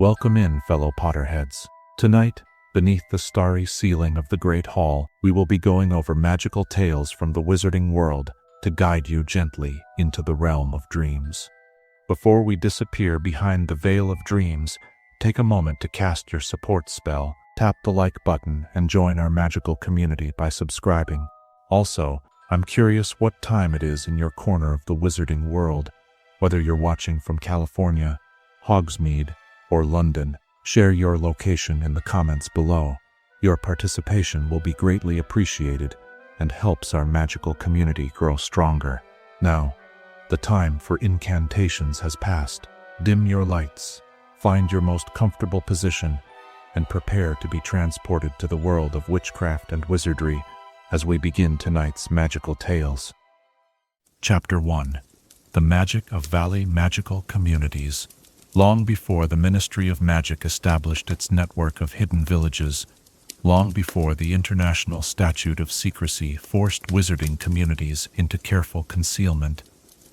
Welcome in, fellow Potterheads. Tonight, beneath the starry ceiling of the Great Hall, we will be going over magical tales from the wizarding world to guide you gently into the realm of dreams. Before we disappear behind the veil of dreams, take a moment to cast your support spell, tap the like button, and join our magical community by subscribing. Also, I'm curious what time it is in your corner of the wizarding world. Whether you're watching from California, Hogsmeade, or London, share your location in the comments below. Your participation will be greatly appreciated and helps our magical community grow stronger. Now, the time for incantations has passed. Dim your lights, find your most comfortable position, and prepare to be transported to the world of witchcraft and wizardry as we begin tonight's magical tales. Chapter 1. The Magic of Valley Magical Communities. Long before the Ministry of Magic established its network of hidden villages, long before the International Statute of Secrecy forced wizarding communities into careful concealment,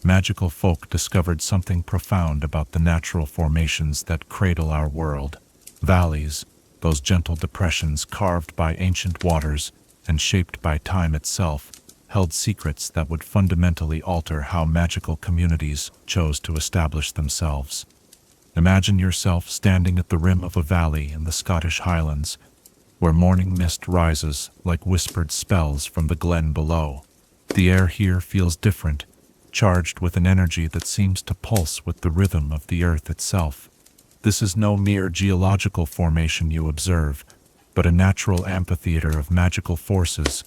magical folk discovered something profound about the natural formations that cradle our world. Valleys, those gentle depressions carved by ancient waters and shaped by time itself, held secrets that would fundamentally alter how magical communities chose to establish themselves. Imagine yourself standing at the rim of a valley in the Scottish Highlands, where morning mist rises like whispered spells from the glen below. The air here feels different, charged with an energy that seems to pulse with the rhythm of the earth itself. This is no mere geological formation you observe, but a natural amphitheater of magical forces,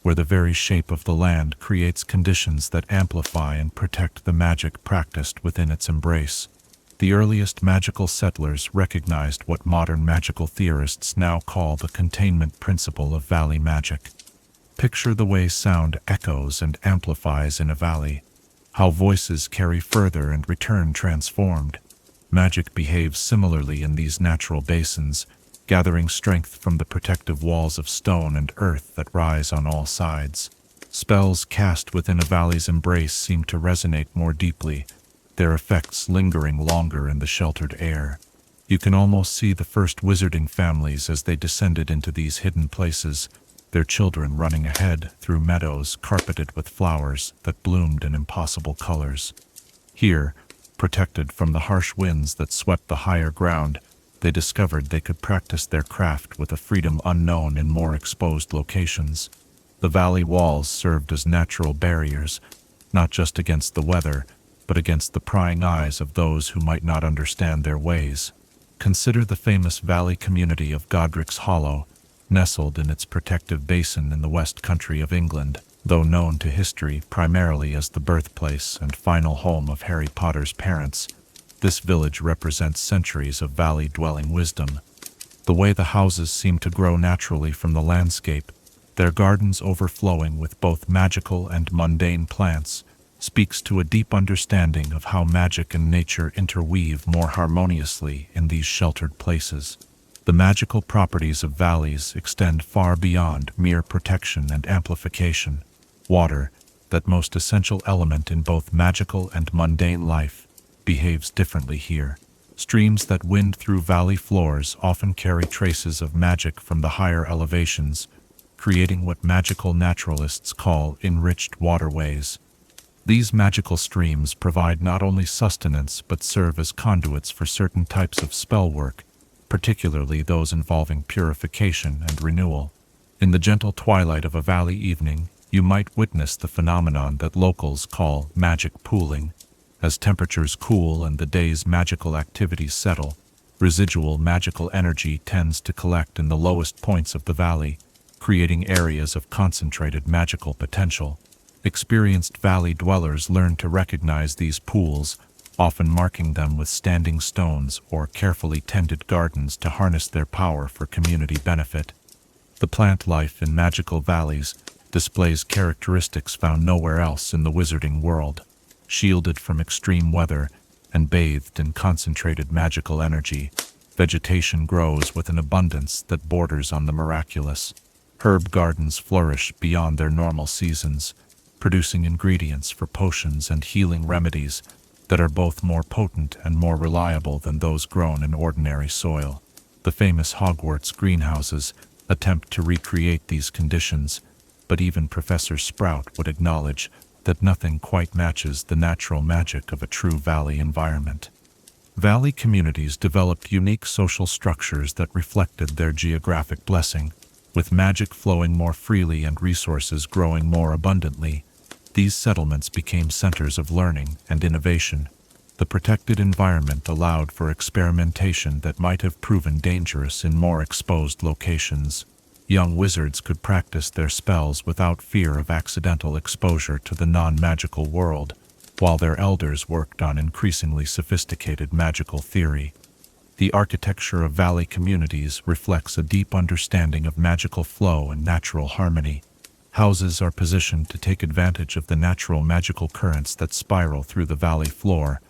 where the very shape of the land creates conditions that amplify and protect the magic practiced within its embrace. The earliest magical settlers recognized what modern magical theorists now call the containment principle of valley magic. Picture the way sound echoes and amplifies in a valley, how voices carry further and return transformed. Magic behaves similarly in these natural basins, gathering strength from the protective walls of stone and earth that rise on all sides. Spells cast within a valley's embrace seem to resonate more deeply, their effects lingering longer in the sheltered air. You can almost see the first wizarding families as they descended into these hidden places, their children running ahead through meadows carpeted with flowers that bloomed in impossible colors. Here, protected from the harsh winds that swept the higher ground, they discovered they could practice their craft with a freedom unknown in more exposed locations. The valley walls served as natural barriers, not just against the weather, but against the prying eyes of those who might not understand their ways. Consider the famous valley community of Godric's Hollow, nestled in its protective basin in the West Country of England. Though known to history primarily as the birthplace and final home of Harry Potter's parents, this village represents centuries of valley-dwelling wisdom. The way the houses seem to grow naturally from the landscape, their gardens overflowing with both magical and mundane plants, speaks to a deep understanding of how magic and nature interweave more harmoniously in these sheltered places. The magical properties of valleys extend far beyond mere protection and amplification. Water, that most essential element in both magical and mundane life, behaves differently here. Streams that wind through valley floors often carry traces of magic from the higher elevations, creating what magical naturalists call enriched waterways. These magical streams provide not only sustenance but serve as conduits for certain types of spell work, particularly those involving purification and renewal. In the gentle twilight of a valley evening, you might witness the phenomenon that locals call magic pooling. As temperatures cool and the day's magical activities settle, residual magical energy tends to collect in the lowest points of the valley, creating areas of concentrated magical potential. Experienced valley dwellers learn to recognize these pools, often marking them with standing stones or carefully tended gardens to harness their power for community benefit. The plant life in magical valleys displays characteristics found nowhere else in the wizarding world. Shielded from extreme weather and bathed in concentrated magical energy, vegetation grows with an abundance that borders on the miraculous. Herb gardens flourish beyond their normal seasons, producing ingredients for potions and healing remedies that are both more potent and more reliable than those grown in ordinary soil. The famous Hogwarts greenhouses attempt to recreate these conditions, but even Professor Sprout would acknowledge that nothing quite matches the natural magic of a true valley environment. Valley communities developed unique social structures that reflected their geographic blessing, with magic flowing more freely and resources growing more abundantly. These settlements became centers of learning and innovation. The protected environment allowed for experimentation that might have proven dangerous in more exposed locations. Young wizards could practice their spells without fear of accidental exposure to the non-magical world, while their elders worked on increasingly sophisticated magical theory. The architecture of valley communities reflects a deep understanding of magical flow and natural harmony. Houses are positioned to take advantage of the natural magical currents that spiral through the valley floor,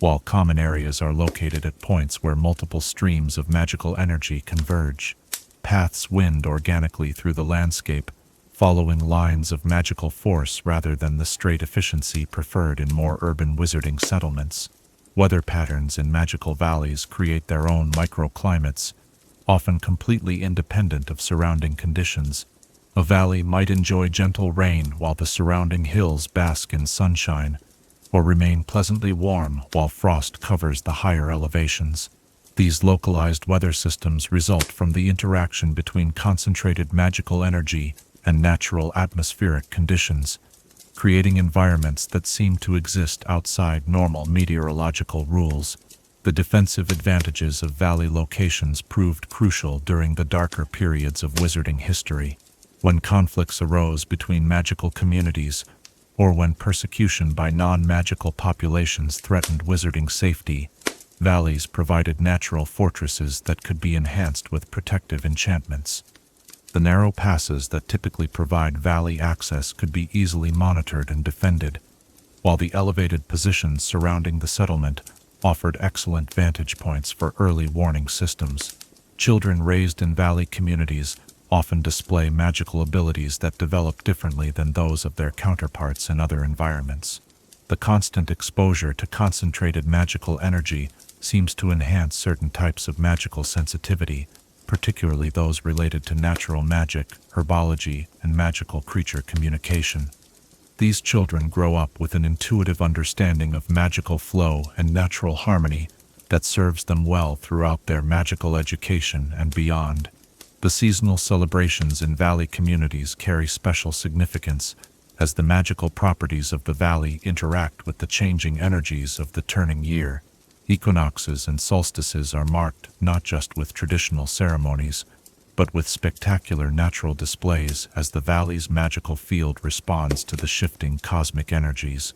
while common areas are located at points where multiple streams of magical energy converge. Paths wind organically through the landscape, following lines of magical force rather than the straight efficiency preferred in more urban wizarding settlements. Weather patterns in magical valleys create their own microclimates, often completely independent of surrounding conditions. A valley might enjoy gentle rain while the surrounding hills bask in sunshine, or remain pleasantly warm while frost covers the higher elevations. These localized weather systems result from the interaction between concentrated magical energy and natural atmospheric conditions, creating environments that seem to exist outside normal meteorological rules. The defensive advantages of valley locations proved crucial during the darker periods of wizarding history, when conflicts arose between magical communities, or when persecution by non-magical populations threatened wizarding safety. Valleys provided natural fortresses that could be enhanced with protective enchantments. The narrow passes that typically provide valley access could be easily monitored and defended, while the elevated positions surrounding the settlement offered excellent vantage points for early warning systems. Children raised in valley communities often display magical abilities that develop differently than those of their counterparts in other environments. The constant exposure to concentrated magical energy seems to enhance certain types of magical sensitivity, particularly those related to natural magic, herbology, and magical creature communication. These children grow up with an intuitive understanding of magical flow and natural harmony that serves them well throughout their magical education and beyond. The seasonal celebrations in valley communities carry special significance, as the magical properties of the valley interact with the changing energies of the turning year. Equinoxes and solstices are marked not just with traditional ceremonies, but with spectacular natural displays as the valley's magical field responds to the shifting cosmic energies.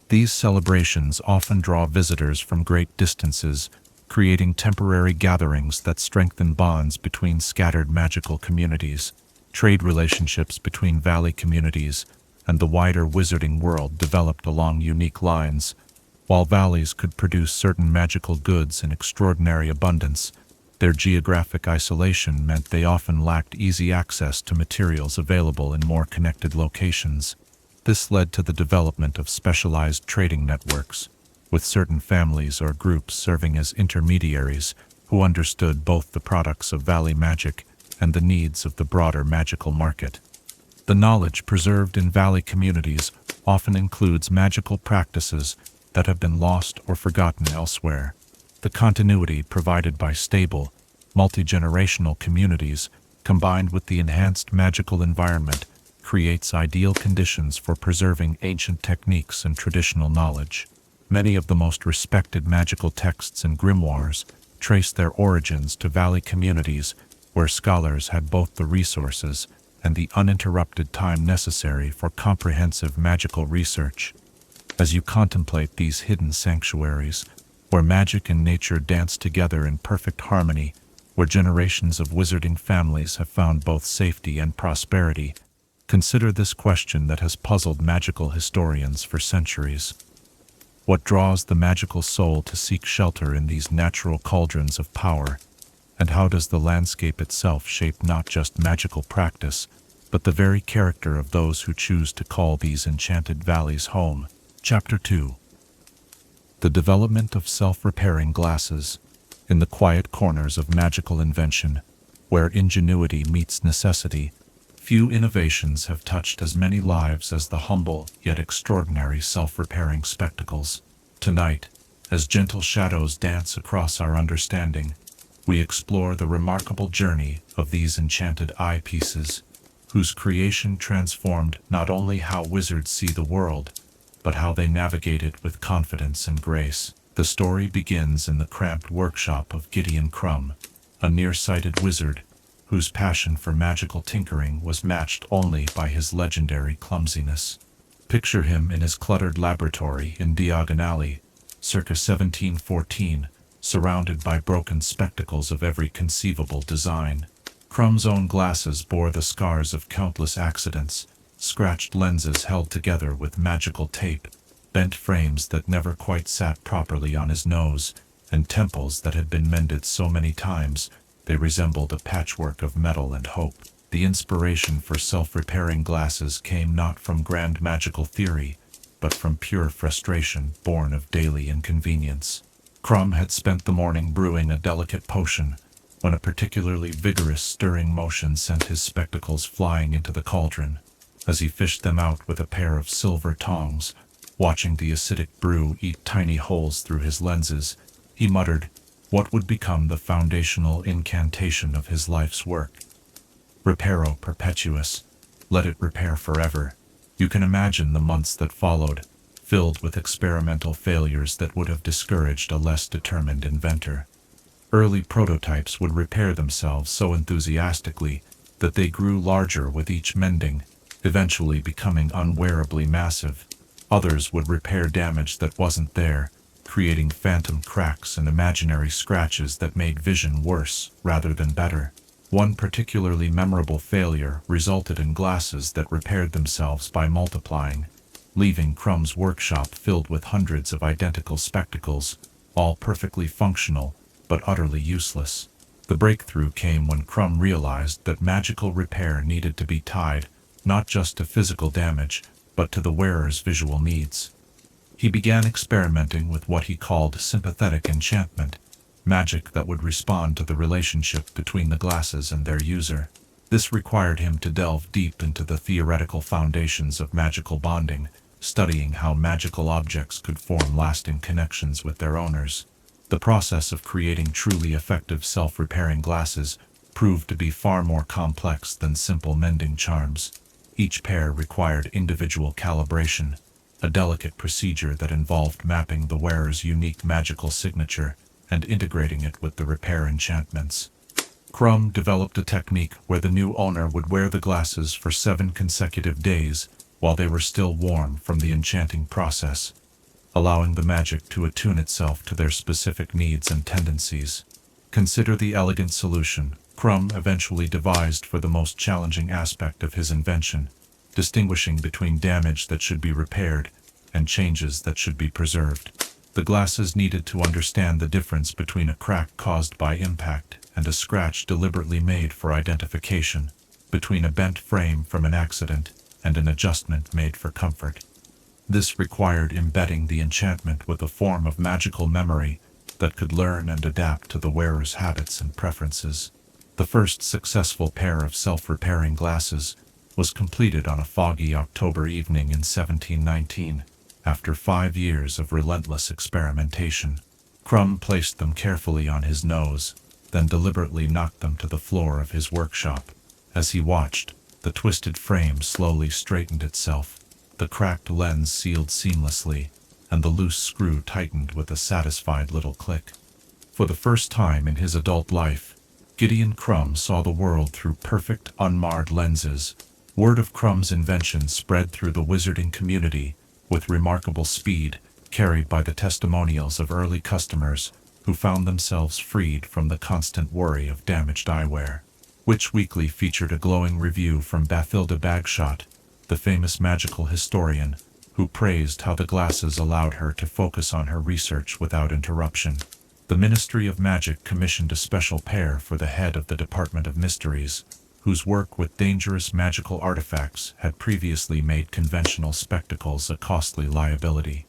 These celebrations often draw visitors from great distances, creating temporary gatherings that strengthen bonds between scattered magical communities. Trade relationships between valley communities and the wider wizarding world developed along unique lines. While valleys could produce certain magical goods in extraordinary abundance, their geographic isolation meant they often lacked easy access to materials available in more connected locations. This led to the development of specialized trading networks, with certain families or groups serving as intermediaries who understood both the products of valley magic and the needs of the broader magical market. The knowledge preserved in valley communities often includes magical practices that have been lost or forgotten elsewhere. The continuity provided by stable, multi-generational communities, combined with the enhanced magical environment, creates ideal conditions for preserving ancient techniques and traditional knowledge. Many of the most respected magical texts and grimoires trace their origins to valley communities, where scholars had both the resources and the uninterrupted time necessary for comprehensive magical research. As you contemplate these hidden sanctuaries, where magic and nature dance together in perfect harmony, where generations of wizarding families have found both safety and prosperity, consider this question that has puzzled magical historians for centuries. What draws the magical soul to seek shelter in these natural cauldrons of power, and how does the landscape itself shape not just magical practice, but the very character of those who choose to call these enchanted valleys home? Chapter 2. The development of self-repairing glasses. In the quiet corners of magical invention, where ingenuity meets necessity, few innovations have touched as many lives as the humble yet extraordinary self-repairing spectacles. Tonight, as gentle shadows dance across our understanding, we explore the remarkable journey of these enchanted eyepieces, whose creation transformed not only how wizards see the world, but how they navigate it with confidence and grace. The story begins in the cramped workshop of Gideon Crumb, a nearsighted wizard whose passion for magical tinkering was matched only by his legendary clumsiness. Picture him in his cluttered laboratory in Diagon Alley, circa 1714, surrounded by broken spectacles of every conceivable design. Crumb's own glasses bore the scars of countless accidents, scratched lenses held together with magical tape, bent frames that never quite sat properly on his nose, and temples that had been mended so many times they resembled a patchwork of metal and hope. The inspiration for self-repairing glasses came not from grand magical theory, but from pure frustration born of daily inconvenience. Crumb had spent the morning brewing a delicate potion, when a particularly vigorous stirring motion sent his spectacles flying into the cauldron. As he fished them out with a pair of silver tongs, watching the acidic brew eat tiny holes through his lenses, he muttered what would become the foundational incantation of his life's work. Reparo perpetuus, let it repair forever. You can imagine the months that followed, filled with experimental failures that would have discouraged a less determined inventor. Early prototypes would repair themselves so enthusiastically that they grew larger with each mending, eventually becoming unwearably massive. Others would repair damage that wasn't there, creating phantom cracks and imaginary scratches that made vision worse rather than better. One particularly memorable failure resulted in glasses that repaired themselves by multiplying, leaving Crumb's workshop filled with hundreds of identical spectacles, all perfectly functional but utterly useless. The breakthrough came when Crumb realized that magical repair needed to be tied not just to physical damage, but to the wearer's visual needs. He began experimenting with what he called sympathetic enchantment, magic that would respond to the relationship between the glasses and their user. This required him to delve deep into the theoretical foundations of magical bonding, studying how magical objects could form lasting connections with their owners. The process of creating truly effective self-repairing glasses proved to be far more complex than simple mending charms. Each pair required individual calibration, a delicate procedure that involved mapping the wearer's unique magical signature and integrating it with the repair enchantments. Crumb developed a technique where the new owner would wear the glasses for 7 consecutive days while they were still warm from the enchanting process, allowing the magic to attune itself to their specific needs and tendencies. Consider the elegant solution Crumb eventually devised for the most challenging aspect of his invention, distinguishing between damage that should be repaired and changes that should be preserved. The glasses needed to understand the difference between a crack caused by impact and a scratch deliberately made for identification, between a bent frame from an accident and an adjustment made for comfort. This required embedding the enchantment with a form of magical memory that could learn and adapt to the wearer's habits and preferences. The first successful pair of self-repairing glasses was completed on a foggy October evening in 1719, after 5 years of relentless experimentation. Crumb placed them carefully on his nose, then deliberately knocked them to the floor of his workshop. As he watched, the twisted frame slowly straightened itself, the cracked lens sealed seamlessly, and the loose screw tightened with a satisfied little click. For the first time in his adult life, Gideon Crumb saw the world through perfect, unmarred lenses. Word of Crumb's invention spread through the wizarding community with remarkable speed, carried by the testimonials of early customers who found themselves freed from the constant worry of damaged eyewear. Witch Weekly featured a glowing review from Bathilda Bagshot, the famous magical historian, who praised how the glasses allowed her to focus on her research without interruption. The Ministry of Magic commissioned a special pair for the head of the Department of Mysteries, whose work with dangerous magical artifacts had previously made conventional spectacles a costly liability.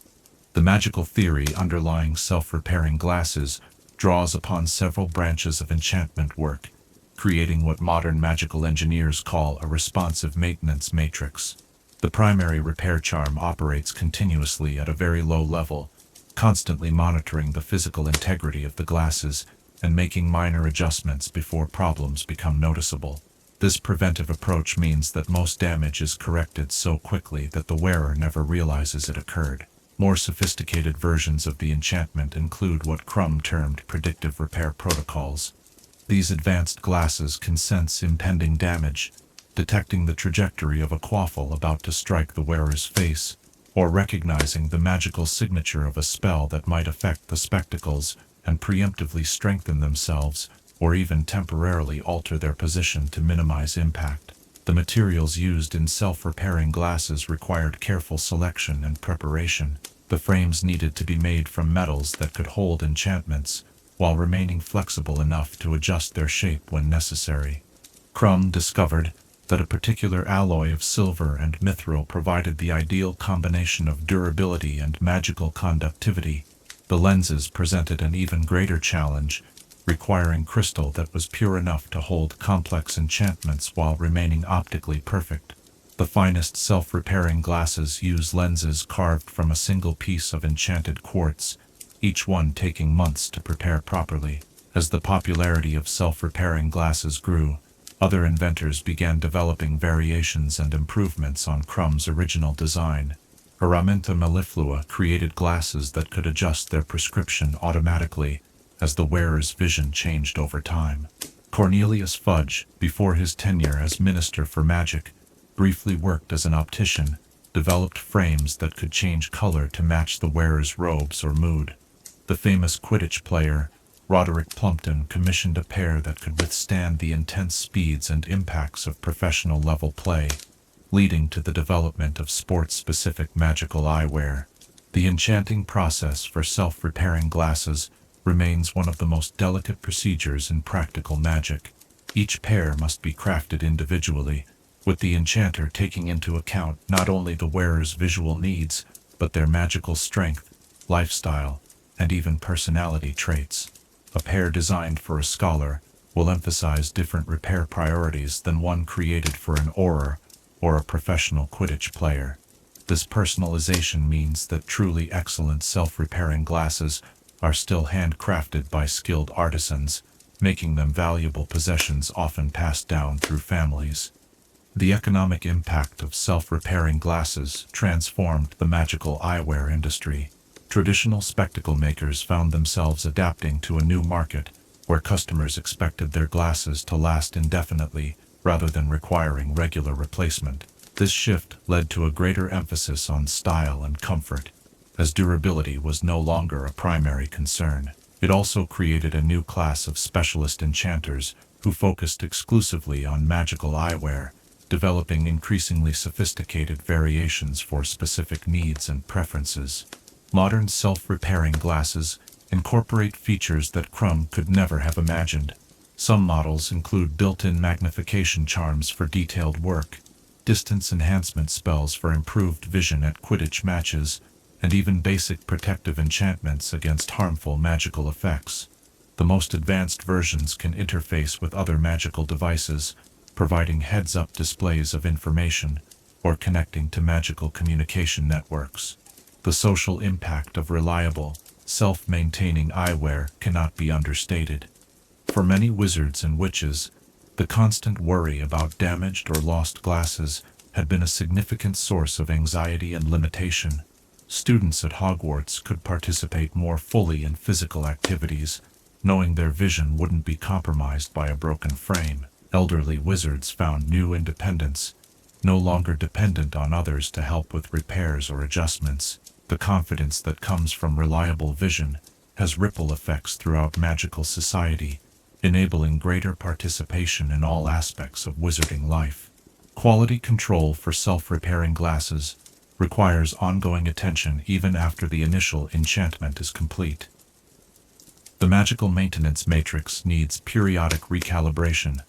The magical theory underlying self-repairing glasses draws upon several branches of enchantment work, creating what modern magical engineers call a responsive maintenance matrix. The primary repair charm operates continuously at a very low level, constantly monitoring the physical integrity of the glasses and making minor adjustments before problems become noticeable. This preventive approach means that most damage is corrected so quickly that the wearer never realizes it occurred. More sophisticated versions of the enchantment include what Crumb termed predictive repair protocols. These advanced glasses can sense impending damage, detecting the trajectory of a quaffle about to strike the wearer's face, or recognizing the magical signature of a spell that might affect the spectacles and preemptively strengthen themselves, or even temporarily alter their position to minimize impact. The materials used in self-repairing glasses required careful selection and preparation. The frames needed to be made from metals that could hold enchantments, while remaining flexible enough to adjust their shape when necessary. Crumb discovered that a particular alloy of silver and mithril provided the ideal combination of durability and magical conductivity. The lenses presented an even greater challenge, requiring crystal that was pure enough to hold complex enchantments while remaining optically perfect. The finest self-repairing glasses use lenses carved from a single piece of enchanted quartz, each one taking months to prepare properly. As the popularity of self-repairing glasses grew, other inventors began developing variations and improvements on Crumb's original design. Araminta melliflua created glasses that could adjust their prescription automatically as the wearer's vision changed over time. Cornelius Fudge, before his tenure as Minister for Magic, briefly worked as an optician, developed frames that could change color to match the wearer's robes or mood. The famous Quidditch player, Roderick Plumpton, commissioned a pair that could withstand the intense speeds and impacts of professional-level play, leading to the development of sports-specific magical eyewear. The enchanting process for self-repairing glasses remains one of the most delicate procedures in practical magic. Each pair must be crafted individually, with the enchanter taking into account not only the wearer's visual needs, but their magical strength, lifestyle, and even personality traits. A pair designed for a scholar will emphasize different repair priorities than one created for an auror or a professional Quidditch player. This personalization means that truly excellent self-repairing glasses are still handcrafted by skilled artisans, making them valuable possessions often passed down through families. The economic impact of self-repairing glasses transformed the magical eyewear industry. Traditional spectacle makers found themselves adapting to a new market, where customers expected their glasses to last indefinitely rather than requiring regular replacement. This shift led to a greater emphasis on style and comfort, as durability was no longer a primary concern. It also created a new class of specialist enchanters who focused exclusively on magical eyewear, developing increasingly sophisticated variations for specific needs and preferences. Modern self-repairing glasses incorporate features that Crumb could never have imagined. Some models include built-in magnification charms for detailed work, distance enhancement spells for improved vision at Quidditch matches, and even basic protective enchantments against harmful magical effects. The most advanced versions can interface with other magical devices, providing heads-up displays of information or connecting to magical communication networks. The social impact of reliable, self-maintaining eyewear cannot be understated. For many wizards and witches, the constant worry about damaged or lost glasses had been a significant source of anxiety and limitation. Students at Hogwarts could participate more fully in physical activities, knowing their vision wouldn't be compromised by a broken frame. Elderly wizards found new independence, no longer dependent on others to help with repairs or adjustments. The confidence that comes from reliable vision has ripple effects throughout magical society, enabling greater participation in all aspects of wizarding life. Quality control for self-repairing glasses requires ongoing attention even after the initial enchantment is complete. The magical maintenance matrix needs periodic recalibration,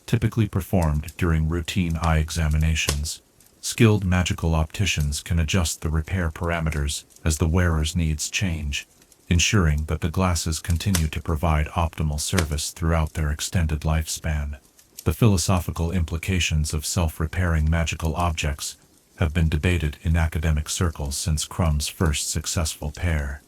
typically performed during routine eye examinations. Skilled magical opticians can adjust the repair parameters as the wearer's needs change, ensuring that the glasses continue to provide optimal service throughout their extended lifespan. The philosophical implications of self-repairing magical objects have been debated in academic circles since Crumb's first successful pair.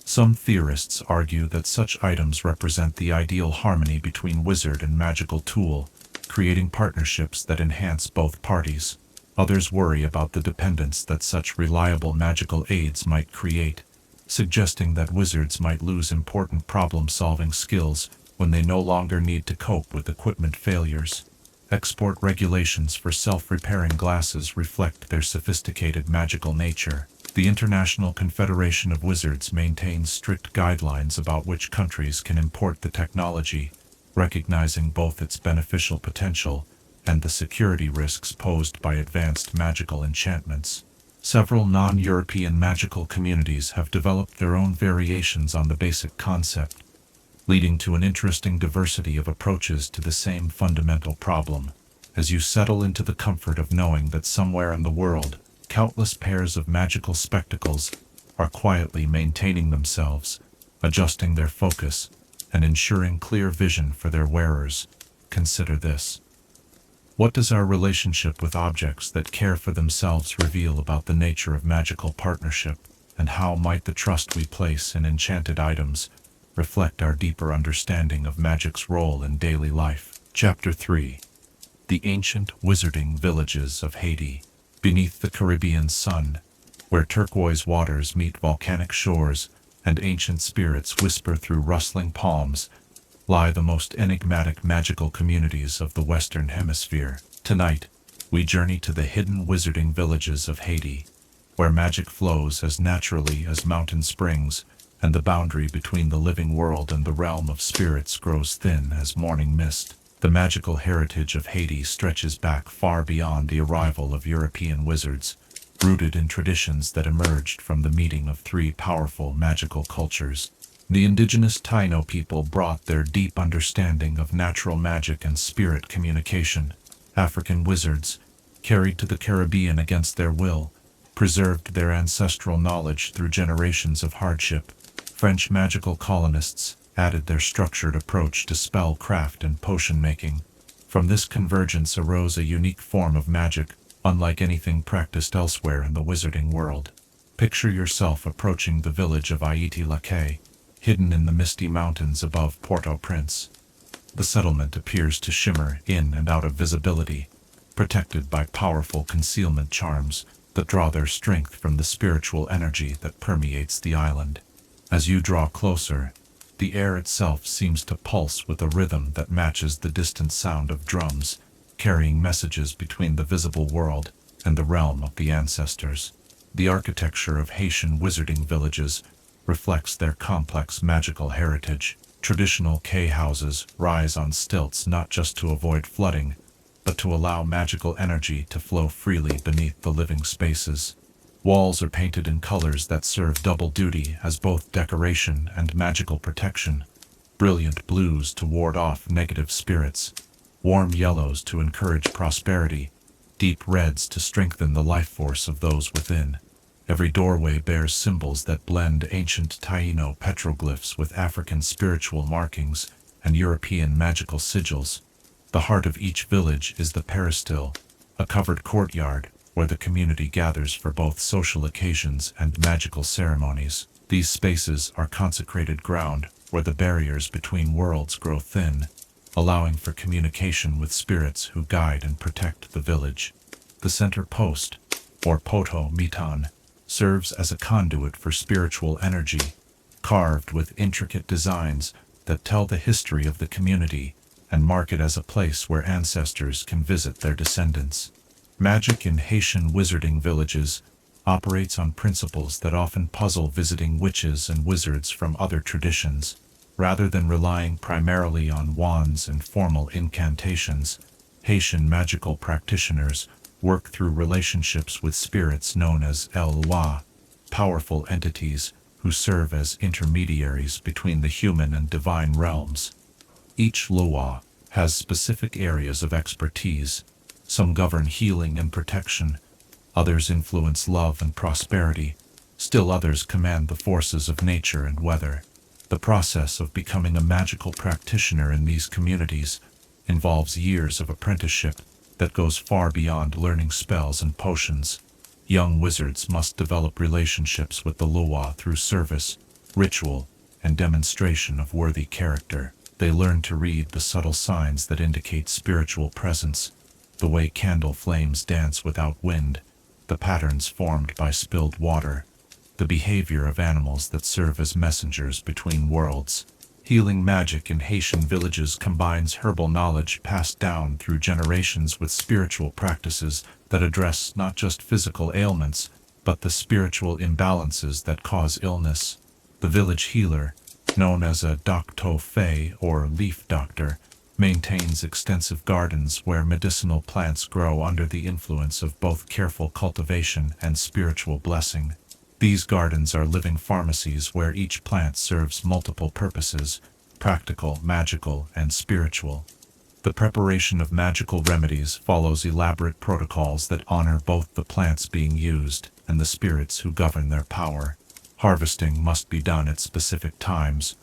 Some theorists argue that such items represent the ideal harmony between wizard and magical tool, creating partnerships that enhance both parties. Others worry about the dependence that such reliable magical aids might create, suggesting that wizards might lose important problem-solving skills when they no longer need to cope with equipment failures. Export regulations for self-repairing glasses reflect their sophisticated magical nature. The International Confederation of Wizards maintains strict guidelines about which countries can import the technology, recognizing both its beneficial potential and the security risks posed by advanced magical enchantments. Several non-European magical communities have developed their own variations on the basic concept, leading to an interesting diversity of approaches to the same fundamental problem. As you settle into the comfort of knowing that somewhere in the world, countless pairs of magical spectacles are quietly maintaining themselves, adjusting their focus, and ensuring clear vision for their wearers, consider this. What does our relationship with objects that care for themselves reveal about the nature of magical partnership, and how might the trust we place in enchanted items reflect our deeper understanding of magic's role in daily life? Chapter 3. The Ancient Wizarding Villages of Haiti. Beneath the Caribbean sun, where turquoise waters meet volcanic shores and ancient spirits whisper through rustling palms, lie the most enigmatic magical communities of the Western Hemisphere. Tonight, we journey to the hidden wizarding villages of Haiti, where magic flows as naturally as mountain springs, and the boundary between the living world and the realm of spirits grows thin as morning mist. The magical heritage of Haiti stretches back far beyond the arrival of European wizards, rooted in traditions that emerged from the meeting of three powerful magical cultures. The indigenous Taino people brought their deep understanding of natural magic and spirit communication. African wizards, carried to the Caribbean against their will, preserved their ancestral knowledge through generations of hardship. French magical colonists added their structured approach to spellcraft and potion making. From this convergence arose a unique form of magic, unlike anything practiced elsewhere in the wizarding world. Picture yourself approaching the village of Haiti-Lac, hidden in the misty mountains above Port-au-Prince. The settlement appears to shimmer in and out of visibility, protected by powerful concealment charms that draw their strength from the spiritual energy that permeates the island. As you draw closer, the air itself seems to pulse with a rhythm that matches the distant sound of drums, carrying messages between the visible world and the realm of the ancestors. The architecture of Haitian wizarding villages reflects their complex magical heritage. Traditional K-houses rise on stilts not just to avoid flooding, but to allow magical energy to flow freely beneath the living spaces. Walls are painted in colors that serve double duty as both decoration and magical protection. Brilliant blues to ward off negative spirits, warm yellows to encourage prosperity, deep reds to strengthen the life force of those within. Every doorway bears symbols that blend ancient Taino petroglyphs with African spiritual markings and European magical sigils. The heart of each village is the peristyle, a covered courtyard where the community gathers for both social occasions and magical ceremonies. These spaces are consecrated ground where the barriers between worlds grow thin, allowing for communication with spirits who guide and protect the village. The center post, or poto mitan, serves as a conduit for spiritual energy, carved with intricate designs that tell the history of the community and mark it as a place where ancestors can visit their descendants. Magic in Haitian wizarding villages operates on principles that often puzzle visiting witches and wizards from other traditions. Rather than relying primarily on wands and formal incantations, Haitian magical practitioners work through relationships with spirits known as el-wa, powerful entities who serve as intermediaries between the human and divine realms. Each Loa has specific areas of expertise. Some govern healing and protection, Others influence love and prosperity. Still others command the forces of nature and weather. The process of becoming a magical practitioner in these communities involves years of apprenticeship that goes far beyond learning spells and potions. Young wizards must develop relationships with the Lua through service, ritual, and demonstration of worthy character. They learn to read the subtle signs that indicate spiritual presence, the way candle flames dance without wind, the patterns formed by spilled water, the behavior of animals that serve as messengers between worlds. Healing magic in Haitian villages combines herbal knowledge passed down through generations with spiritual practices that address not just physical ailments, but the spiritual imbalances that cause illness. The village healer, known as a docto fei or leaf doctor, maintains extensive gardens where medicinal plants grow under the influence of both careful cultivation and spiritual blessing. These gardens are living pharmacies where each plant serves multiple purposes: practical, magical, and spiritual. The preparation of magical remedies follows elaborate protocols that honor both the plants being used and the spirits who govern their power. Harvesting must be done at specific times,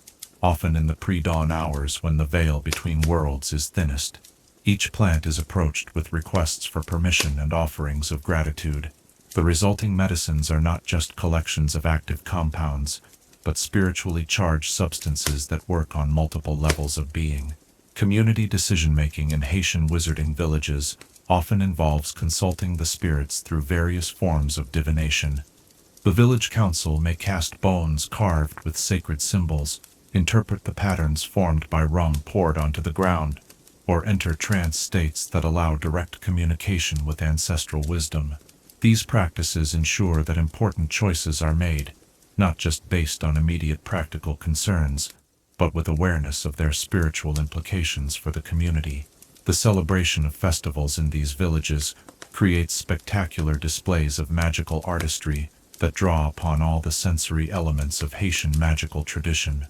often in the pre-dawn hours when the veil between worlds is thinnest. Each plant is approached with requests for permission and offerings of gratitude. The resulting medicines are not just collections of active compounds, but spiritually charged substances that work on multiple levels of being. Community decision-making in Haitian wizarding villages often involves consulting the spirits through various forms of divination. The village council may cast bones carved with sacred symbols, interpret the patterns formed by rum poured onto the ground, or enter trance states that allow direct communication with ancestral wisdom. These practices ensure that important choices are made, not just based on immediate practical concerns, but with awareness of their spiritual implications for the community. The celebration of festivals in these villages creates spectacular displays of magical artistry that draw upon all the sensory elements of Haitian magical tradition.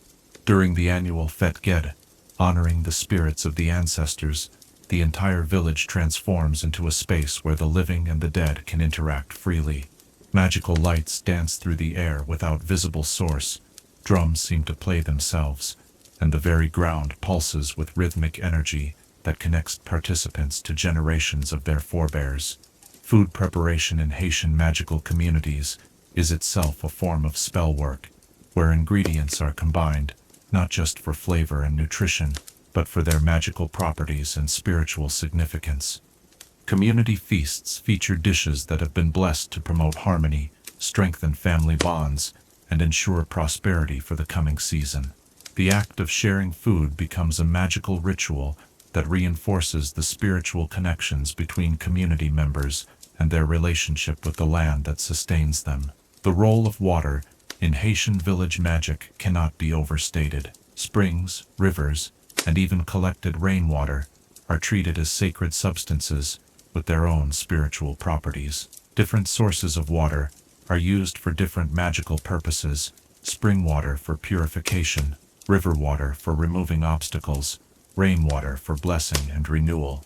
During the annual Fête Ged, honoring the spirits of the ancestors, the entire village transforms into a space where the living and the dead can interact freely. Magical lights dance through the air without visible source, drums seem to play themselves, and the very ground pulses with rhythmic energy that connects participants to generations of their forebears. Food preparation in Haitian magical communities is itself a form of spell work, where ingredients are combined, not just for flavor and nutrition, but for their magical properties and spiritual significance. Community feasts feature dishes that have been blessed to promote harmony, strengthen family bonds, and ensure prosperity for the coming season. The act of sharing food becomes a magical ritual that reinforces the spiritual connections between community members and their relationship with the land that sustains them. The role of water in Haitian village magic cannot be overstated. Springs, rivers, and even collected rainwater are treated as sacred substances with their own spiritual properties. Different sources of water are used for different magical purposes: spring water for purification, river water for removing obstacles, rainwater for blessing and renewal.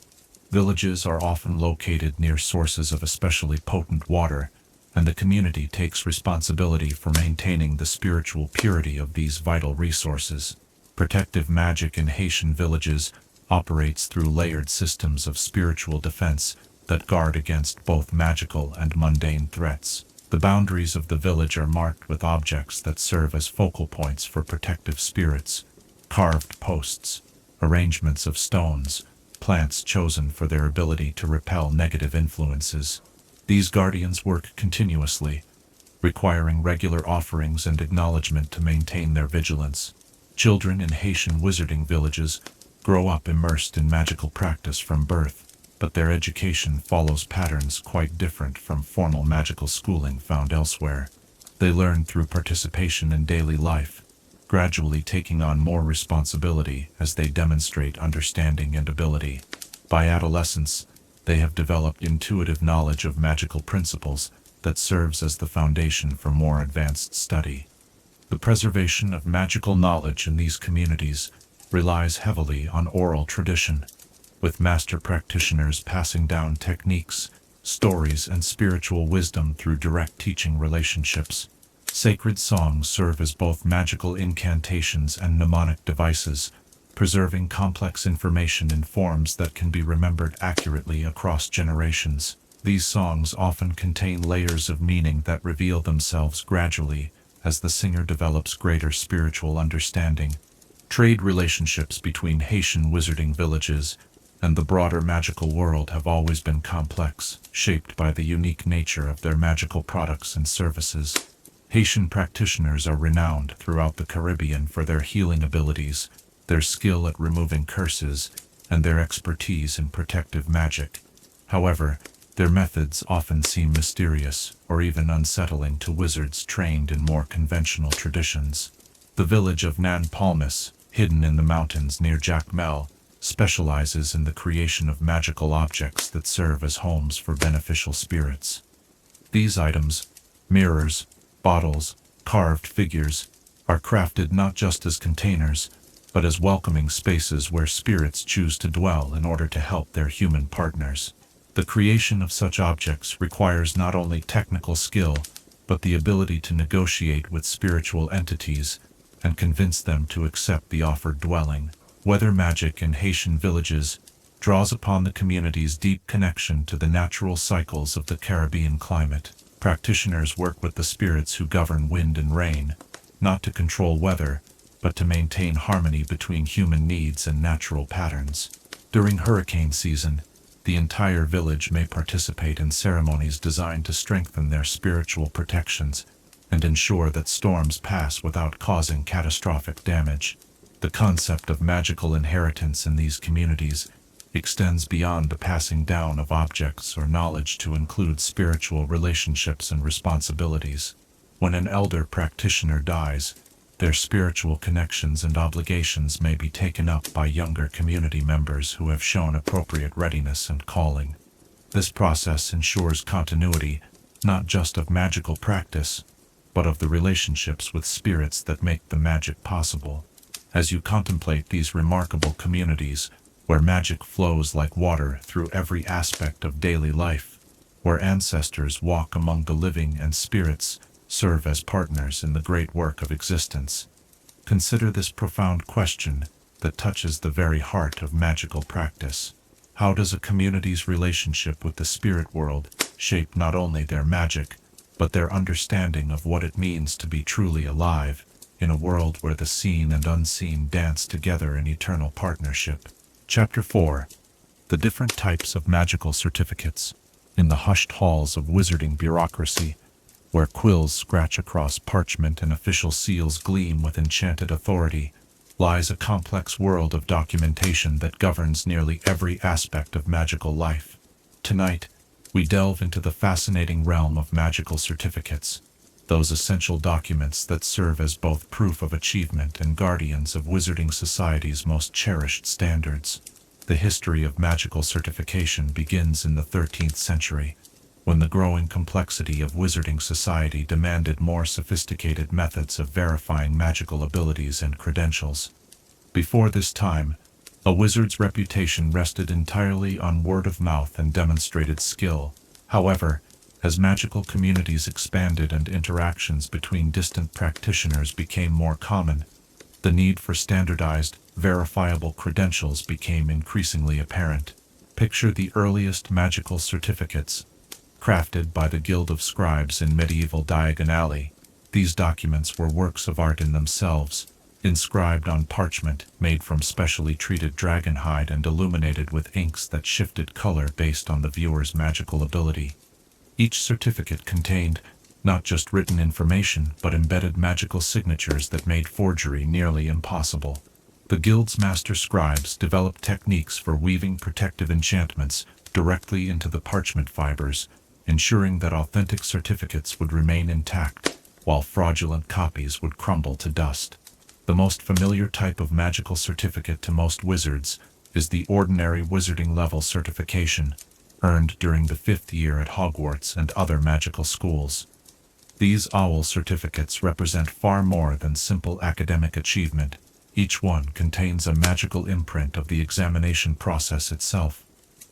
Villages are often located near sources of especially potent water, and the community takes responsibility for maintaining the spiritual purity of these vital resources. Protective magic in Haitian villages operates through layered systems of spiritual defense that guard against both magical and mundane threats. The boundaries of the village are marked with objects that serve as focal points for protective spirits: carved posts, arrangements of stones, plants chosen for their ability to repel negative influences. These guardians work continuously, requiring regular offerings and acknowledgement to maintain their vigilance. Children in Haitian wizarding villages grow up immersed in magical practice from birth, but their education follows patterns quite different from formal magical schooling found elsewhere. They learn through participation in daily life, gradually taking on more responsibility as they demonstrate understanding and ability. By adolescence, they have developed intuitive knowledge of magical principles that serves as the foundation for more advanced study. The preservation of magical knowledge in these communities relies heavily on oral tradition, with master practitioners passing down techniques, stories, and spiritual wisdom through direct teaching relationships. Sacred songs serve as both magical incantations and mnemonic devices, preserving complex information in forms that can be remembered accurately across generations. These songs often contain layers of meaning that reveal themselves gradually as the singer develops greater spiritual understanding. Trade relationships between Haitian wizarding villages and the broader magical world have always been complex, shaped by the unique nature of their magical products and services. Haitian practitioners are renowned throughout the Caribbean for their healing abilities, their skill at removing curses, and their expertise in protective magic. However, their methods often seem mysterious or even unsettling to wizards trained in more conventional traditions. The village of Nan Palmas, hidden in the mountains near Jacmel, specializes in the creation of magical objects that serve as homes for beneficial spirits. These items, mirrors, bottles, carved figures, are crafted not just as containers, but as welcoming spaces where spirits choose to dwell in order to help their human partners. The creation of such objects requires not only technical skill, but the ability to negotiate with spiritual entities and convince them to accept the offered dwelling. Weather magic in Haitian villages draws upon the community's deep connection to the natural cycles of the Caribbean climate. Practitioners work with the spirits who govern wind and rain, not to control weather, but to maintain harmony between human needs and natural patterns. During hurricane season, the entire village may participate in ceremonies designed to strengthen their spiritual protections and ensure that storms pass without causing catastrophic damage. The concept of magical inheritance in these communities extends beyond the passing down of objects or knowledge to include spiritual relationships and responsibilities. When an elder practitioner dies, their spiritual connections and obligations may be taken up by younger community members who have shown appropriate readiness and calling. This process ensures continuity, not just of magical practice, but of the relationships with spirits that make the magic possible. As you contemplate these remarkable communities, where magic flows like water through every aspect of daily life, where ancestors walk among the living and spirits serve as partners in the great work of existence, consider this profound question that touches the very heart of magical practice. How does a community's relationship with the spirit world shape not only their magic, but their understanding of what it means to be truly alive in a world where the seen and unseen dance together in eternal partnership? Chapter 4. The different types of magical certificates. In the hushed halls of wizarding bureaucracy, where quills scratch across parchment and official seals gleam with enchanted authority, lies a complex world of documentation that governs nearly every aspect of magical life. Tonight, we delve into the fascinating realm of magical certificates, those essential documents that serve as both proof of achievement and guardians of wizarding society's most cherished standards. The history of magical certification begins in the 13th century, when the growing complexity of wizarding society demanded more sophisticated methods of verifying magical abilities and credentials. Before this time, a wizard's reputation rested entirely on word of mouth and demonstrated skill. However, as magical communities expanded and interactions between distant practitioners became more common, the need for standardized, verifiable credentials became increasingly apparent. Picture the earliest magical certificates, crafted by the Guild of Scribes in medieval Diagon Alley. These documents were works of art in themselves, inscribed on parchment made from specially treated dragon hide and illuminated with inks that shifted color based on the viewer's magical ability. Each certificate contained not just written information but embedded magical signatures that made forgery nearly impossible. The Guild's master scribes developed techniques for weaving protective enchantments directly into the parchment fibers, ensuring that authentic certificates would remain intact, while fraudulent copies would crumble to dust. The most familiar type of magical certificate to most wizards is the ordinary wizarding level certification, earned during the 5th year at Hogwarts and other magical schools. These OWL certificates represent far more than simple academic achievement. Each one contains a magical imprint of the examination process itself.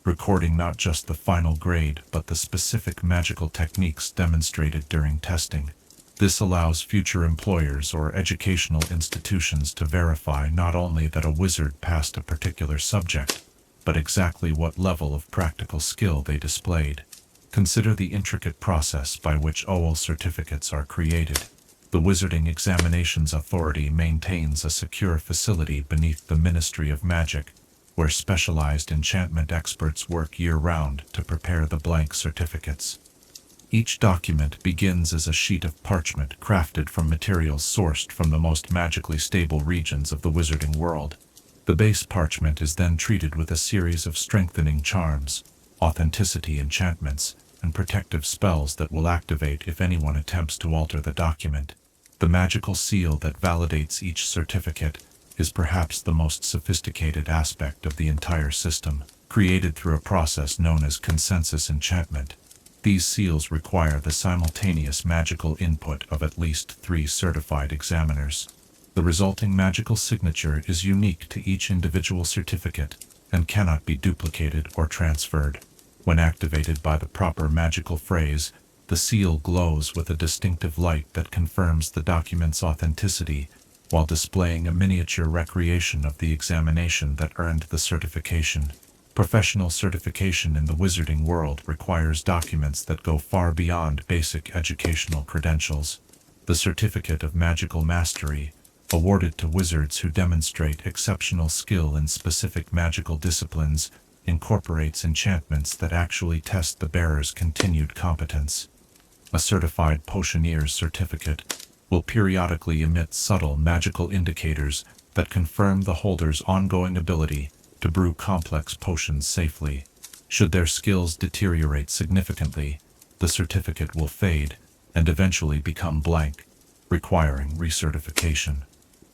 recording not just the final grade but the specific magical techniques demonstrated during testing. This allows future employers or educational institutions to verify not only that a wizard passed a particular subject, but exactly what level of practical skill they displayed. Consider the intricate process by which OL certificates are created. The Wizarding Examinations Authority maintains a secure facility beneath the Ministry of Magic, where specialized enchantment experts work year-round to prepare the blank certificates. Each document begins as a sheet of parchment crafted from materials sourced from the most magically stable regions of the wizarding world. The base parchment is then treated with a series of strengthening charms, authenticity enchantments, and protective spells that will activate if anyone attempts to alter the document. The magical seal that validates each certificate is perhaps the most sophisticated aspect of the entire system, created through a process known as consensus enchantment. These seals require the simultaneous magical input of at least 3 certified examiners. The resulting magical signature is unique to each individual certificate and cannot be duplicated or transferred. When activated by the proper magical phrase, the seal glows with a distinctive light that confirms the document's authenticity, while displaying a miniature recreation of the examination that earned the certification. Professional certification in the wizarding world requires documents that go far beyond basic educational credentials. The Certificate of Magical Mastery, awarded to wizards who demonstrate exceptional skill in specific magical disciplines, incorporates enchantments that actually test the bearer's continued competence. A Certified Potioneer's Certificate will periodically emit subtle magical indicators that confirm the holder's ongoing ability to brew complex potions safely. Should their skills deteriorate significantly, the certificate will fade and eventually become blank, requiring recertification.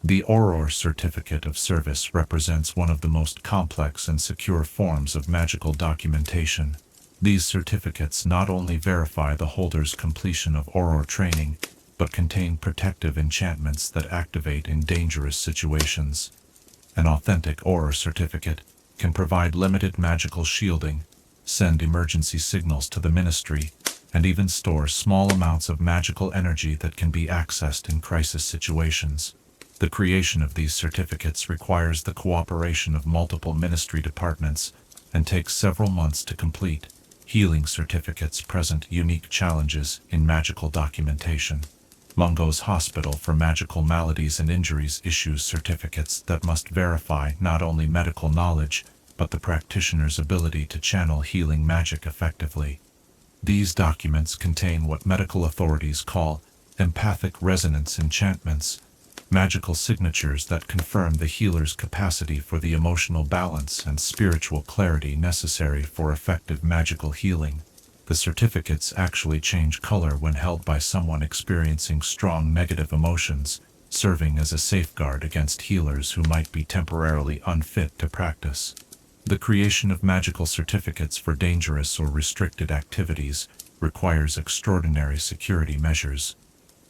The Auror Certificate of Service represents one of the most complex and secure forms of magical documentation. These certificates not only verify the holder's completion of Auror training, but contain protective enchantments that activate in dangerous situations. An authentic Auror certificate can provide limited magical shielding, send emergency signals to the ministry, and even store small amounts of magical energy that can be accessed in crisis situations. The creation of these certificates requires the cooperation of multiple ministry departments and takes several months to complete. Healing certificates present unique challenges in magical documentation. Mungo's Hospital for Magical Maladies and Injuries issues certificates that must verify not only medical knowledge, but the practitioner's ability to channel healing magic effectively. These documents contain what medical authorities call empathic resonance enchantments, magical signatures that confirm the healer's capacity for the emotional balance and spiritual clarity necessary for effective magical healing. The certificates actually change color when held by someone experiencing strong negative emotions, serving as a safeguard against healers who might be temporarily unfit to practice. The creation of magical certificates for dangerous or restricted activities requires extraordinary security measures.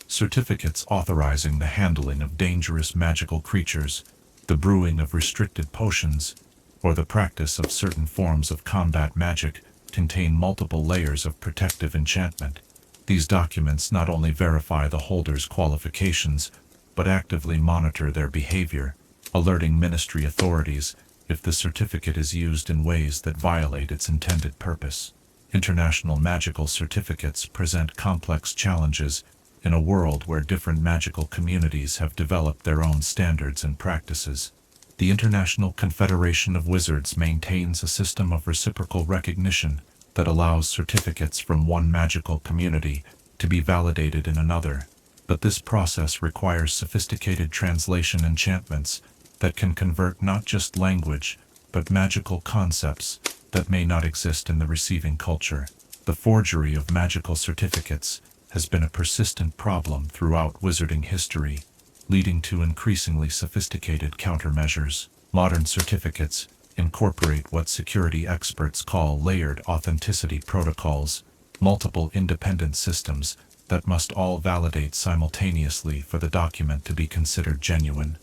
Certificates authorizing the handling of dangerous magical creatures, the brewing of restricted potions, or the practice of certain forms of combat magic contain multiple layers of protective enchantment. These documents not only verify the holder's qualifications, but actively monitor their behavior, alerting ministry authorities if the certificate is used in ways that violate its intended purpose. International magical certificates present complex challenges in a world where different magical communities have developed their own standards and practices. The International Confederation of Wizards maintains a system of reciprocal recognition that allows certificates from one magical community to be validated in another, but this process requires sophisticated translation enchantments that can convert not just language, but magical concepts that may not exist in the receiving culture. The forgery of magical certificates has been a persistent problem throughout wizarding history, leading to increasingly sophisticated countermeasures. Modern certificates incorporate what security experts call layered authenticity protocols, multiple independent systems that must all validate simultaneously for the document to be considered genuine.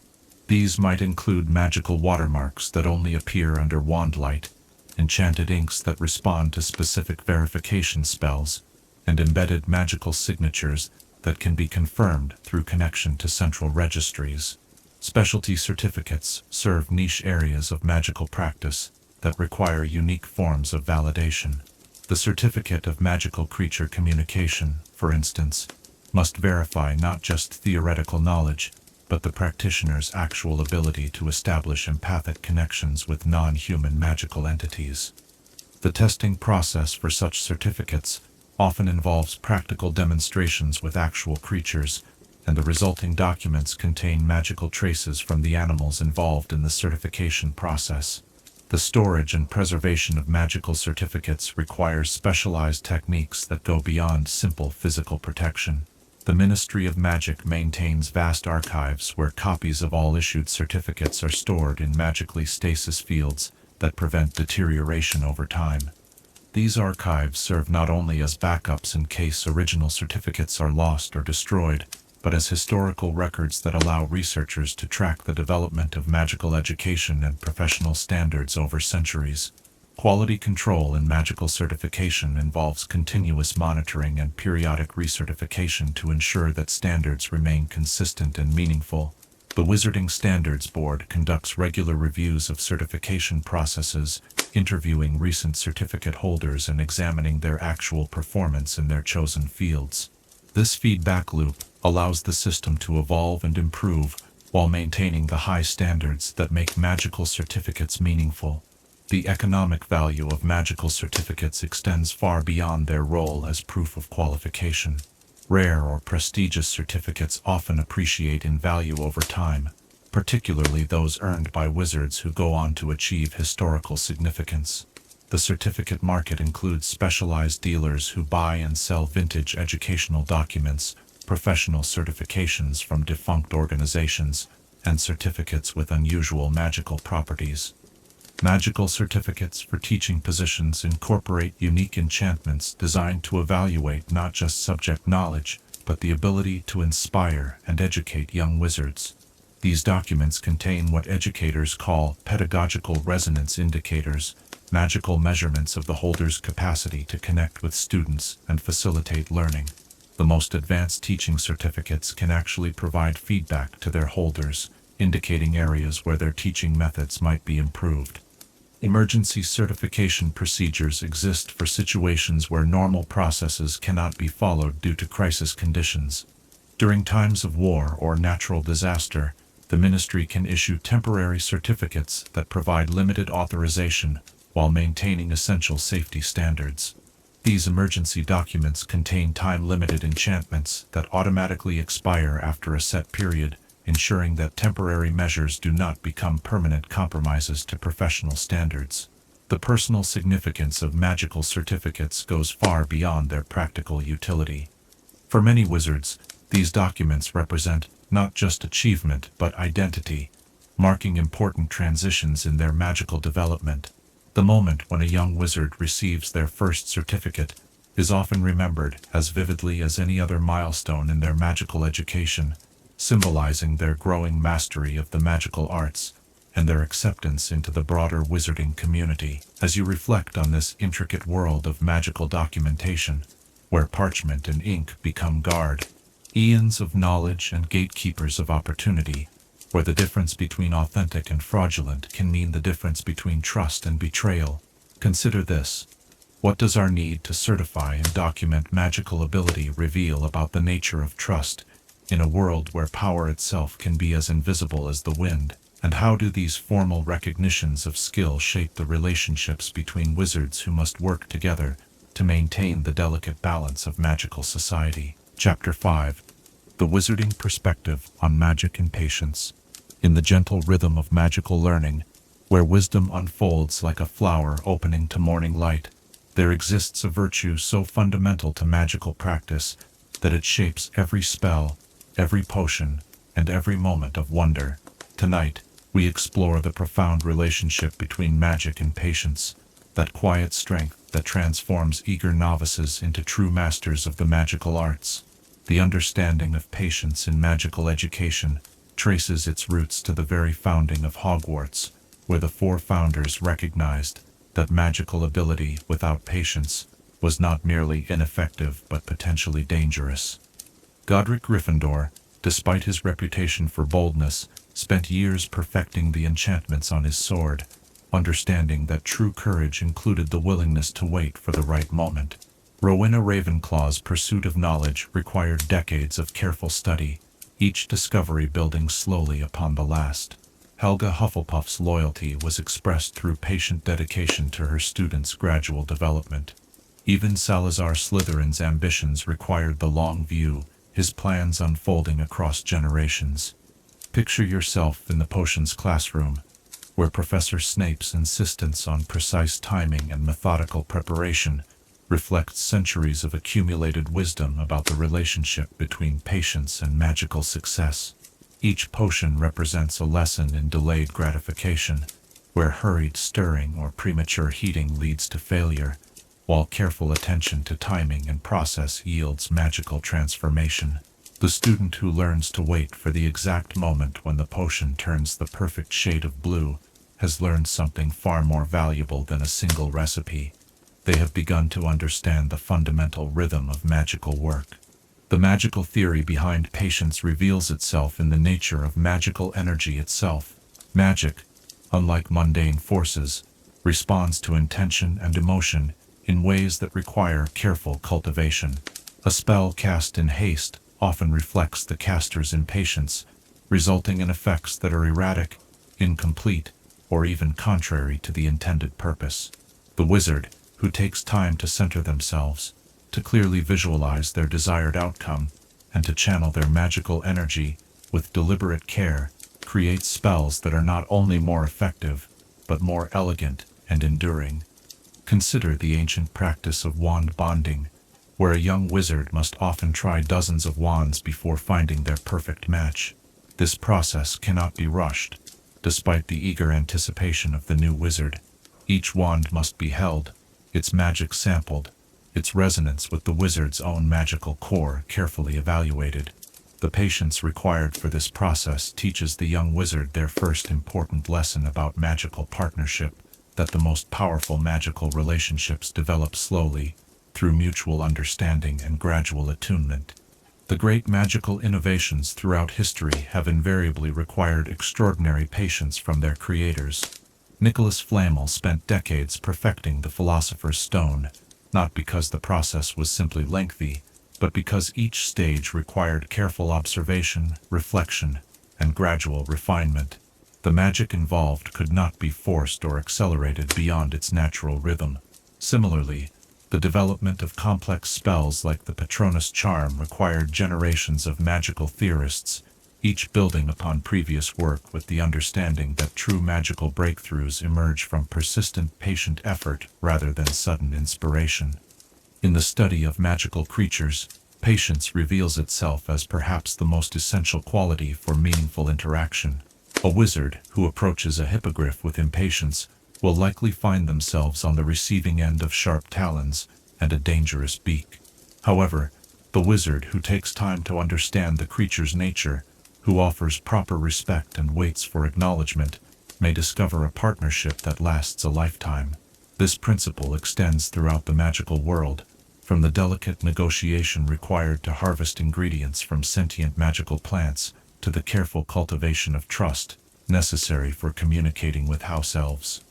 These might include magical watermarks that only appear under wand light, enchanted inks that respond to specific verification spells, and embedded magical signatures that can be confirmed through connection to central registries. Specialty certificates serve niche areas of magical practice that require unique forms of validation. The Certificate of Magical Creature Communication, for instance, must verify not just theoretical knowledge, but the practitioner's actual ability to establish empathic connections with non-human magical entities. The testing process for such certificates often involves practical demonstrations with actual creatures, and the resulting documents contain magical traces from the animals involved in the certification process. The storage and preservation of magical certificates requires specialized techniques that go beyond simple physical protection. The Ministry of Magic maintains vast archives where copies of all issued certificates are stored in magically stasis fields that prevent deterioration over time. These archives serve not only as backups in case original certificates are lost or destroyed, but as historical records that allow researchers to track the development of magical education and professional standards over centuries. Quality control in magical certification involves continuous monitoring and periodic recertification to ensure that standards remain consistent and meaningful. The Wizarding Standards Board conducts regular reviews of certification processes, interviewing recent certificate holders and examining their actual performance in their chosen fields. This feedback loop allows the system to evolve and improve while maintaining the high standards that make magical certificates meaningful. The economic value of magical certificates extends far beyond their role as proof of qualification. Rare or prestigious certificates often appreciate in value over time, particularly those earned by wizards who go on to achieve historical significance. The certificate market includes specialized dealers who buy and sell vintage educational documents, professional certifications from defunct organizations, and certificates with unusual magical properties. Magical certificates for teaching positions incorporate unique enchantments designed to evaluate not just subject knowledge, but the ability to inspire and educate young wizards. These documents contain what educators call pedagogical resonance indicators, magical measurements of the holder's capacity to connect with students and facilitate learning. The most advanced teaching certificates can actually provide feedback to their holders, indicating areas where their teaching methods might be improved. Emergency certification procedures exist for situations where normal processes cannot be followed due to crisis conditions. During times of war or natural disaster, the ministry can issue temporary certificates that provide limited authorization while maintaining essential safety standards. These emergency documents contain time-limited enchantments that automatically expire after a set period, ensuring that temporary measures do not become permanent compromises to professional standards. The personal significance of magical certificates goes far beyond their practical utility. For many wizards, these documents represent not just achievement but identity, marking important transitions in their magical development. The moment when a young wizard receives their first certificate is often remembered as vividly as any other milestone in their magical education, symbolizing their growing mastery of the magical arts and their acceptance into the broader wizarding community. As you reflect on this intricate world of magical documentation, where parchment and ink become guard, eons of knowledge and gatekeepers of opportunity, where the difference between authentic and fraudulent can mean the difference between trust and betrayal, consider this. What does our need to certify and document magical ability reveal about the nature of trust in a world where power itself can be as invisible as the wind? And how do these formal recognitions of skill shape the relationships between wizards who must work together to maintain the delicate balance of magical society? Chapter 5. The Wizarding Perspective on Magic and Patience. In the gentle rhythm of magical learning, where wisdom unfolds like a flower opening to morning light, there exists a virtue so fundamental to magical practice that it shapes every spell, every potion, and every moment of wonder. Tonight, we explore the profound relationship between magic and patience, that quiet strength that transforms eager novices into true masters of the magical arts. The understanding of patience in magical education traces its roots to the very founding of Hogwarts, where the four founders recognized that magical ability without patience was not merely ineffective but potentially dangerous. Godric Gryffindor, despite his reputation for boldness, spent years perfecting the enchantments on his sword, understanding that true courage included the willingness to wait for the right moment. Rowena Ravenclaw's pursuit of knowledge required decades of careful study, each discovery building slowly upon the last. Helga Hufflepuff's loyalty was expressed through patient dedication to her students' gradual development. Even Salazar Slytherin's ambitions required the long view, his plans unfolding across generations. Picture yourself in the potions classroom, where Professor Snape's insistence on precise timing and methodical preparation reflects centuries of accumulated wisdom about the relationship between patience and magical success. Each potion represents a lesson in delayed gratification, where hurried stirring or premature heating leads to failure, while careful attention to timing and process yields magical transformation. The student who learns to wait for the exact moment when the potion turns the perfect shade of blue has learned something far more valuable than a single recipe. They have begun to understand the fundamental rhythm of magical work. The magical theory behind patience reveals itself in the nature of magical energy itself. Magic, unlike mundane forces, responds to intention and emotion in ways that require careful cultivation. A spell cast in haste often reflects the caster's impatience, resulting in effects that are erratic, incomplete, or even contrary to the intended purpose. The wizard, who takes time to center themselves, to clearly visualize their desired outcome, and to channel their magical energy with deliberate care, creates spells that are not only more effective, but more elegant and enduring. Consider the ancient practice of wand bonding, where a young wizard must often try dozens of wands before finding their perfect match. This process cannot be rushed, despite the eager anticipation of the new wizard. Each wand must be held, its magic sampled, its resonance with the wizard's own magical core carefully evaluated. The patience required for this process teaches the young wizard their first important lesson about magical partnership, that the most powerful magical relationships develop slowly, through mutual understanding and gradual attunement. The great magical innovations throughout history have invariably required extraordinary patience from their creators. Nicholas Flamel spent decades perfecting the Philosopher's Stone, not because the process was simply lengthy, but because each stage required careful observation, reflection, and gradual refinement. The magic involved could not be forced or accelerated beyond its natural rhythm. Similarly, the development of complex spells like the Patronus charm required generations of magical theorists, each building upon previous work with the understanding that true magical breakthroughs emerge from persistent, patient effort rather than sudden inspiration. In the study of magical creatures, patience reveals itself as perhaps the most essential quality for meaningful interaction. A wizard who approaches a hippogriff with impatience will likely find themselves on the receiving end of sharp talons and a dangerous beak. However, the wizard who takes time to understand the creature's nature, who offers proper respect and waits for acknowledgement, may discover a partnership that lasts a lifetime. This principle extends throughout the magical world, from the delicate negotiation required to harvest ingredients from sentient magical plants to the careful cultivation of trust necessary for communicating with house elves.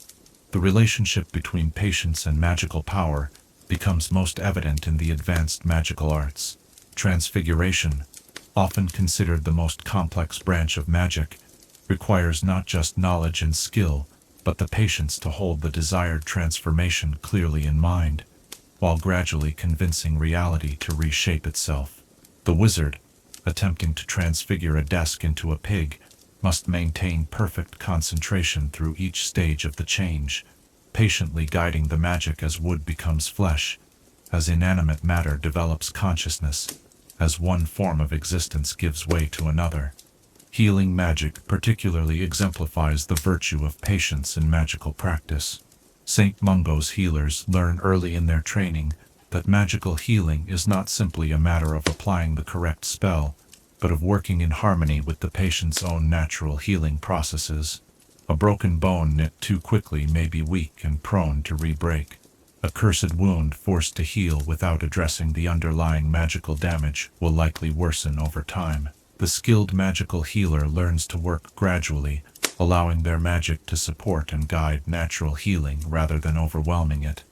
The relationship between patience and magical power becomes most evident in the advanced magical arts. Transfiguration, often considered the most complex branch of magic, requires not just knowledge and skill, but the patience to hold the desired transformation clearly in mind, while gradually convincing reality to reshape itself. The wizard, attempting to transfigure a desk into a pig, must maintain perfect concentration through each stage of the change, patiently guiding the magic as wood becomes flesh, as inanimate matter develops consciousness, as one form of existence gives way to another. Healing magic particularly exemplifies the virtue of patience in magical practice. St. Mungo's healers learn early in their training that magical healing is not simply a matter of applying the correct spell, but of working in harmony with the patient's own natural healing processes. A broken bone knit too quickly may be weak and prone to re-break. A cursed wound forced to heal without addressing the underlying magical damage will likely worsen over time. The skilled magical healer learns to work gradually, allowing their magic to support and guide natural healing rather than overwhelming it.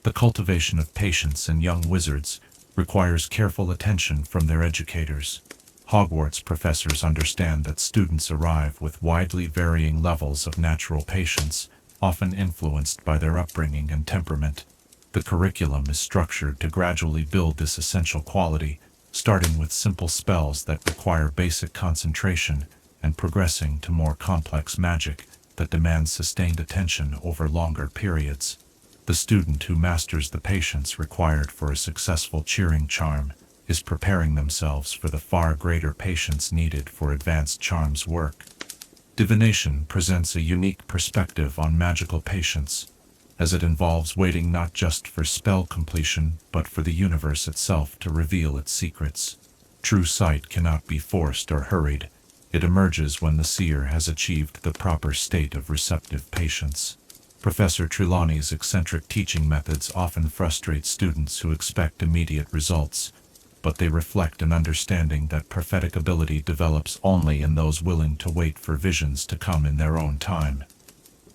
The cultivation of patience in young wizards requires careful attention from their educators. Hogwarts professors understand that students arrive with widely varying levels of natural patience, often influenced by their upbringing and temperament. The curriculum is structured to gradually build this essential quality, starting with simple spells that require basic concentration and progressing to more complex magic that demands sustained attention over longer periods. The student who masters the patience required for a successful cheering charm is preparing themselves for the far greater patience needed for advanced charms work. Divination presents a unique perspective on magical patience, as it involves waiting not just for spell completion but for the universe itself to reveal its secrets. True sight cannot be forced or hurried. It emerges when the seer has achieved the proper state of receptive patience. Professor Trelawney's eccentric teaching methods often frustrate students who expect immediate results, but they reflect an understanding that prophetic ability develops only in those willing to wait for visions to come in their own time.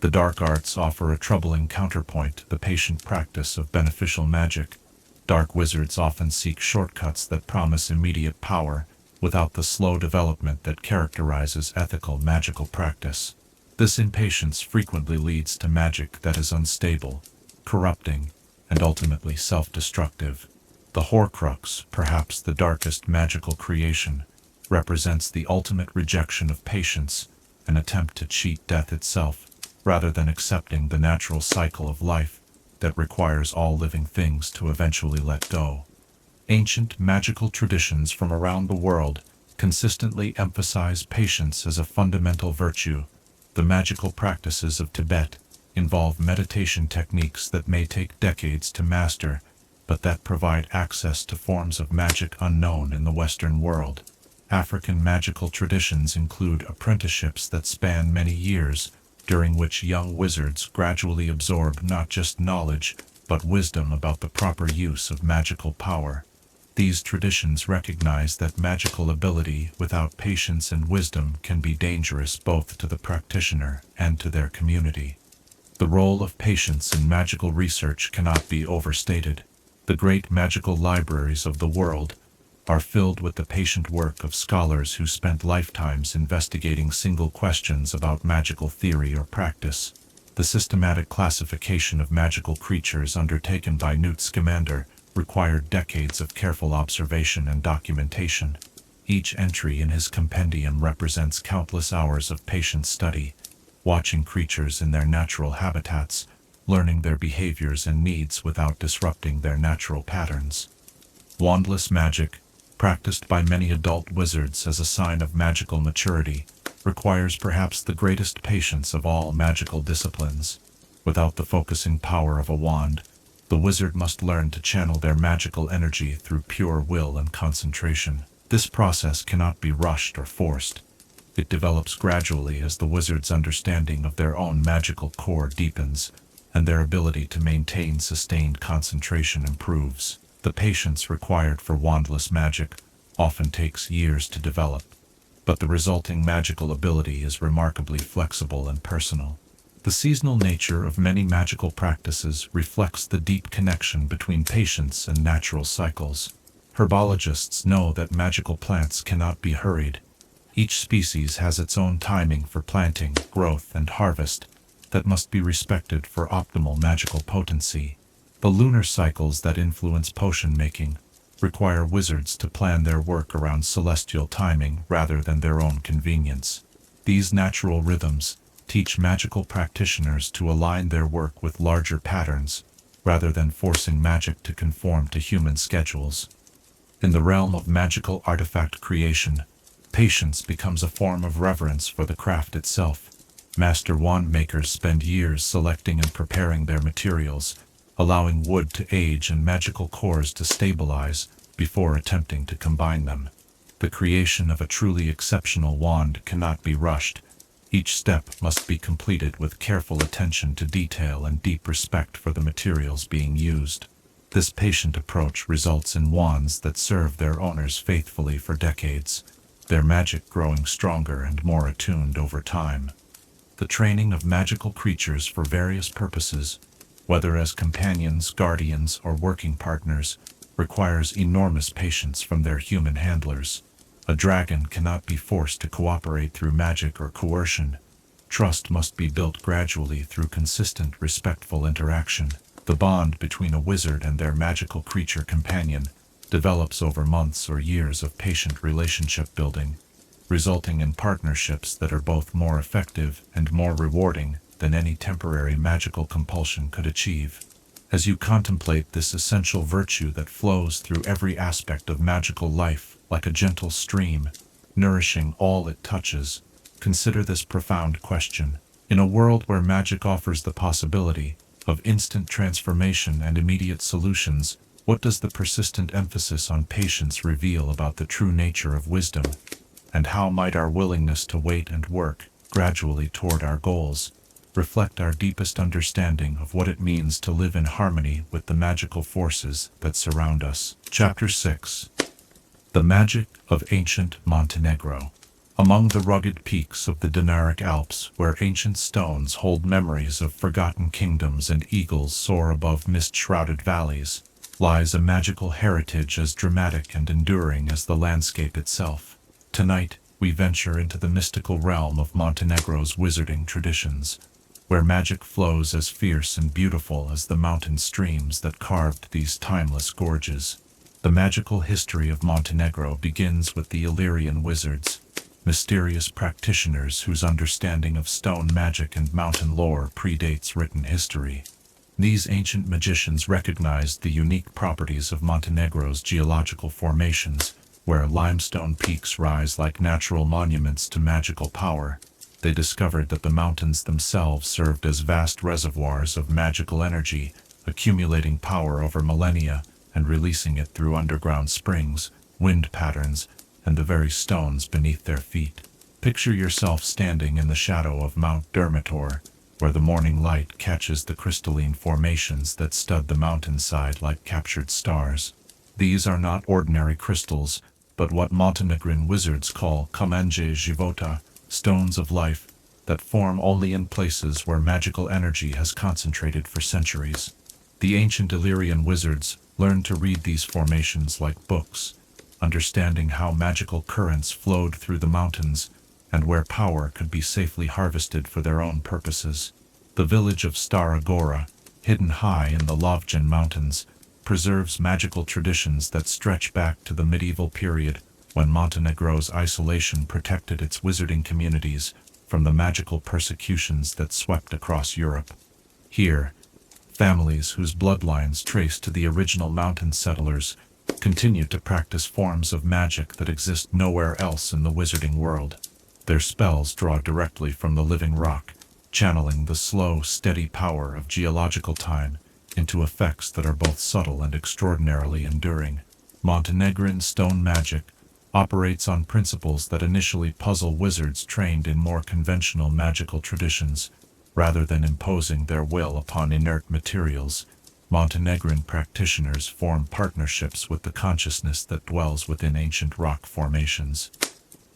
The dark arts offer a troubling counterpoint to the patient practice of beneficial magic. Dark wizards often seek shortcuts that promise immediate power, without the slow development that characterizes ethical magical practice. This impatience frequently leads to magic that is unstable, corrupting, and ultimately self-destructive. The Horcrux, perhaps the darkest magical creation, represents the ultimate rejection of patience, an attempt to cheat death itself, rather than accepting the natural cycle of life that requires all living things to eventually let go. Ancient magical traditions from around the world consistently emphasize patience as a fundamental virtue. The magical practices of Tibet involve meditation techniques that may take decades to master, but that provide access to forms of magic unknown in the Western world. African magical traditions include apprenticeships that span many years, during which young wizards gradually absorb not just knowledge, but wisdom about the proper use of magical power. These traditions recognize that magical ability without patience and wisdom can be dangerous both to the practitioner and to their community. The role of patience in magical research cannot be overstated. The great magical libraries of the world are filled with the patient work of scholars who spent lifetimes investigating single questions about magical theory or practice. The systematic classification of magical creatures undertaken by Newt Scamander required decades of careful observation and documentation. Each entry in his compendium represents countless hours of patient study, watching creatures in their natural habitats, learning their behaviors and needs without disrupting their natural patterns. Wandless magic, practiced by many adult wizards as a sign of magical maturity, requires perhaps the greatest patience of all magical disciplines. Without the focusing power of a wand, the wizard must learn to channel their magical energy through pure will and concentration. This process cannot be rushed or forced. It develops gradually as the wizard's understanding of their own magical core deepens, and their ability to maintain sustained concentration improves. The patience required for wandless magic often takes years to develop, but the resulting magical ability is remarkably flexible and personal. The seasonal nature of many magical practices reflects the deep connection between patience and natural cycles. Herbologists know that magical plants cannot be hurried. Each species has its own timing for planting, growth, and harvest that must be respected for optimal magical potency. The lunar cycles that influence potion making require wizards to plan their work around celestial timing rather than their own convenience. These natural rhythms teach magical practitioners to align their work with larger patterns, rather than forcing magic to conform to human schedules. In the realm of magical artifact creation, patience becomes a form of reverence for the craft itself. Master wand makers spend years selecting and preparing their materials, allowing wood to age and magical cores to stabilize before attempting to combine them. The creation of a truly exceptional wand cannot be rushed. Each step must be completed with careful attention to detail and deep respect for the materials being used. This patient approach results in wands that serve their owners faithfully for decades, their magic growing stronger and more attuned over time. The training of magical creatures for various purposes, whether as companions, guardians, or working partners, requires enormous patience from their human handlers. A dragon cannot be forced to cooperate through magic or coercion. Trust must be built gradually through consistent, respectful interaction. The bond between a wizard and their magical creature companion develops over months or years of patient relationship building, resulting in partnerships that are both more effective and more rewarding than any temporary magical compulsion could achieve. As you contemplate this essential virtue that flows through every aspect of magical life like a gentle stream, nourishing all it touches, consider this profound question. In a world where magic offers the possibility of instant transformation and immediate solutions, what does the persistent emphasis on patience reveal about the true nature of wisdom? And how might our willingness to wait and work gradually toward our goals reflect our deepest understanding of what it means to live in harmony with the magical forces that surround us? Chapter 6. The Magic of Ancient Montenegro. Among the rugged peaks of the Dinaric Alps, where ancient stones hold memories of forgotten kingdoms and eagles soar above mist-shrouded valleys, lies a magical heritage as dramatic and enduring as the landscape itself. Tonight, we venture into the mystical realm of Montenegro's wizarding traditions, where magic flows as fierce and beautiful as the mountain streams that carved these timeless gorges. The magical history of Montenegro begins with the Illyrian wizards, mysterious practitioners whose understanding of stone magic and mountain lore predates written history. These ancient magicians recognized the unique properties of Montenegro's geological formations, where limestone peaks rise like natural monuments to magical power. They discovered that the mountains themselves served as vast reservoirs of magical energy, accumulating power over millennia and releasing it through underground springs, wind patterns, and the very stones beneath their feet. Picture yourself standing in the shadow of Mount Dermator, where the morning light catches the crystalline formations that stud the mountainside like captured stars. These are not ordinary crystals, but what Montenegrin wizards call kamenge života, stones of life, that form only in places where magical energy has concentrated for centuries. The ancient Illyrian wizards learned to read these formations like books, understanding how magical currents flowed through the mountains and where power could be safely harvested for their own purposes. The village of Stara Gora, hidden high in the Lovgen Mountains, preserves magical traditions that stretch back to the medieval period when Montenegro's isolation protected its wizarding communities from the magical persecutions that swept across Europe. Here, families whose bloodlines trace to the original mountain settlers continue to practice forms of magic that exist nowhere else in the wizarding world. Their spells draw directly from the living rock, channeling the slow, steady power of geological time into effects that are both subtle and extraordinarily enduring. Montenegrin stone magic operates on principles that initially puzzle wizards trained in more conventional magical traditions. Rather than imposing their will upon inert materials, Montenegrin practitioners form partnerships with the consciousness that dwells within ancient rock formations.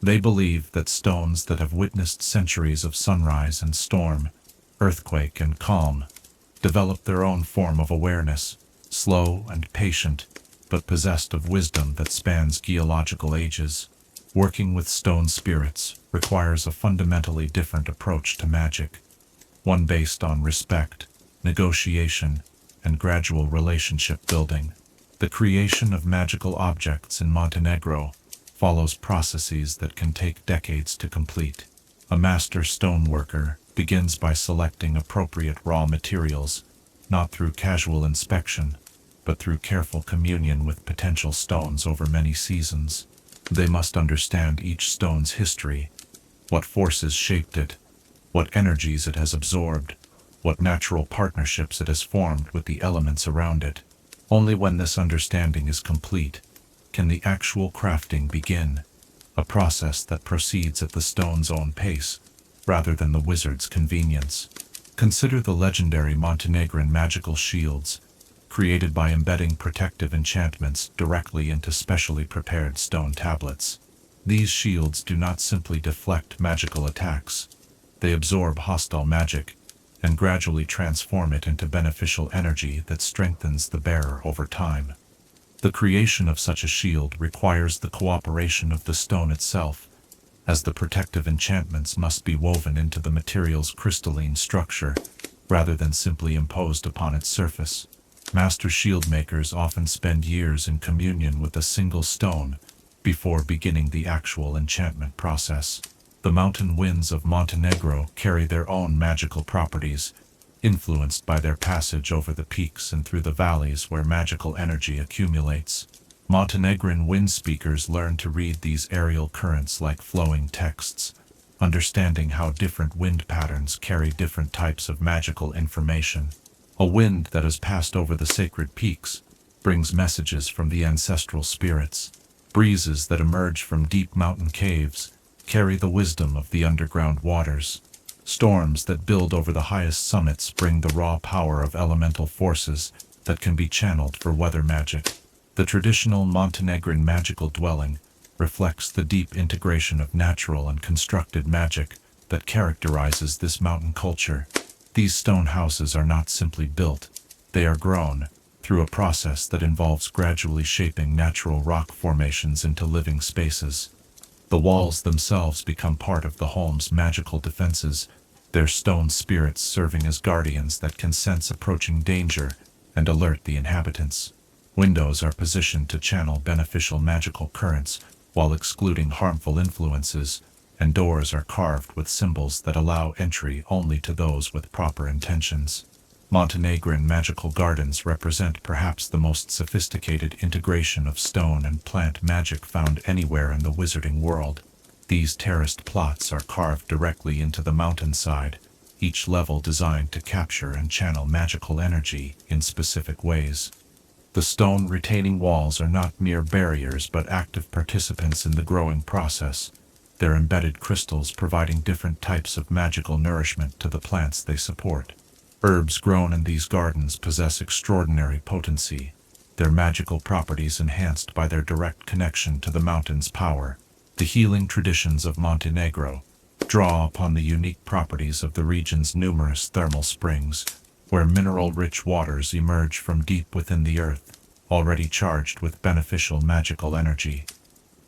They believe that stones that have witnessed centuries of sunrise and storm, earthquake and calm, develop their own form of awareness, slow and patient, but possessed of wisdom that spans geological ages. Working with stone spirits requires a fundamentally different approach to magic, one based on respect, negotiation, and gradual relationship building. The creation of magical objects in Montenegro follows processes that can take decades to complete. A master stoneworker begins by selecting appropriate raw materials, not through casual inspection, but through careful communion with potential stones over many seasons. They must understand each stone's history, what forces shaped it, what energies it has absorbed, what natural partnerships it has formed with the elements around it. Only when this understanding is complete can the actual crafting begin, a process that proceeds at the stone's own pace, rather than the wizard's convenience. Consider the legendary Montenegrin magical shields, created by embedding protective enchantments directly into specially prepared stone tablets. These shields do not simply deflect magical attacks. They absorb hostile magic and gradually transform it into beneficial energy that strengthens the bearer over time. The creation of such a shield requires the cooperation of the stone itself, as the protective enchantments must be woven into the material's crystalline structure, rather than simply imposed upon its surface. Master shield makers often spend years in communion with a single stone before beginning the actual enchantment process. The mountain winds of Montenegro carry their own magical properties, influenced by their passage over the peaks and through the valleys where magical energy accumulates. Montenegrin wind speakers learn to read these aerial currents like flowing texts, understanding how different wind patterns carry different types of magical information. A wind that has passed over the sacred peaks brings messages from the ancestral spirits. Breezes that emerge from deep mountain caves carry the wisdom of the underground waters. Storms that build over the highest summits bring the raw power of elemental forces that can be channeled for weather magic. The traditional Montenegrin magical dwelling reflects the deep integration of natural and constructed magic that characterizes this mountain culture. These stone houses are not simply built, they are grown through a process that involves gradually shaping natural rock formations into living spaces. The walls themselves become part of the home's magical defenses, their stone spirits serving as guardians that can sense approaching danger and alert the inhabitants. Windows are positioned to channel beneficial magical currents while excluding harmful influences, and doors are carved with symbols that allow entry only to those with proper intentions. Montenegrin magical gardens represent perhaps the most sophisticated integration of stone and plant magic found anywhere in the wizarding world. These terraced plots are carved directly into the mountainside, each level designed to capture and channel magical energy in specific ways. The stone retaining walls are not mere barriers but active participants in the growing process, their embedded crystals providing different types of magical nourishment to the plants they support. Herbs grown in these gardens possess extraordinary potency, their magical properties enhanced by their direct connection to the mountain's power. The healing traditions of Montenegro draw upon the unique properties of the region's numerous thermal springs, where mineral-rich waters emerge from deep within the earth, already charged with beneficial magical energy.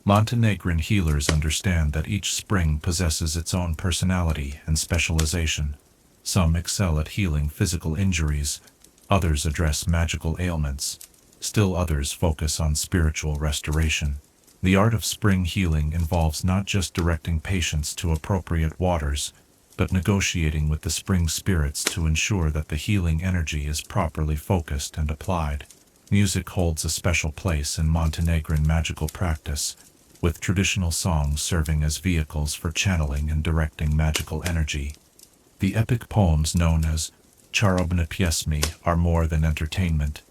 Montenegrin healers understand that each spring possesses its own personality and specialization. Some excel at healing physical injuries, others address magical ailments, still others focus on spiritual restoration. The art of spring healing involves not just directing patients to appropriate waters, but negotiating with the spring spirits to ensure that the healing energy is properly focused and applied. Music holds a special place in Montenegrin magical practice, with traditional songs serving as vehicles for channeling and directing magical energy. The epic poems known as Charobne Pjesmi are more than entertainment.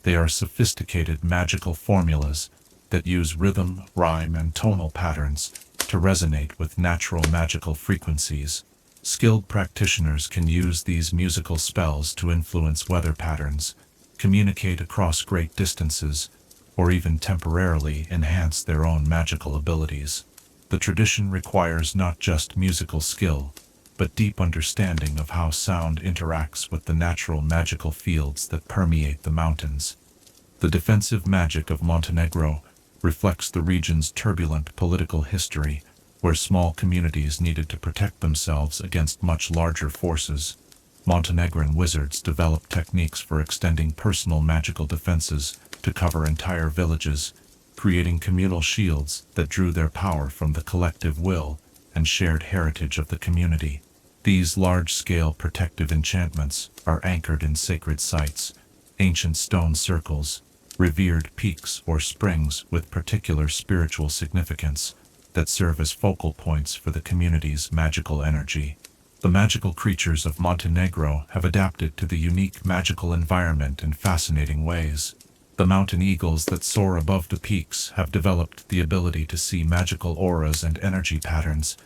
They are sophisticated magical formulas that use rhythm, rhyme, and tonal patterns to resonate with natural magical frequencies. Skilled practitioners can use these musical spells to influence weather patterns, communicate across great distances, or even temporarily enhance their own magical abilities. The tradition requires not just musical skill, but deep understanding of how sound interacts with the natural magical fields that permeate the mountains. The defensive magic of Montenegro reflects the region's turbulent political history, where small communities needed to protect themselves against much larger forces. Montenegrin wizards developed techniques for extending personal magical defenses to cover entire villages, creating communal shields that drew their power from the collective will and shared heritage of the community. These large-scale protective enchantments are anchored in sacred sites, ancient stone circles, revered peaks or springs with particular spiritual significance that serve as focal points for the community's magical energy. The magical creatures of Montenegro have adapted to the unique magical environment in fascinating ways. The mountain eagles that soar above the peaks have developed the ability to see magical auras and energy patterns,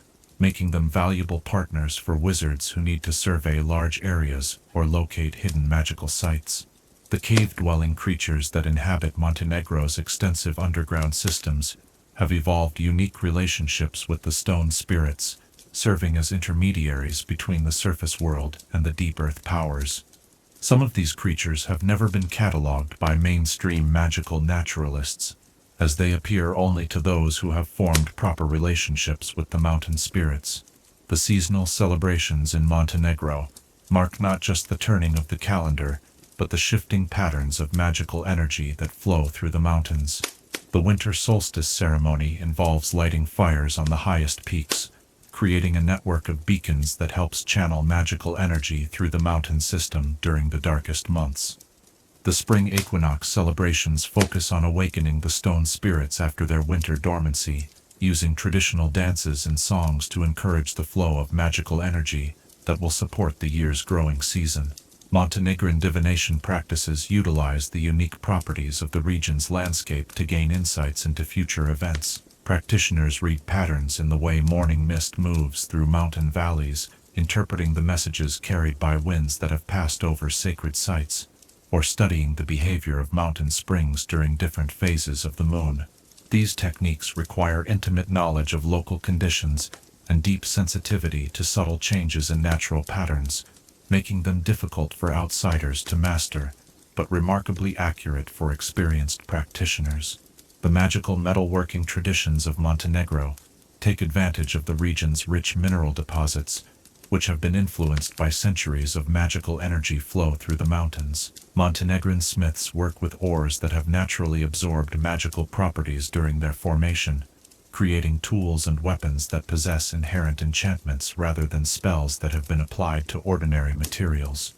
making them valuable partners for wizards who need to survey large areas or locate hidden magical sites. The cave-dwelling creatures that inhabit Montenegro's extensive underground systems have evolved unique relationships with the stone spirits, serving as intermediaries between the surface world and the deep earth powers. Some of these creatures have never been catalogued by mainstream magical naturalists, as they appear only to those who have formed proper relationships with the mountain spirits. The seasonal celebrations in Montenegro mark not just the turning of the calendar, but the shifting patterns of magical energy that flow through the mountains. The winter solstice ceremony involves lighting fires on the highest peaks, creating a network of beacons that helps channel magical energy through the mountain system during the darkest months. The spring equinox celebrations focus on awakening the stone spirits after their winter dormancy, using traditional dances and songs to encourage the flow of magical energy that will support the year's growing season. Montenegrin divination practices utilize the unique properties of the region's landscape to gain insights into future events. Practitioners read patterns in the way morning mist moves through mountain valleys, interpreting the messages carried by winds that have passed over sacred sites, or studying the behavior of mountain springs during different phases of the moon. These techniques require intimate knowledge of local conditions and deep sensitivity to subtle changes in natural patterns, making them difficult for outsiders to master, but remarkably accurate for experienced practitioners. The magical metalworking traditions of Montenegro take advantage of the region's rich mineral deposits, which have been influenced by centuries of magical energy flow through the mountains. Montenegrin smiths work with ores that have naturally absorbed magical properties during their formation, creating tools and weapons that possess inherent enchantments rather than spells that have been applied to ordinary materials.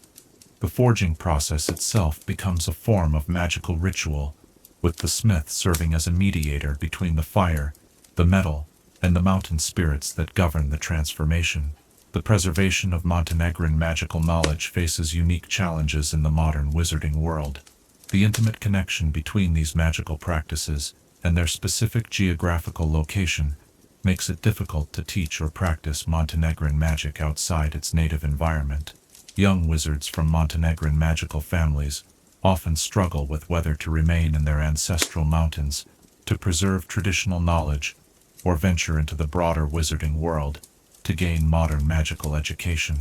The forging process itself becomes a form of magical ritual, with the smith serving as a mediator between the fire, the metal, and the mountain spirits that govern the transformation. The preservation of Montenegrin magical knowledge faces unique challenges in the modern wizarding world. The intimate connection between these magical practices and their specific geographical location makes it difficult to teach or practice Montenegrin magic outside its native environment. Young wizards from Montenegrin magical families often struggle with whether to remain in their ancestral mountains to preserve traditional knowledge or venture into the broader wizarding world to gain modern magical education.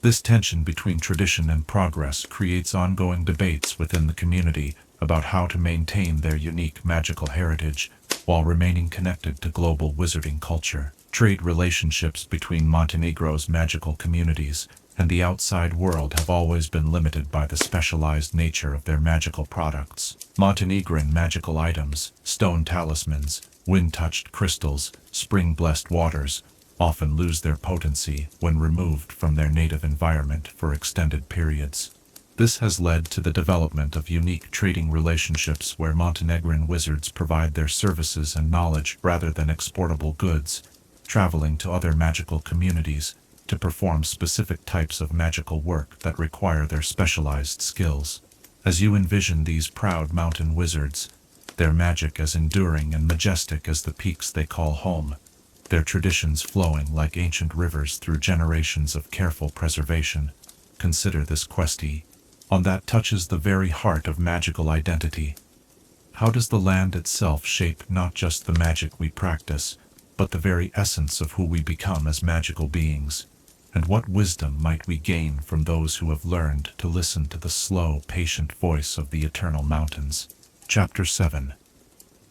This tension between tradition and progress creates ongoing debates within the community about how to maintain their unique magical heritage while remaining connected to global wizarding culture. Trade relationships between Montenegro's magical communities and the outside world have always been limited by the specialized nature of their magical products. Montenegrin magical items, stone talismans, wind-touched crystals, spring-blessed waters, often lose their potency when removed from their native environment for extended periods. This has led to the development of unique trading relationships where Montenegrin wizards provide their services and knowledge rather than exportable goods, traveling to other magical communities to perform specific types of magical work that require their specialized skills. As you envision these proud mountain wizards, their magic as enduring and majestic as the peaks they call home, their traditions flowing like ancient rivers through generations of careful preservation, consider this quest on that touches the very heart of magical identity. How does the land itself shape not just the magic we practice, but the very essence of who we become as magical beings? And what wisdom might we gain from those who have learned to listen to the slow, patient voice of the eternal mountains? Chapter 7.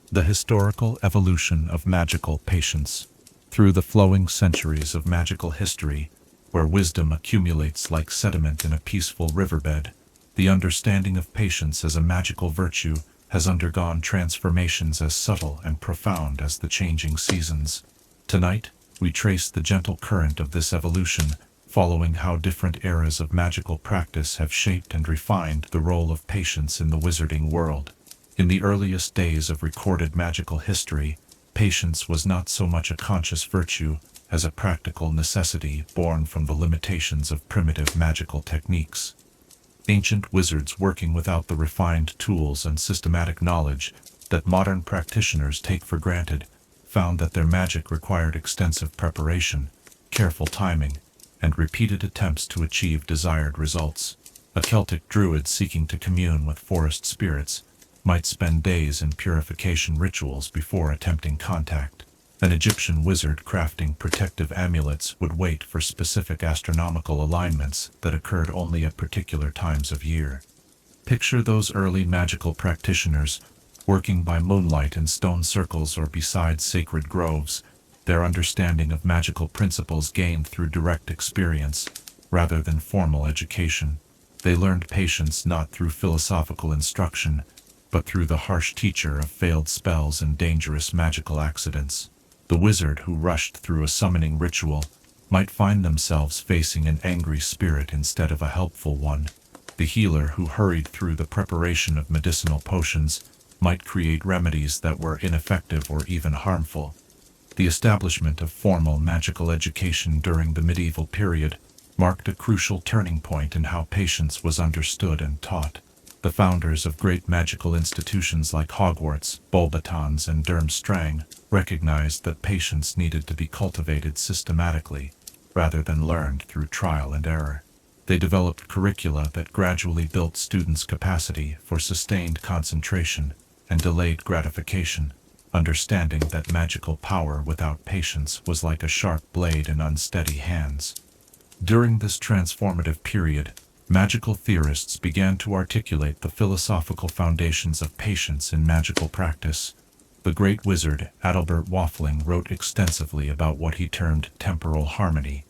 The Historical Evolution of Magical Patience. Through the flowing centuries of magical history, where wisdom accumulates like sediment in a peaceful riverbed, the understanding of patience as a magical virtue has undergone transformations as subtle and profound as the changing seasons. Tonight, we trace the gentle current of this evolution, following how different eras of magical practice have shaped and refined the role of patience in the wizarding world. In the earliest days of recorded magical history, patience was not so much a conscious virtue as a practical necessity born from the limitations of primitive magical techniques. Ancient wizards working without the refined tools and systematic knowledge that modern practitioners take for granted found that their magic required extensive preparation, careful timing, and repeated attempts to achieve desired results. A Celtic druid seeking to commune with forest spirits might spend days in purification rituals before attempting contact. An Egyptian wizard crafting protective amulets would wait for specific astronomical alignments that occurred only at particular times of year. Picture those early magical practitioners working by moonlight in stone circles or beside sacred groves, their understanding of magical principles gained through direct experience rather than formal education. They learned patience not through philosophical instruction, but through the harsh teacher of failed spells and dangerous magical accidents. The wizard who rushed through a summoning ritual might find themselves facing an angry spirit instead of a helpful one. The healer who hurried through the preparation of medicinal potions might create remedies that were ineffective or even harmful. The establishment of formal magical education during the medieval period marked a crucial turning point in how patience was understood and taught. The founders of great magical institutions like Hogwarts, Beauxbatons, and Durmstrang recognized that patience needed to be cultivated systematically, rather than learned through trial and error. They developed curricula that gradually built students' capacity for sustained concentration and delayed gratification, understanding that magical power without patience was like a sharp blade in unsteady hands. During this transformative period, magical theorists began to articulate the philosophical foundations of patience in magical practice. The great wizard Adalbert Waffling wrote extensively about what he termed temporal harmony,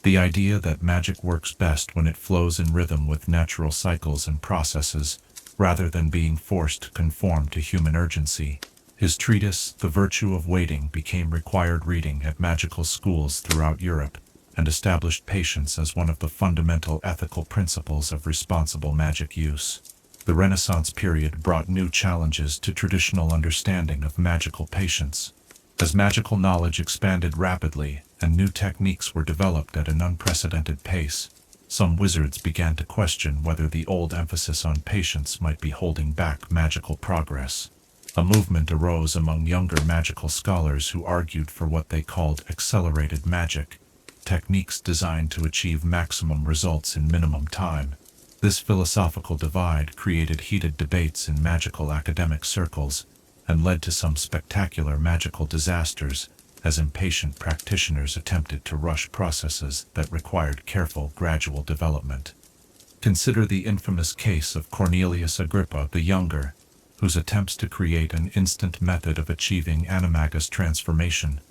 the idea that magic works best when it flows in rhythm with natural cycles and processes, rather than being forced to conform to human urgency. His treatise, The Virtue of Waiting, became required reading at magical schools throughout Europe, and established patience as one of the fundamental ethical principles of responsible magic use. The Renaissance period brought new challenges to traditional understanding of magical patience. As magical knowledge expanded rapidly and new techniques were developed at an unprecedented pace, some wizards began to question whether the old emphasis on patience might be holding back magical progress. A movement arose among younger magical scholars who argued for what they called accelerated magic, techniques designed to achieve maximum results in minimum time. This philosophical divide created heated debates in magical academic circles and led to some spectacular magical disasters as impatient practitioners attempted to rush processes that required careful, gradual development. Consider the infamous case of Cornelius Agrippa the Younger, whose attempts to create an instant method of achieving animagus transformation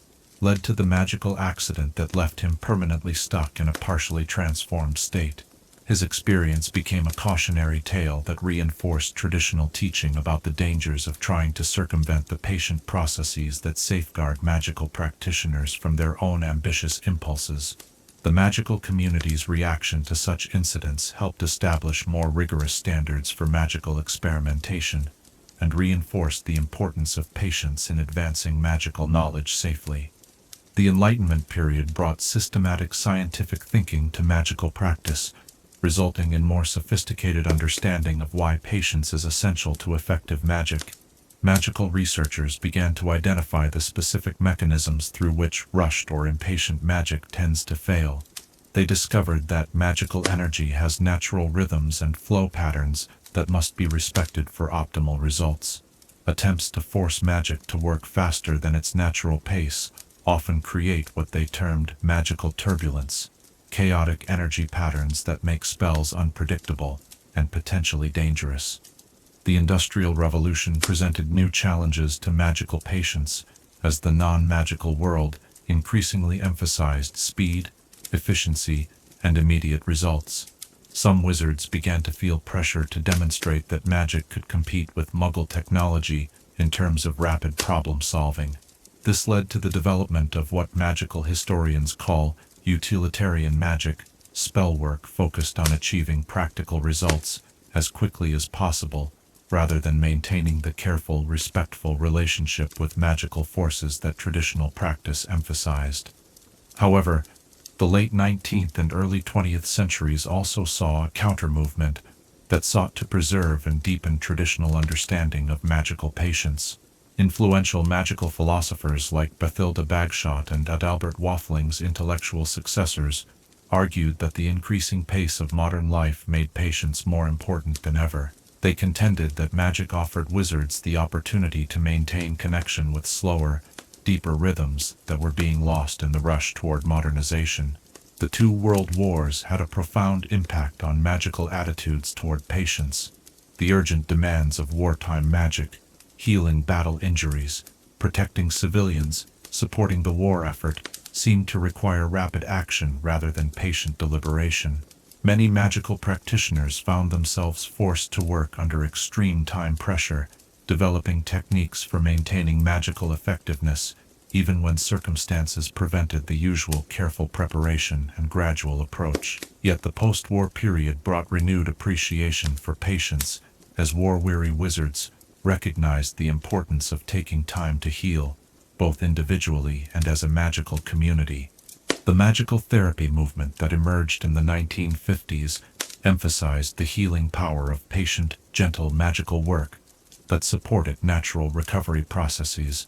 led to the magical accident that left him permanently stuck in a partially transformed state. His experience became a cautionary tale that reinforced traditional teaching about the dangers of trying to circumvent the patient processes that safeguard magical practitioners from their own ambitious impulses. The magical community's reaction to such incidents helped establish more rigorous standards for magical experimentation and reinforced the importance of patience in advancing magical knowledge safely. The Enlightenment period brought systematic scientific thinking to magical practice, resulting in more sophisticated understanding of why patience is essential to effective magic. Magical researchers began to identify the specific mechanisms through which rushed or impatient magic tends to fail. They discovered that magical energy has natural rhythms and flow patterns that must be respected for optimal results. Attempts to force magic to work faster than its natural pace often create what they termed magical turbulence, chaotic energy patterns that make spells unpredictable and potentially dangerous. The Industrial Revolution presented new challenges to magical patience as the non-magical world increasingly emphasized speed, efficiency, and immediate results. Some wizards began to feel pressure to demonstrate that magic could compete with Muggle technology in terms of rapid problem solving. This led to the development of what magical historians call utilitarian magic, spell work focused on achieving practical results as quickly as possible, rather than maintaining the careful, respectful relationship with magical forces that traditional practice emphasized. However, the late 19th and early 20th centuries also saw a counter-movement that sought to preserve and deepen traditional understanding of magical patience. Influential magical philosophers like Bathilda Bagshot and Adalbert Waffling's intellectual successors argued that the increasing pace of modern life made patience more important than ever. They contended that magic offered wizards the opportunity to maintain connection with slower, deeper rhythms that were being lost in the rush toward modernization. The two world wars had a profound impact on magical attitudes toward patience. The urgent demands of wartime magic, healing battle injuries, protecting civilians, supporting the war effort, seemed to require rapid action rather than patient deliberation. Many magical practitioners found themselves forced to work under extreme time pressure, developing techniques for maintaining magical effectiveness, even when circumstances prevented the usual careful preparation and gradual approach. Yet the post-war period brought renewed appreciation for patience, as war-weary wizards recognized the importance of taking time to heal, both individually and as a magical community. The magical therapy movement that emerged in the 1950s emphasized the healing power of patient, gentle magical work that supported natural recovery processes,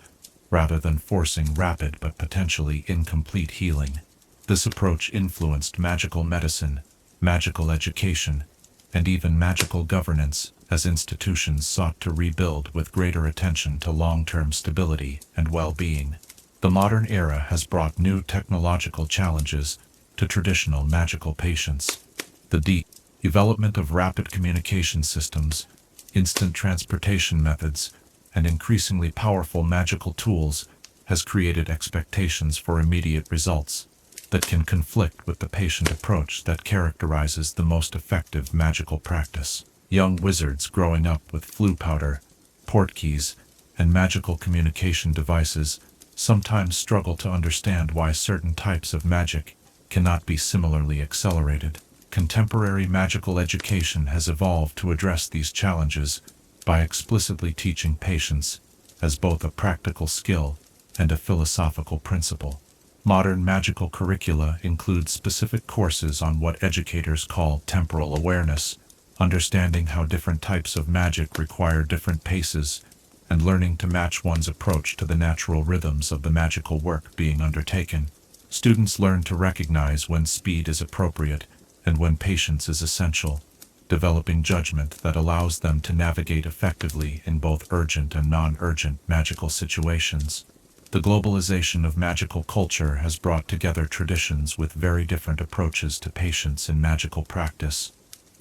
rather than forcing rapid but potentially incomplete healing. This approach influenced magical medicine, magical education, and even magical governance, as institutions sought to rebuild with greater attention to long-term stability and well-being. The modern era has brought new technological challenges to traditional magical patience. The development of rapid communication systems, instant transportation methods, and increasingly powerful magical tools has created expectations for immediate results that can conflict with the patient approach that characterizes the most effective magical practice. Young wizards growing up with flu powder, portkeys, and magical communication devices sometimes struggle to understand why certain types of magic cannot be similarly accelerated. Contemporary magical education has evolved to address these challenges by explicitly teaching patience as both a practical skill and a philosophical principle. Modern magical curricula include specific courses on what educators call temporal awareness, understanding how different types of magic require different paces, and learning to match one's approach to the natural rhythms of the magical work being undertaken. Students learn to recognize when speed is appropriate and when patience is essential, developing judgment that allows them to navigate effectively in both urgent and non-urgent magical situations. The globalization of magical culture has brought together traditions with very different approaches to patience in magical practice.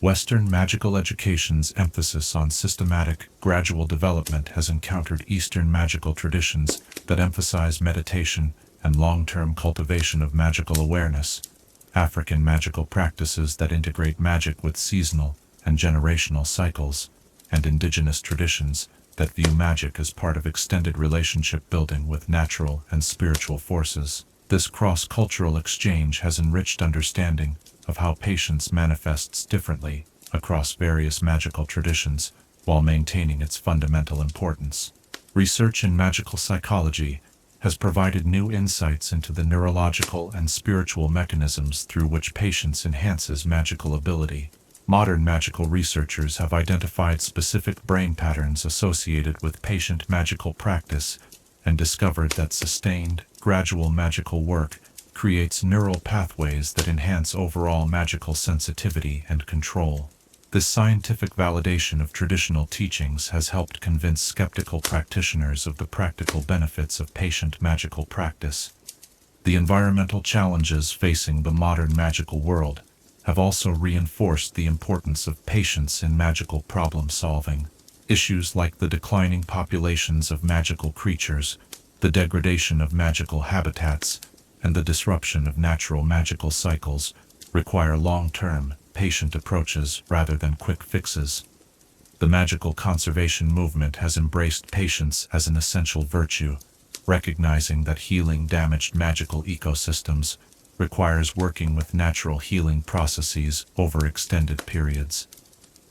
Western magical education's emphasis on systematic, gradual development has encountered Eastern magical traditions that emphasize meditation and long-term cultivation of magical awareness, African magical practices that integrate magic with seasonal and generational cycles, and indigenous traditions that view magic as part of extended relationship building with natural and spiritual forces. This cross-cultural exchange has enriched understanding of how patience manifests differently across various magical traditions while maintaining its fundamental importance. Research in magical psychology has provided new insights into the neurological and spiritual mechanisms through which patience enhances magical ability. Modern magical researchers have identified specific brain patterns associated with patient magical practice and discovered that sustained, gradual magical work creates neural pathways that enhance overall magical sensitivity and control. This scientific validation of traditional teachings has helped convince skeptical practitioners of the practical benefits of patient magical practice. The environmental challenges facing the modern magical world have also reinforced the importance of patience in magical problem-solving. Issues like the declining populations of magical creatures, the degradation of magical habitats, and the disruption of natural magical cycles require long-term, patient approaches rather than quick fixes. The magical conservation movement has embraced patience as an essential virtue, recognizing that healing damaged magical ecosystems requires working with natural healing processes over extended periods.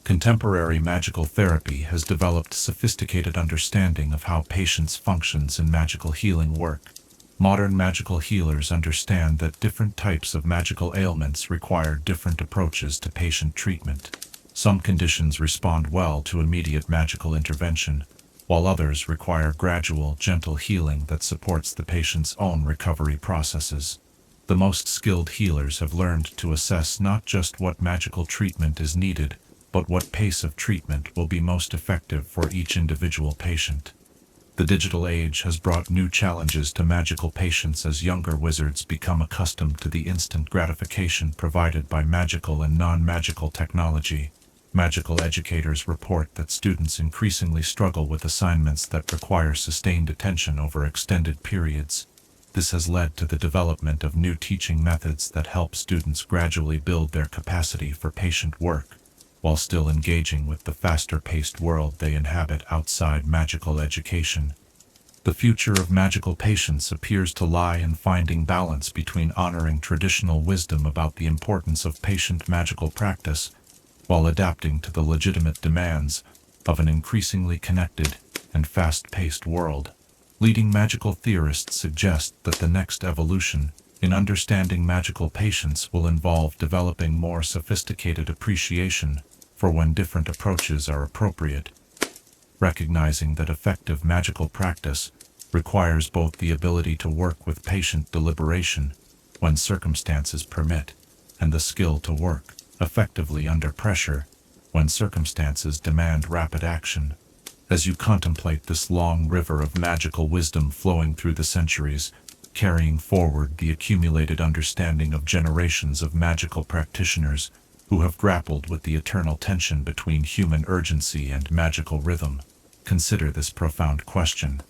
Contemporary magical therapy has developed sophisticated understanding of how patience functions in magical healing work. Modern magical healers understand that different types of magical ailments require different approaches to patient treatment. Some conditions respond well to immediate magical intervention, while others require gradual, gentle healing that supports the patient's own recovery processes. The most skilled healers have learned to assess not just what magical treatment is needed, but what pace of treatment will be most effective for each individual patient. The digital age has brought new challenges to magical patients as younger wizards become accustomed to the instant gratification provided by magical and non-magical technology. Magical educators report that students increasingly struggle with assignments that require sustained attention over extended periods. This has led to the development of new teaching methods that help students gradually build their capacity for patient work, while still engaging with the faster-paced world they inhabit outside magical education. The future of magical patients appears to lie in finding balance between honoring traditional wisdom about the importance of patient magical practice, while adapting to the legitimate demands of an increasingly connected and fast-paced world. Leading magical theorists suggest that the next evolution in understanding magical patients will involve developing more sophisticated appreciation for when different approaches are appropriate, recognizing that effective magical practice requires both the ability to work with patient deliberation when circumstances permit, and the skill to work effectively under pressure when circumstances demand rapid action. As you contemplate this long river of magical wisdom flowing through the centuries, carrying forward the accumulated understanding of generations of magical practitioners who have grappled with the eternal tension between human urgency and magical rhythm, consider this profound question.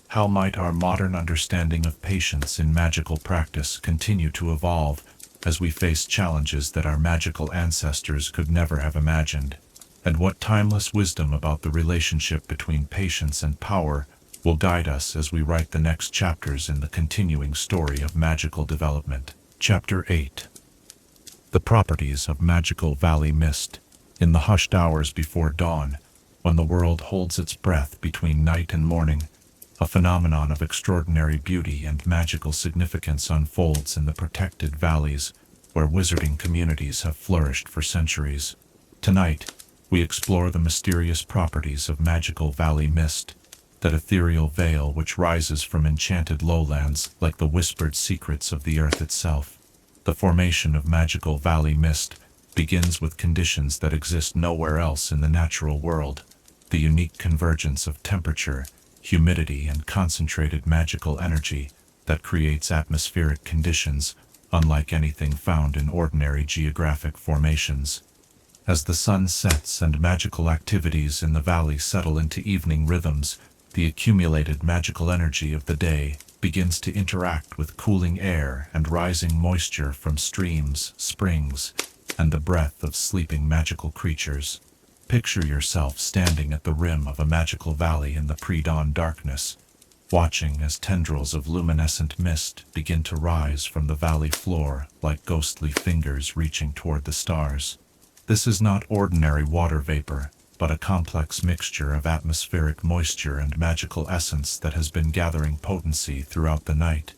How might our modern understanding of patience in magical practice continue to evolve as we face challenges that our magical ancestors could never have imagined? And what timeless wisdom about the relationship between patience and power will guide us as we write the next chapters in the continuing story of magical development? Chapter 8. The Properties of Magical Valley Mist. In the hushed hours before dawn, when the world holds its breath between night and morning, a phenomenon of extraordinary beauty and magical significance unfolds in the protected valleys where wizarding communities have flourished for centuries. Tonight, we explore the mysterious properties of Magical Valley Mist, that ethereal veil which rises from enchanted lowlands like the whispered secrets of the earth itself. The formation of Magical Valley Mist begins with conditions that exist nowhere else in the natural world: the unique convergence of temperature, humidity, and concentrated magical energy that creates atmospheric conditions unlike anything found in ordinary geographic formations. As the sun sets and magical activities in the valley settle into evening rhythms, the accumulated magical energy of the day begins to interact with cooling air and rising moisture from streams, springs, and the breath of sleeping magical creatures. Picture yourself standing at the rim of a magical valley in the pre-dawn darkness, watching as tendrils of luminescent mist begin to rise from the valley floor like ghostly fingers reaching toward the stars. This is not ordinary water vapor, but a complex mixture of atmospheric moisture and magical essence that has been gathering potency throughout the night.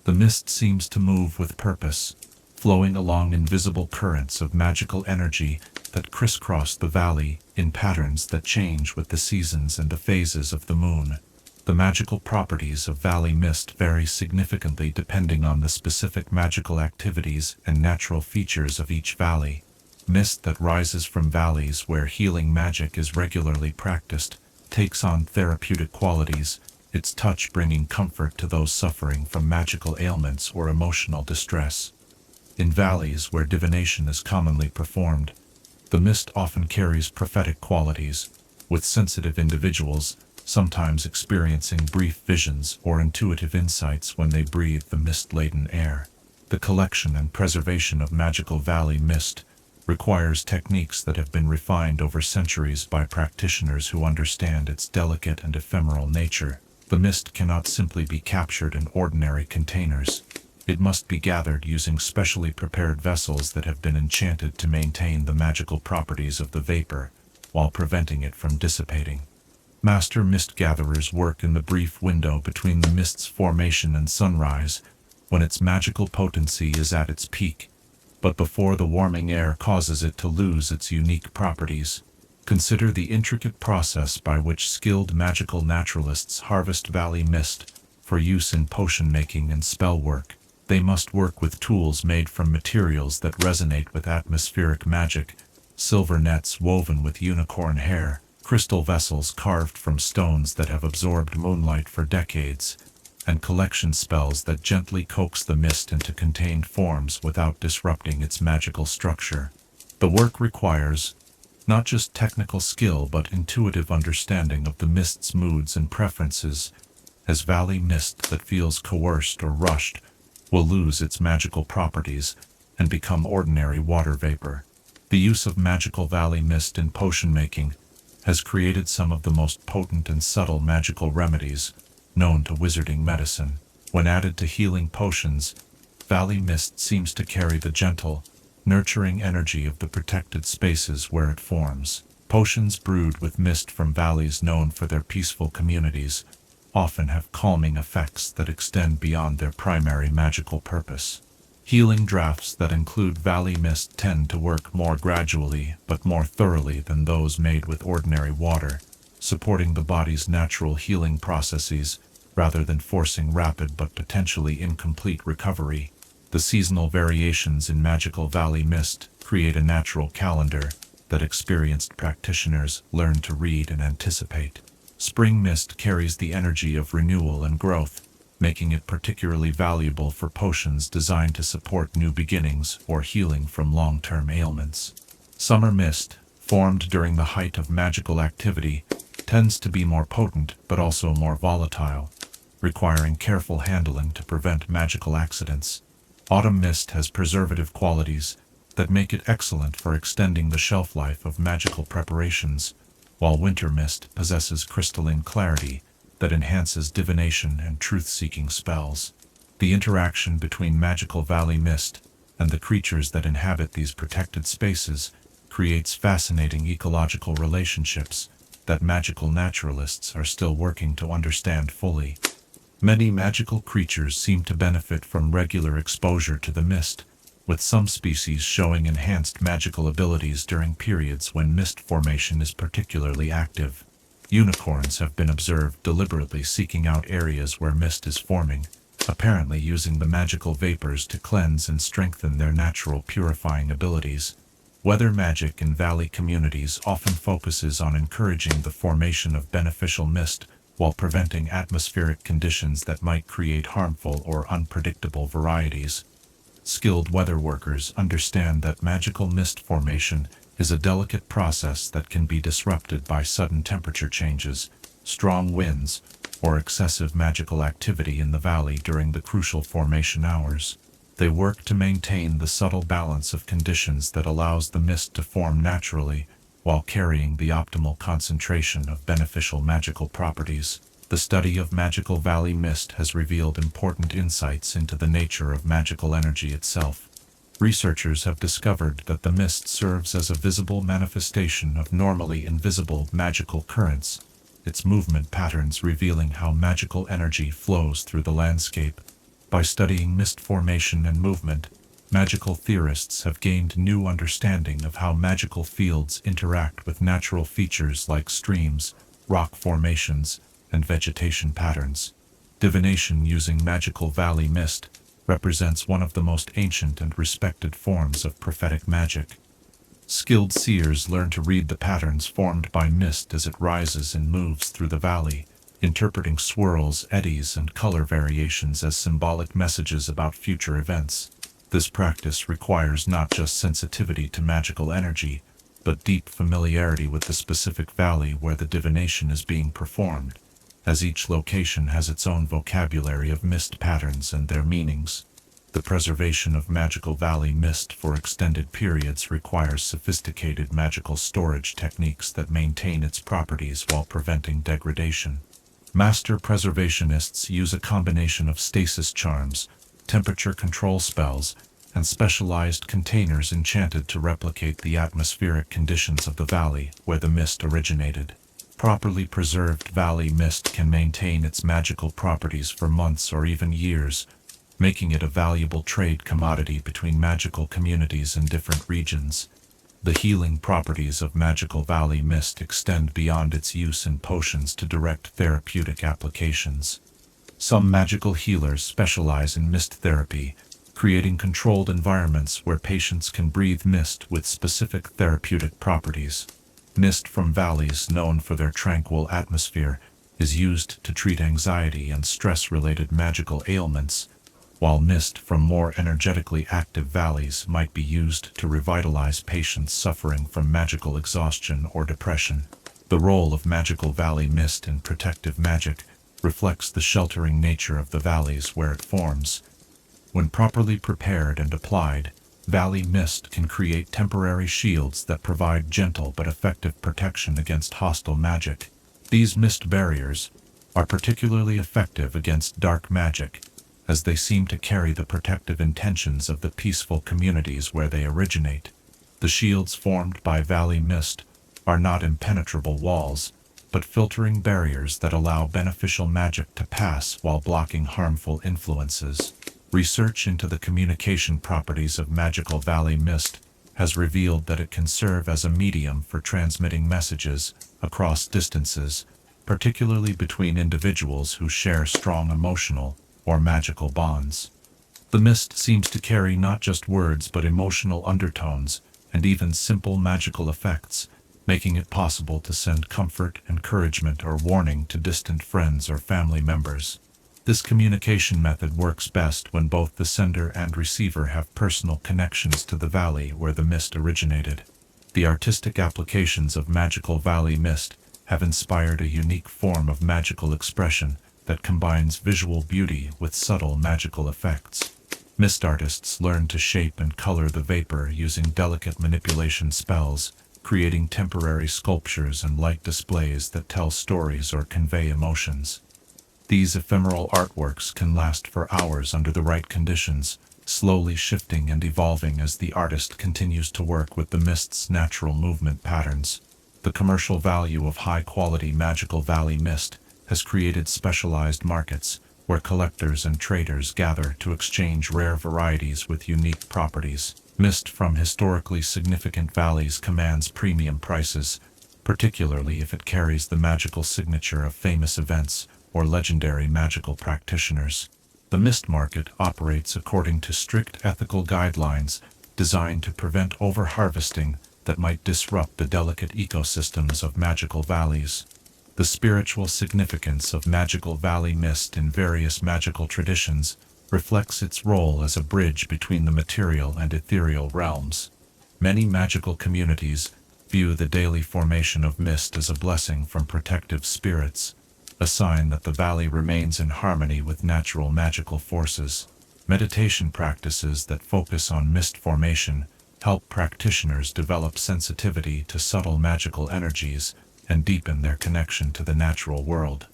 The mist seems to move with purpose, flowing along invisible currents of magical energy that crisscross the valley in patterns that change with the seasons and the phases of the moon. The magical properties of valley mist vary significantly depending on the specific magical activities and natural features of each valley. Mist that rises from valleys where healing magic is regularly practiced takes on therapeutic qualities, its touch bringing comfort to those suffering from magical ailments or emotional distress. In valleys where divination is commonly performed, the mist often carries prophetic qualities, with sensitive individuals sometimes experiencing brief visions or intuitive insights when they breathe the mist-laden air. The collection and preservation of Magical Valley Mist requires techniques that have been refined over centuries by practitioners who understand its delicate and ephemeral nature. The mist cannot simply be captured in ordinary containers. It must be gathered using specially prepared vessels that have been enchanted to maintain the magical properties of the vapor, while preventing it from dissipating. Master mist gatherers work in the brief window between the mist's formation and sunrise, when its magical potency is at its peak, but before the warming air causes it to lose its unique properties. Consider the intricate process by which skilled magical naturalists harvest valley mist for use in potion making and spell work. They must work with tools made from materials that resonate with atmospheric magic, silver nets woven with unicorn hair, crystal vessels carved from stones that have absorbed moonlight for decades, and collection spells that gently coax the mist into contained forms without disrupting its magical structure. The work requires not just technical skill but intuitive understanding of the mist's moods and preferences, as valley mist that feels coerced or rushed will lose its magical properties and become ordinary water vapor. The use of magical valley mist in potion making has created some of the most potent and subtle magical remedies known to wizarding medicine. When added to healing potions, valley mist seems to carry the gentle, nurturing energy of the protected spaces where it forms. Potions brewed with mist from valleys known for their peaceful communities often have calming effects that extend beyond their primary magical purpose. Healing drafts that include valley mist tend to work more gradually but more thoroughly than those made with ordinary water, supporting the body's natural healing processes rather than forcing rapid but potentially incomplete recovery. The seasonal variations in magical valley mist create a natural calendar that experienced practitioners learn to read and anticipate. Spring mist carries the energy of renewal and growth, making it particularly valuable for potions designed to support new beginnings or healing from long-term ailments. Summer mist, formed during the height of magical activity, tends to be more potent but also more volatile, requiring careful handling to prevent magical accidents. Autumn mist has preservative qualities that make it excellent for extending the shelf life of magical preparations, while winter mist possesses crystalline clarity that enhances divination and truth-seeking spells. The interaction between magical valley mist and the creatures that inhabit these protected spaces creates fascinating ecological relationships that magical naturalists are still working to understand fully. Many magical creatures seem to benefit from regular exposure to the mist, with some species showing enhanced magical abilities during periods when mist formation is particularly active. Unicorns have been observed deliberately seeking out areas where mist is forming, apparently using the magical vapors to cleanse and strengthen their natural purifying abilities. Weather magic in valley communities often focuses on encouraging the formation of beneficial mist while preventing atmospheric conditions that might create harmful or unpredictable varieties. Skilled weather workers understand that magical mist formation is a delicate process that can be disrupted by sudden temperature changes, strong winds, or excessive magical activity in the valley during the crucial formation hours. They work to maintain the subtle balance of conditions that allows the mist to form naturally while carrying the optimal concentration of beneficial magical properties. The study of magical valley mist has revealed important insights into the nature of magical energy itself. Researchers have discovered that the mist serves as a visible manifestation of normally invisible magical currents, its movement patterns revealing how magical energy flows through the landscape. By studying mist formation and movement, magical theorists have gained new understanding of how magical fields interact with natural features like streams, rock formations, and vegetation patterns. Divination using magical valley mist represents one of the most ancient and respected forms of prophetic magic. Skilled seers learn to read the patterns formed by mist as it rises and moves through the valley, interpreting swirls, eddies, and color variations as symbolic messages about future events. This practice requires not just sensitivity to magical energy, but deep familiarity with the specific valley where the divination is being performed, as each location has its own vocabulary of mist patterns and their meanings. The preservation of magical valley mist for extended periods requires sophisticated magical storage techniques that maintain its properties while preventing degradation. Master preservationists use a combination of stasis charms, temperature control spells, and specialized containers enchanted to replicate the atmospheric conditions of the valley where the mist originated. Properly preserved valley mist can maintain its magical properties for months or even years, making it a valuable trade commodity between magical communities in different regions. The healing properties of Magical Valley Mist extend beyond its use in potions to direct therapeutic applications. Some magical healers specialize in mist therapy, creating controlled environments where patients can breathe mist with specific therapeutic properties. Mist from valleys, known for their tranquil atmosphere, is used to treat anxiety and stress-related magical ailments, while mist from more energetically active valleys might be used to revitalize patients suffering from magical exhaustion or depression. The role of Magical Valley Mist in protective magic reflects the sheltering nature of the valleys where it forms. When properly prepared and applied, Valley Mist can create temporary shields that provide gentle but effective protection against hostile magic. These mist barriers are particularly effective against dark magic, as they seem to carry the protective intentions of the peaceful communities where they originate. The shields formed by Valley Mist are not impenetrable walls, but filtering barriers that allow beneficial magic to pass while blocking harmful influences. Research into the communication properties of Magical Valley Mist has revealed that it can serve as a medium for transmitting messages across distances, particularly between individuals who share strong emotional or magical bonds. The mist seems to carry not just words but emotional undertones and even simple magical effects, making it possible to send comfort, encouragement, or warning to distant friends or family members. This communication method works best when both the sender and receiver have personal connections to the valley where the mist originated. The artistic applications of Magical Valley Mist have inspired a unique form of magical expression that combines visual beauty with subtle magical effects. Mist artists learn to shape and color the vapor using delicate manipulation spells, creating temporary sculptures and light displays that tell stories or convey emotions. These ephemeral artworks can last for hours under the right conditions, slowly shifting and evolving as the artist continues to work with the mist's natural movement patterns. The commercial value of high-quality Magical Valley Mist has created specialized markets where collectors and traders gather to exchange rare varieties with unique properties. Mist from historically significant valleys commands premium prices, particularly if it carries the magical signature of famous events or legendary magical practitioners. The mist market operates according to strict ethical guidelines designed to prevent over-harvesting that might disrupt the delicate ecosystems of magical valleys. The spiritual significance of Magical Valley Mist in various magical traditions reflects its role as a bridge between the material and ethereal realms. Many magical communities view the daily formation of mist as a blessing from protective spirits, a sign that the valley remains in harmony with natural magical forces. Meditation practices that focus on mist formation help practitioners develop sensitivity to subtle magical energies and deepen their connection to the natural world.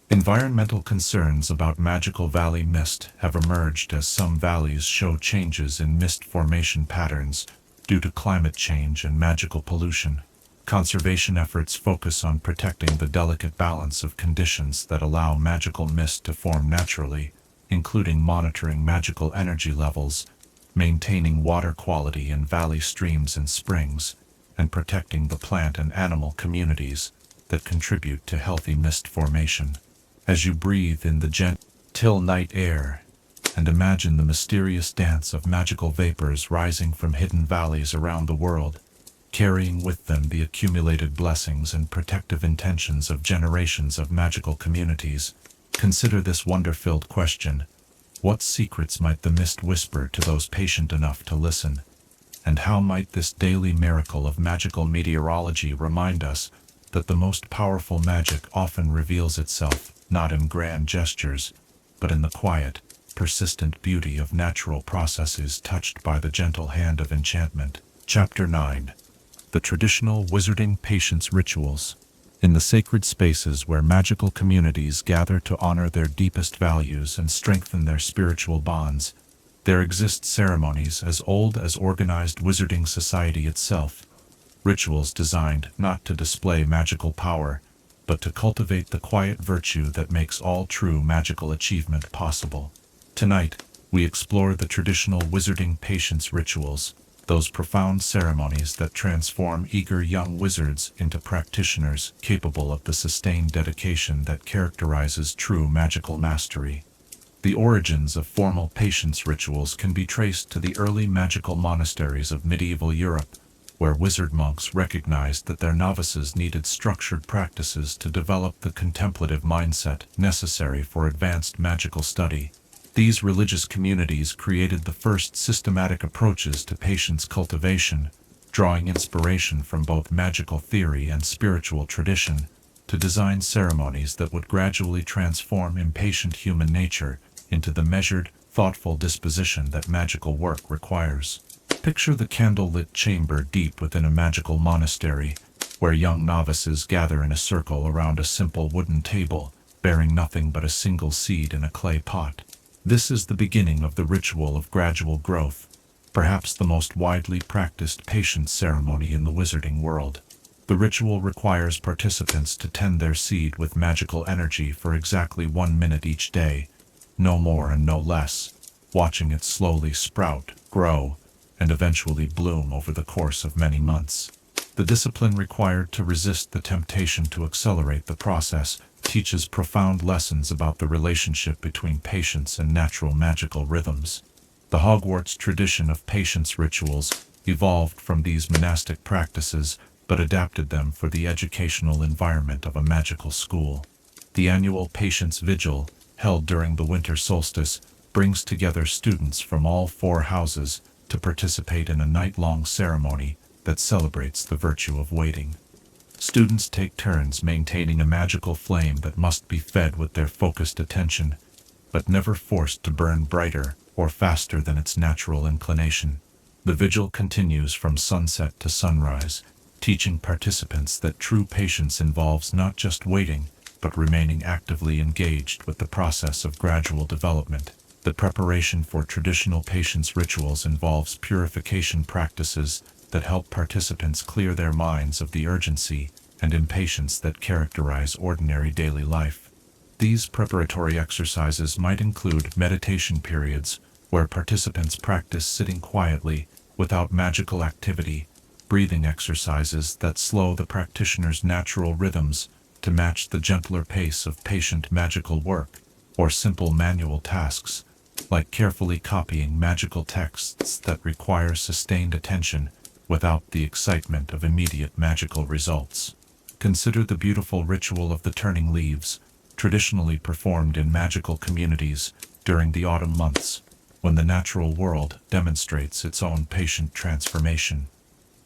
Environmental concerns about Magical Valley Mist have emerged as some valleys show changes in mist formation patterns due to climate change and magical pollution. Conservation efforts focus on protecting the delicate balance of conditions that allow magical mist to form naturally, including monitoring magical energy levels, maintaining water quality in valley streams and springs, and protecting the plant and animal communities that contribute to healthy mist formation. As you breathe in the gentle night air and imagine the mysterious dance of magical vapors rising from hidden valleys around the world, carrying with them the accumulated blessings and protective intentions of generations of magical communities, consider this wonder-filled question: what secrets might the mist whisper to those patient enough to listen? And how might this daily miracle of magical meteorology remind us that the most powerful magic often reveals itself not in grand gestures, but in the quiet, persistent beauty of natural processes touched by the gentle hand of enchantment? Chapter 9. The Traditional Wizarding Patience Rituals. In the sacred spaces where magical communities gather to honor their deepest values and strengthen their spiritual bonds, there exist ceremonies as old as organized wizarding society itself, rituals designed not to display magical power, but to cultivate the quiet virtue that makes all true magical achievement possible. Tonight, we explore the traditional wizarding patience rituals, those profound ceremonies that transform eager young wizards into practitioners capable of the sustained dedication that characterizes true magical mastery. The origins of formal patience rituals can be traced to the early magical monasteries of medieval Europe, where wizard monks recognized that their novices needed structured practices to develop the contemplative mindset necessary for advanced magical study. These religious communities created the first systematic approaches to patience cultivation, drawing inspiration from both magical theory and spiritual tradition to design ceremonies that would gradually transform impatient human nature into the measured, thoughtful disposition that magical work requires. Picture the candle-lit chamber deep within a magical monastery, where young novices gather in a circle around a simple wooden table, bearing nothing but a single seed in a clay pot. This is the beginning of the ritual of gradual growth, perhaps the most widely practiced patience ceremony in the wizarding world. The ritual requires participants to tend their seed with magical energy for exactly 1 minute each day, no more and no less, watching it slowly sprout, grow, and eventually bloom over the course of many months. The discipline required to resist the temptation to accelerate the process teaches profound lessons about the relationship between patience and natural magical rhythms. The Hogwarts tradition of patience rituals evolved from these monastic practices but adapted them for the educational environment of a magical school. The annual Patience Vigil, held during the winter solstice, brings together students from all 4 houses to participate in a night-long ceremony that celebrates the virtue of waiting. Students take turns maintaining a magical flame that must be fed with their focused attention, but never forced to burn brighter or faster than its natural inclination. The vigil continues from sunset to sunrise, teaching participants that true patience involves not just waiting, but remaining actively engaged with the process of gradual development. The preparation for traditional patience rituals involves purification practices that help participants clear their minds of the urgency and impatience that characterize ordinary daily life. These preparatory exercises might include meditation periods, where participants practice sitting quietly without magical activity, breathing exercises that slow the practitioner's natural rhythms to match the gentler pace of patient magical work, or simple manual tasks, like carefully copying magical texts that require sustained attention without the excitement of immediate magical results. Consider the beautiful ritual of the turning leaves, traditionally performed in magical communities during the autumn months, when the natural world demonstrates its own patient transformation.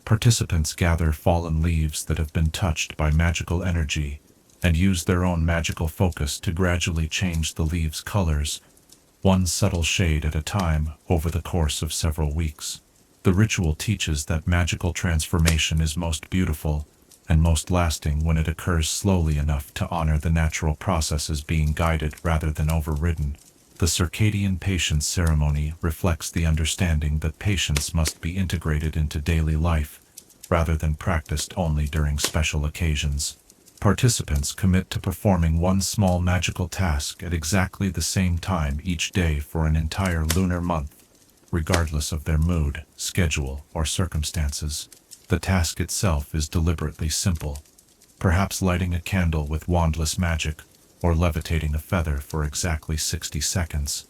Participants gather fallen leaves that have been touched by magical energy and use their own magical focus to gradually change the leaves' colors, one subtle shade at a time, over the course of several weeks. The ritual teaches that magical transformation is most beautiful and most lasting when it occurs slowly enough to honor the natural processes being guided rather than overridden. The circadian patience ceremony reflects the understanding that patience must be integrated into daily life, rather than practiced only during special occasions. Participants commit to performing one small magical task at exactly the same time each day for an entire lunar month, regardless of their mood, schedule, or circumstances. The task itself is deliberately simple, perhaps lighting a candle with wandless magic, or levitating a feather for exactly 60 seconds.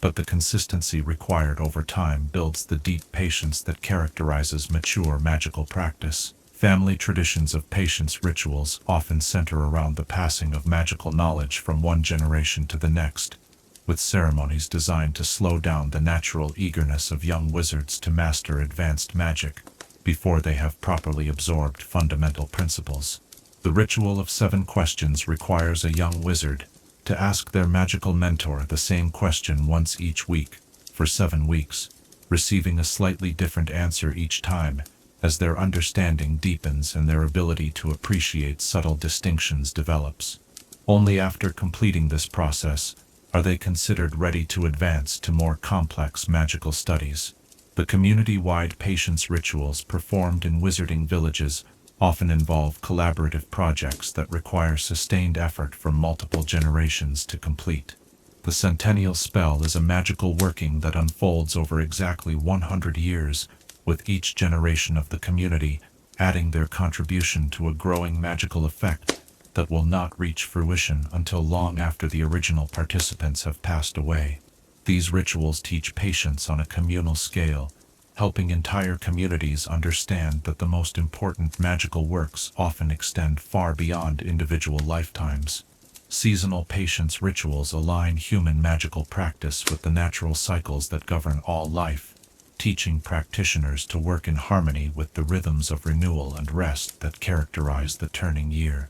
But the consistency required over time builds the deep patience that characterizes mature magical practice. Family traditions of patience rituals often center around the passing of magical knowledge from one generation to the next, with ceremonies designed to slow down the natural eagerness of young wizards to master advanced magic before they have properly absorbed fundamental principles. The ritual of 7 questions requires a young wizard to ask their magical mentor the same question once each week, for 7 weeks, receiving a slightly different answer each time, as their understanding deepens and their ability to appreciate subtle distinctions develops. Only after completing this process are they considered ready to advance to more complex magical studies. The community-wide patience rituals performed in wizarding villages often involve collaborative projects that require sustained effort from multiple generations to complete. The Centennial Spell is a magical working that unfolds over exactly 100 years, with each generation of the community adding their contribution to a growing magical effect that will not reach fruition until long after the original participants have passed away. These rituals teach patience on a communal scale, helping entire communities understand that the most important magical works often extend far beyond individual lifetimes. Seasonal patience rituals align human magical practice with the natural cycles that govern all life, teaching practitioners to work in harmony with the rhythms of renewal and rest that characterize the turning year.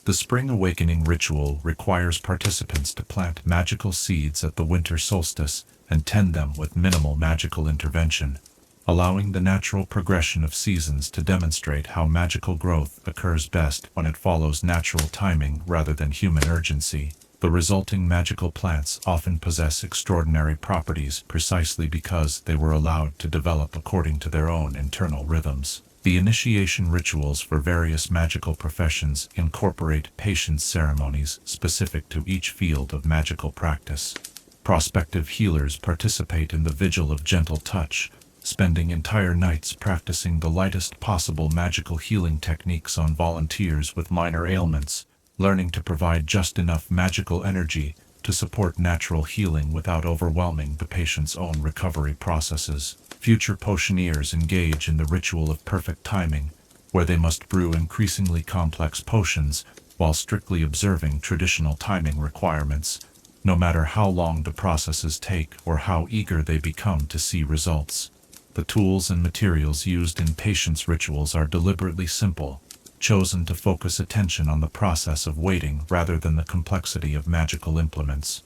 The Spring Awakening ritual requires participants to plant magical seeds at the winter solstice and tend them with minimal magical intervention, allowing the natural progression of seasons to demonstrate how magical growth occurs best when it follows natural timing rather than human urgency. The resulting magical plants often possess extraordinary properties precisely because they were allowed to develop according to their own internal rhythms. The initiation rituals for various magical professions incorporate patience ceremonies specific to each field of magical practice. Prospective healers participate in the Vigil of Gentle Touch, spending entire nights practicing the lightest possible magical healing techniques on volunteers with minor ailments, learning to provide just enough magical energy to support natural healing without overwhelming the patient's own recovery processes. Future potioneers engage in the ritual of perfect timing, where they must brew increasingly complex potions while strictly observing traditional timing requirements, no matter how long the processes take or how eager they become to see results. The tools and materials used in patience rituals are deliberately simple, chosen to focus attention on the process of waiting rather than the complexity of magical implements.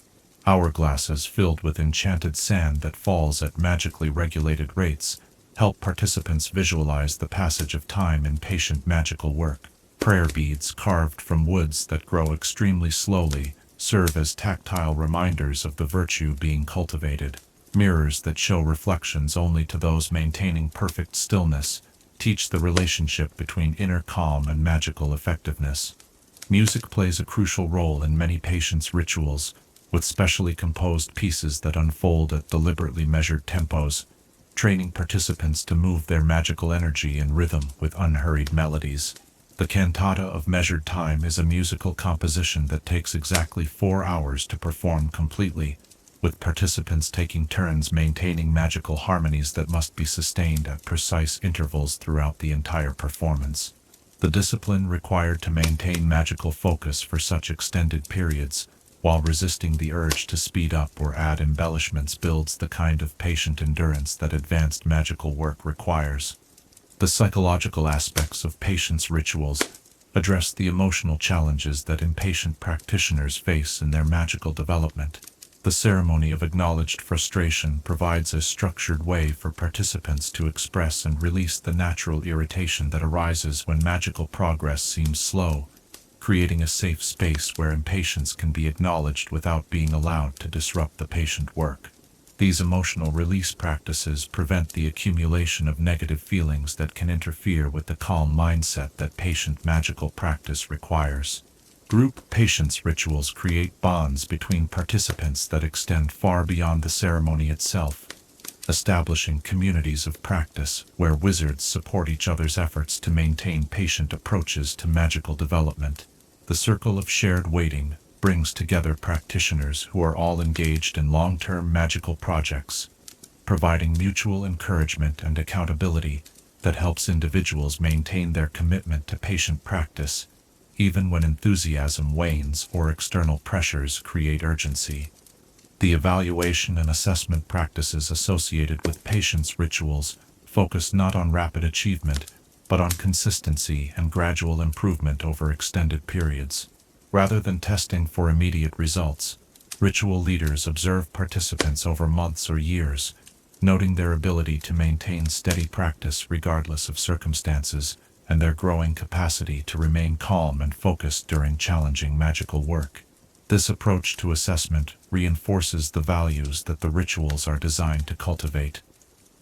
Hourglasses filled with enchanted sand that falls at magically regulated rates help participants visualize the passage of time in patient magical work. Prayer beads carved from woods that grow extremely slowly serve as tactile reminders of the virtue being cultivated. Mirrors that show reflections only to those maintaining perfect stillness teach the relationship between inner calm and magical effectiveness. Music plays a crucial role in many patience rituals, with specially composed pieces that unfold at deliberately measured tempos, training participants to move their magical energy in rhythm with unhurried melodies. The Cantata of Measured Time is a musical composition that takes exactly 4 hours to perform completely, with participants taking turns maintaining magical harmonies that must be sustained at precise intervals throughout the entire performance. The discipline required to maintain magical focus for such extended periods, while resisting the urge to speed up or add embellishments, builds the kind of patient endurance that advanced magical work requires. The psychological aspects of patience rituals address the emotional challenges that impatient practitioners face in their magical development. The ceremony of acknowledged frustration provides a structured way for participants to express and release the natural irritation that arises when magical progress seems slow, creating a safe space where impatience can be acknowledged without being allowed to disrupt the patient work. These emotional release practices prevent the accumulation of negative feelings that can interfere with the calm mindset that patient magical practice requires. Group patience rituals create bonds between participants that extend far beyond the ceremony itself, establishing communities of practice where wizards support each other's efforts to maintain patient approaches to magical development. The circle of shared waiting brings together practitioners who are all engaged in long-term magical projects, providing mutual encouragement and accountability that helps individuals maintain their commitment to patient practice, even when enthusiasm wanes or external pressures create urgency. The evaluation and assessment practices associated with patience rituals focus not on rapid achievement, but on consistency and gradual improvement over extended periods. Rather than testing for immediate results, ritual leaders observe participants over months or years, noting their ability to maintain steady practice regardless of circumstances, and their growing capacity to remain calm and focused during challenging magical work. This approach to assessment reinforces the values that the rituals are designed to cultivate.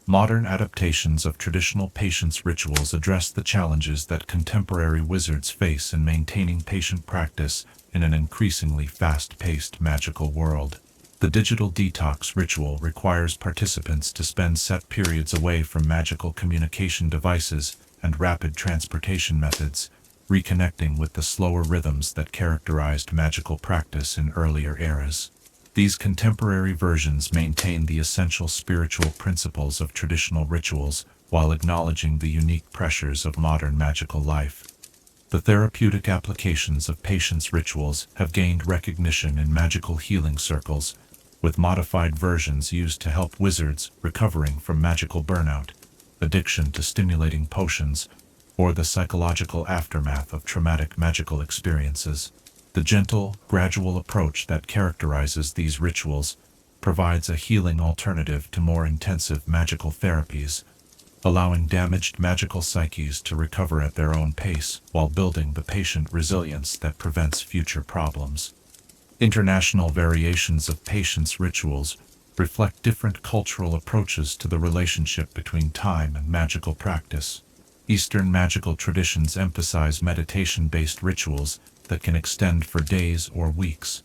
Modern adaptations of traditional patience rituals address the challenges that contemporary wizards face in maintaining patient practice in an increasingly fast-paced magical world. The digital detox ritual requires participants to spend set periods away from magical communication devices and rapid transportation methods, reconnecting with the slower rhythms that characterized magical practice in earlier eras. These contemporary versions maintain the essential spiritual principles of traditional rituals while acknowledging the unique pressures of modern magical life. The therapeutic applications of patience rituals have gained recognition in magical healing circles, with modified versions used to help wizards recovering from magical burnout, addiction to stimulating potions, or the psychological aftermath of traumatic magical experiences. The gentle, gradual approach that characterizes these rituals provides a healing alternative to more intensive magical therapies, allowing damaged magical psyches to recover at their own pace while building the patient resilience that prevents future problems. International variations of patience rituals reflect different cultural approaches to the relationship between time and magical practice. Eastern magical traditions emphasize meditation-based rituals that can extend for days or weeks,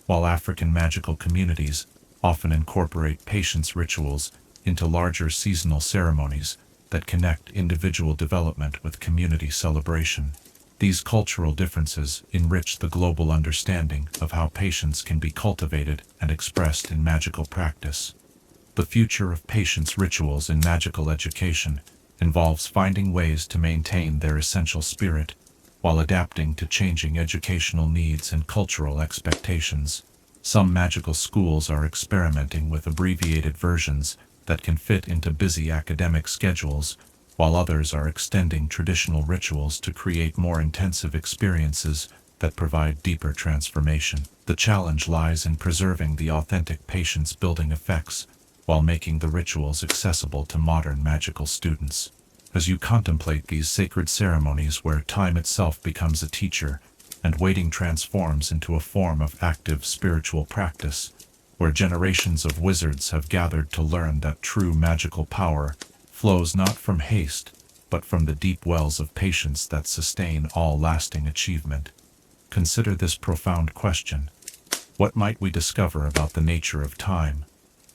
while African magical communities often incorporate patience rituals into larger seasonal ceremonies that connect individual development with community celebration. These cultural differences enrich the global understanding of how patience can be cultivated and expressed in magical practice. The future of patience rituals in magical education involves finding ways to maintain their essential spirit while adapting to changing educational needs and cultural expectations. Some magical schools are experimenting with abbreviated versions that can fit into busy academic schedules, while others are extending traditional rituals to create more intensive experiences that provide deeper transformation. The challenge lies in preserving the authentic patience-building effects while making the rituals accessible to modern magical students. As you contemplate these sacred ceremonies where time itself becomes a teacher and waiting transforms into a form of active spiritual practice, where generations of wizards have gathered to learn that true magical power flows not from haste, but from the deep wells of patience that sustain all lasting achievement. Consider this profound question. What might we discover about the nature of time,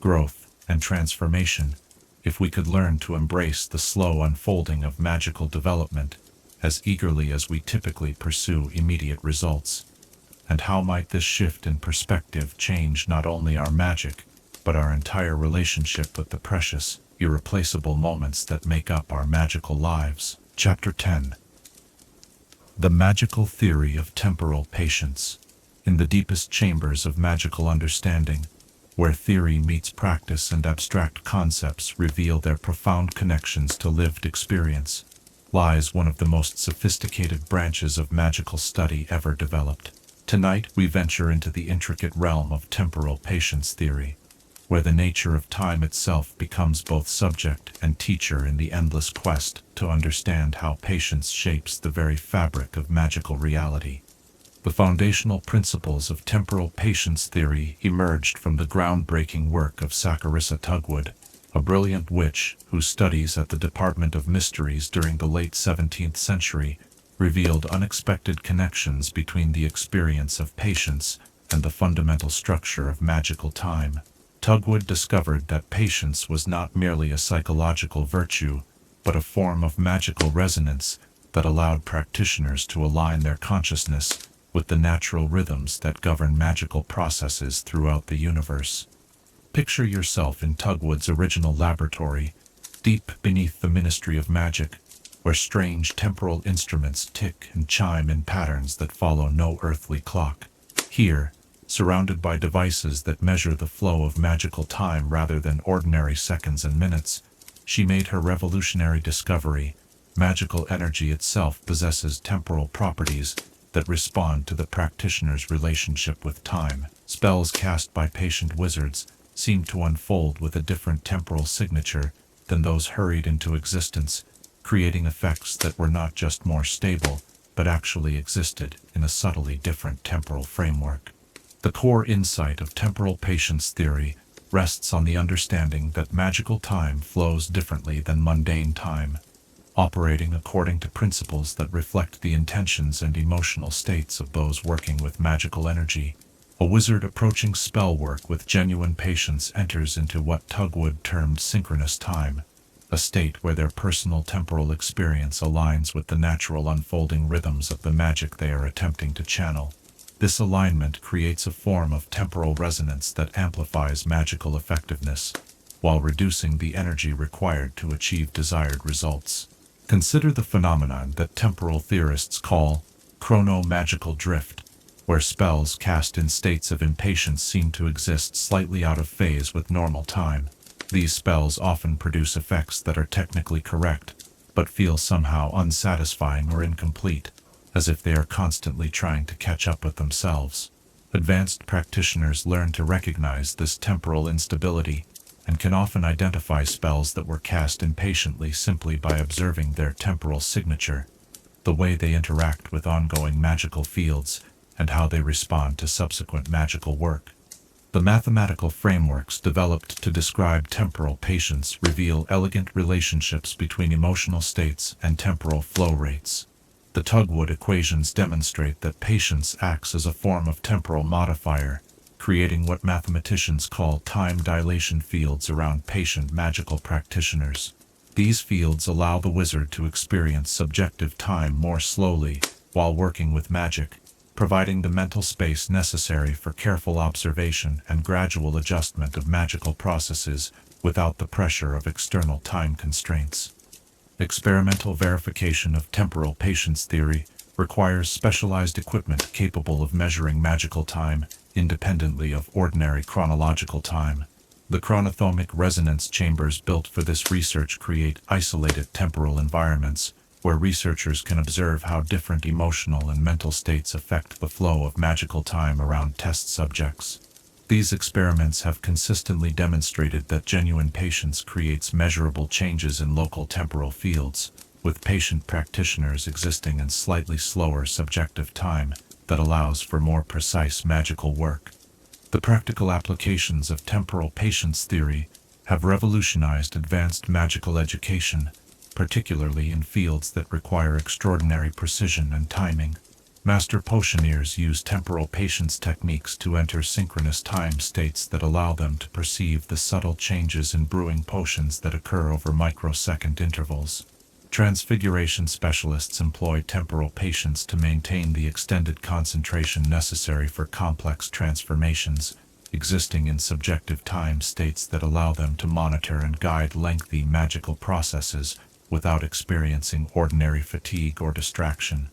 growth, and transformation if we could learn to embrace the slow unfolding of magical development as eagerly as we typically pursue immediate results? And how might this shift in perspective change not only our magic, but our entire relationship with the precious, irreplaceable moments that make up our magical lives? Chapter 10. The Magical Theory of Temporal Patience. In the deepest chambers of magical understanding, where theory meets practice and abstract concepts reveal their profound connections to lived experience, lies one of the most sophisticated branches of magical study ever developed. Tonight we venture into the intricate realm of temporal patience theory, where the nature of time itself becomes both subject and teacher in the endless quest to understand how patience shapes the very fabric of magical reality. The foundational principles of temporal patience theory emerged from the groundbreaking work of Saccharissa Tugwood, a brilliant witch whose studies at the Department of Mysteries during the late 17th century revealed unexpected connections between the experience of patience and the fundamental structure of magical time. Tugwood discovered that patience was not merely a psychological virtue, but a form of magical resonance that allowed practitioners to align their consciousness with the natural rhythms that govern magical processes throughout the universe. Picture yourself in Tugwood's original laboratory, deep beneath the Ministry of Magic, where strange temporal instruments tick and chime in patterns that follow no earthly clock. Here, surrounded by devices that measure the flow of magical time rather than ordinary seconds and minutes, she made her revolutionary discovery. Magical energy itself possesses temporal properties that respond to the practitioner's relationship with time. Spells cast by patient wizards seem to unfold with a different temporal signature than those hurried into existence, creating effects that were not just more stable, but actually existed in a subtly different temporal framework. The core insight of temporal patience theory rests on the understanding that magical time flows differently than mundane time, operating according to principles that reflect the intentions and emotional states of those working with magical energy. A wizard approaching spell work with genuine patience enters into what Tugwood termed synchronous time, a state where their personal temporal experience aligns with the natural unfolding rhythms of the magic they are attempting to channel. This alignment creates a form of temporal resonance that amplifies magical effectiveness, while reducing the energy required to achieve desired results. Consider the phenomenon that temporal theorists call chrono-magical drift, where spells cast in states of impatience seem to exist slightly out of phase with normal time. These spells often produce effects that are technically correct, but feel somehow unsatisfying or incomplete, as if they are constantly trying to catch up with themselves. Advanced practitioners learn to recognize this temporal instability, and can often identify spells that were cast impatiently simply by observing their temporal signature, the way they interact with ongoing magical fields, and how they respond to subsequent magical work. The mathematical frameworks developed to describe temporal patience reveal elegant relationships between emotional states and temporal flow rates. The Tugwood equations demonstrate that patience acts as a form of temporal modifier, creating what mathematicians call time dilation fields around patient magical practitioners. These fields allow the wizard to experience subjective time more slowly while working with magic, providing the mental space necessary for careful observation and gradual adjustment of magical processes without the pressure of external time constraints. Experimental verification of temporal patience theory requires specialized equipment capable of measuring magical time independently of ordinary chronological time. The chronothomic resonance chambers built for this research create isolated temporal environments where researchers can observe how different emotional and mental states affect the flow of magical time around test subjects. These experiments have consistently demonstrated that genuine patience creates measurable changes in local temporal fields, with patient practitioners existing in slightly slower subjective time that allows for more precise magical work. The practical applications of temporal patience theory have revolutionized advanced magical education, particularly in fields that require extraordinary precision and timing. Master potioneers use temporal patience techniques to enter synchronous time states that allow them to perceive the subtle changes in brewing potions that occur over microsecond intervals. Transfiguration specialists employ temporal patience to maintain the extended concentration necessary for complex transformations, existing in subjective time states that allow them to monitor and guide lengthy magical processes without experiencing ordinary fatigue or distraction.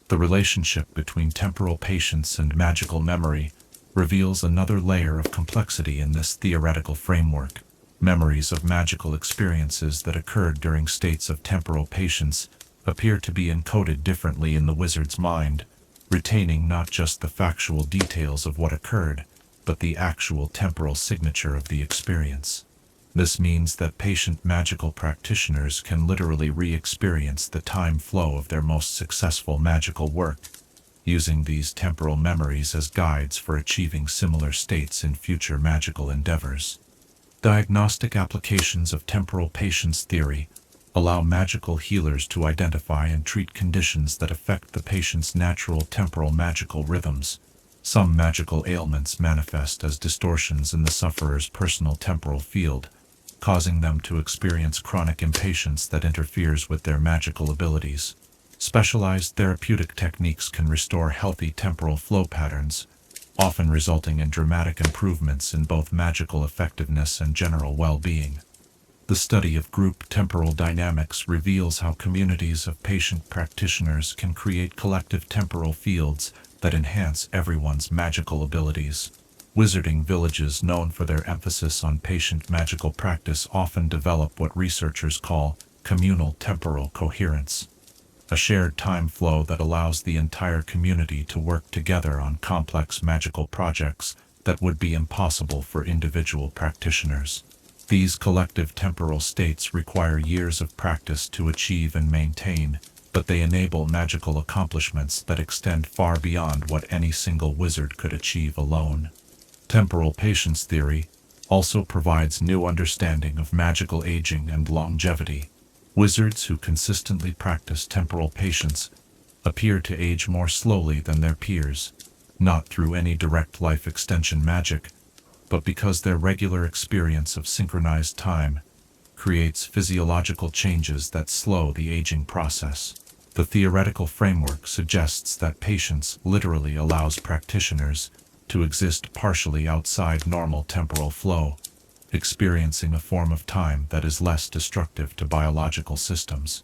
The relationship between temporal patience and magical memory reveals another layer of complexity in this theoretical framework. Memories of magical experiences that occurred during states of temporal patience appear to be encoded differently in the wizard's mind, retaining not just the factual details of what occurred, but the actual temporal signature of the experience. This means that patient magical practitioners can literally re-experience the time flow of their most successful magical work, using these temporal memories as guides for achieving similar states in future magical endeavors. Diagnostic applications of temporal patience theory allow magical healers to identify and treat conditions that affect the patient's natural temporal magical rhythms. Some magical ailments manifest as distortions in the sufferer's personal temporal field, causing them to experience chronic impatience that interferes with their magical abilities. Specialized therapeutic techniques can restore healthy temporal flow patterns, often resulting in dramatic improvements in both magical effectiveness and general well-being. The study of group temporal dynamics reveals how communities of patient practitioners can create collective temporal fields that enhance everyone's magical abilities. Wizarding villages known for their emphasis on patient magical practice often develop what researchers call communal temporal coherence, a shared time flow that allows the entire community to work together on complex magical projects that would be impossible for individual practitioners. These collective temporal states require years of practice to achieve and maintain, but they enable magical accomplishments that extend far beyond what any single wizard could achieve alone. Temporal patience theory also provides new understanding of magical aging and longevity. Wizards who consistently practice temporal patience appear to age more slowly than their peers, not through any direct life extension magic, but because their regular experience of synchronized time creates physiological changes that slow the aging process. The theoretical framework suggests that patience literally allows practitioners to exist partially outside normal temporal flow, experiencing a form of time that is less destructive to biological systems.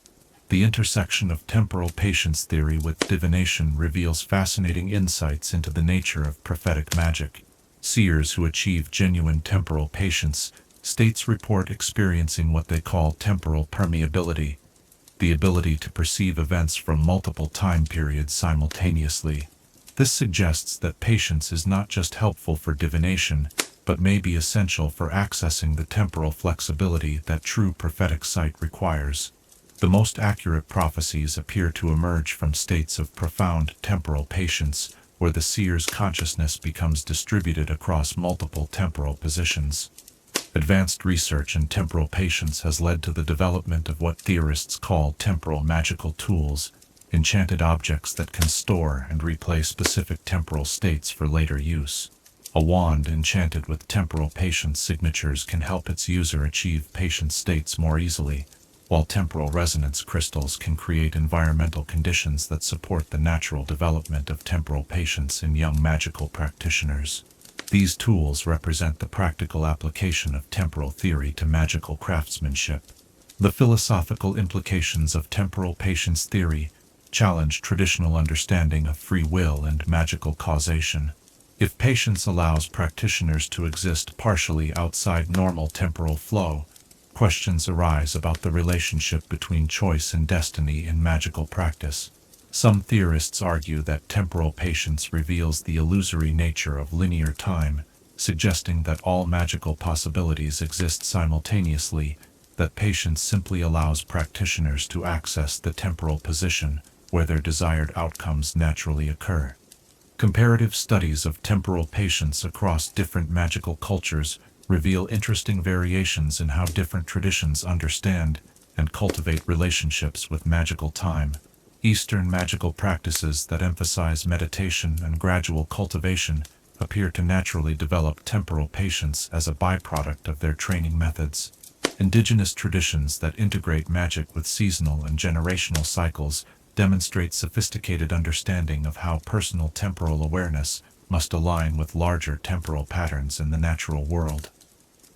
The intersection of temporal patience theory with divination reveals fascinating insights into the nature of prophetic magic. Seers who achieve genuine temporal patience states report experiencing what they call temporal permeability, the ability to perceive events from multiple time periods simultaneously. This suggests that patience is not just helpful for divination, but may be essential for accessing the temporal flexibility that true prophetic sight requires. The most accurate prophecies appear to emerge from states of profound temporal patience, where the seer's consciousness becomes distributed across multiple temporal positions. Advanced research in temporal patience has led to the development of what theorists call temporal magical tools, enchanted objects that can store and replay specific temporal states for later use. A wand enchanted with temporal patience signatures can help its user achieve patience states more easily, while temporal resonance crystals can create environmental conditions that support the natural development of temporal patience in young magical practitioners. These tools represent the practical application of temporal theory to magical craftsmanship. The philosophical implications of temporal patience theory challenge traditional understanding of free will and magical causation. If patience allows practitioners to exist partially outside normal temporal flow, questions arise about the relationship between choice and destiny in magical practice. Some theorists argue that temporal patience reveals the illusory nature of linear time, suggesting that all magical possibilities exist simultaneously, that patience simply allows practitioners to access the temporal position where their desired outcomes naturally occur. Comparative studies of temporal patience across different magical cultures reveal interesting variations in how different traditions understand and cultivate relationships with magical time. Eastern magical practices that emphasize meditation and gradual cultivation appear to naturally develop temporal patience as a byproduct of their training methods. Indigenous traditions that integrate magic with seasonal and generational cycles demonstrate sophisticated understanding of how personal temporal awareness must align with larger temporal patterns in the natural world.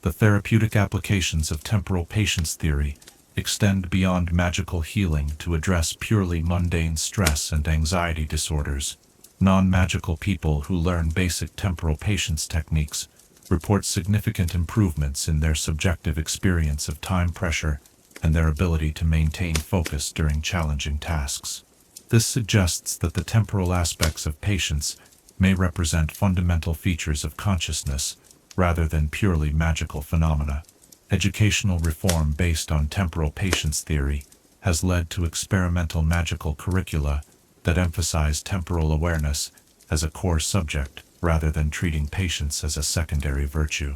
The therapeutic applications of temporal patience theory extend beyond magical healing to address purely mundane stress and anxiety disorders. Non-magical people who learn basic temporal patience techniques report significant improvements in their subjective experience of time pressure and their ability to maintain focus during challenging tasks. This suggests that the temporal aspects of patience may represent fundamental features of consciousness rather than purely magical phenomena. Educational reform based on temporal patience theory has led to experimental magical curricula that emphasize temporal awareness as a core subject rather than treating patience as a secondary virtue.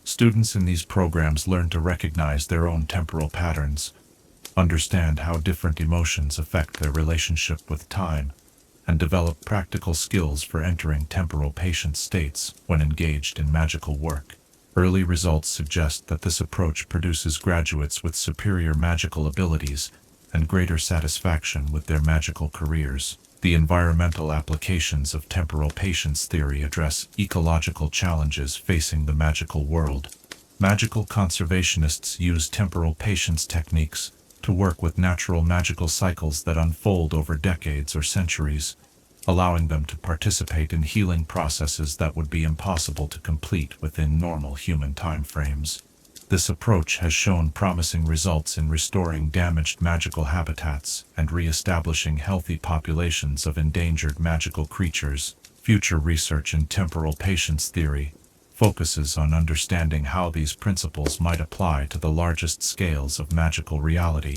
Students in these programs learn to recognize their own temporal patterns, understand how different emotions affect their relationship with time, and develop practical skills for entering temporal patience states when engaged in magical work. Early results suggest that this approach produces graduates with superior magical abilities and greater satisfaction with their magical careers. The environmental applications of temporal patience theory address ecological challenges facing the magical world. Magical conservationists use temporal patience techniques to work with natural magical cycles that unfold over decades or centuries, allowing them to participate in healing processes that would be impossible to complete within normal human timeframes. This approach has shown promising results in restoring damaged magical habitats and re-establishing healthy populations of endangered magical creatures. Future research in temporal patience theory focuses on understanding how these principles might apply to the largest scales of magical reality.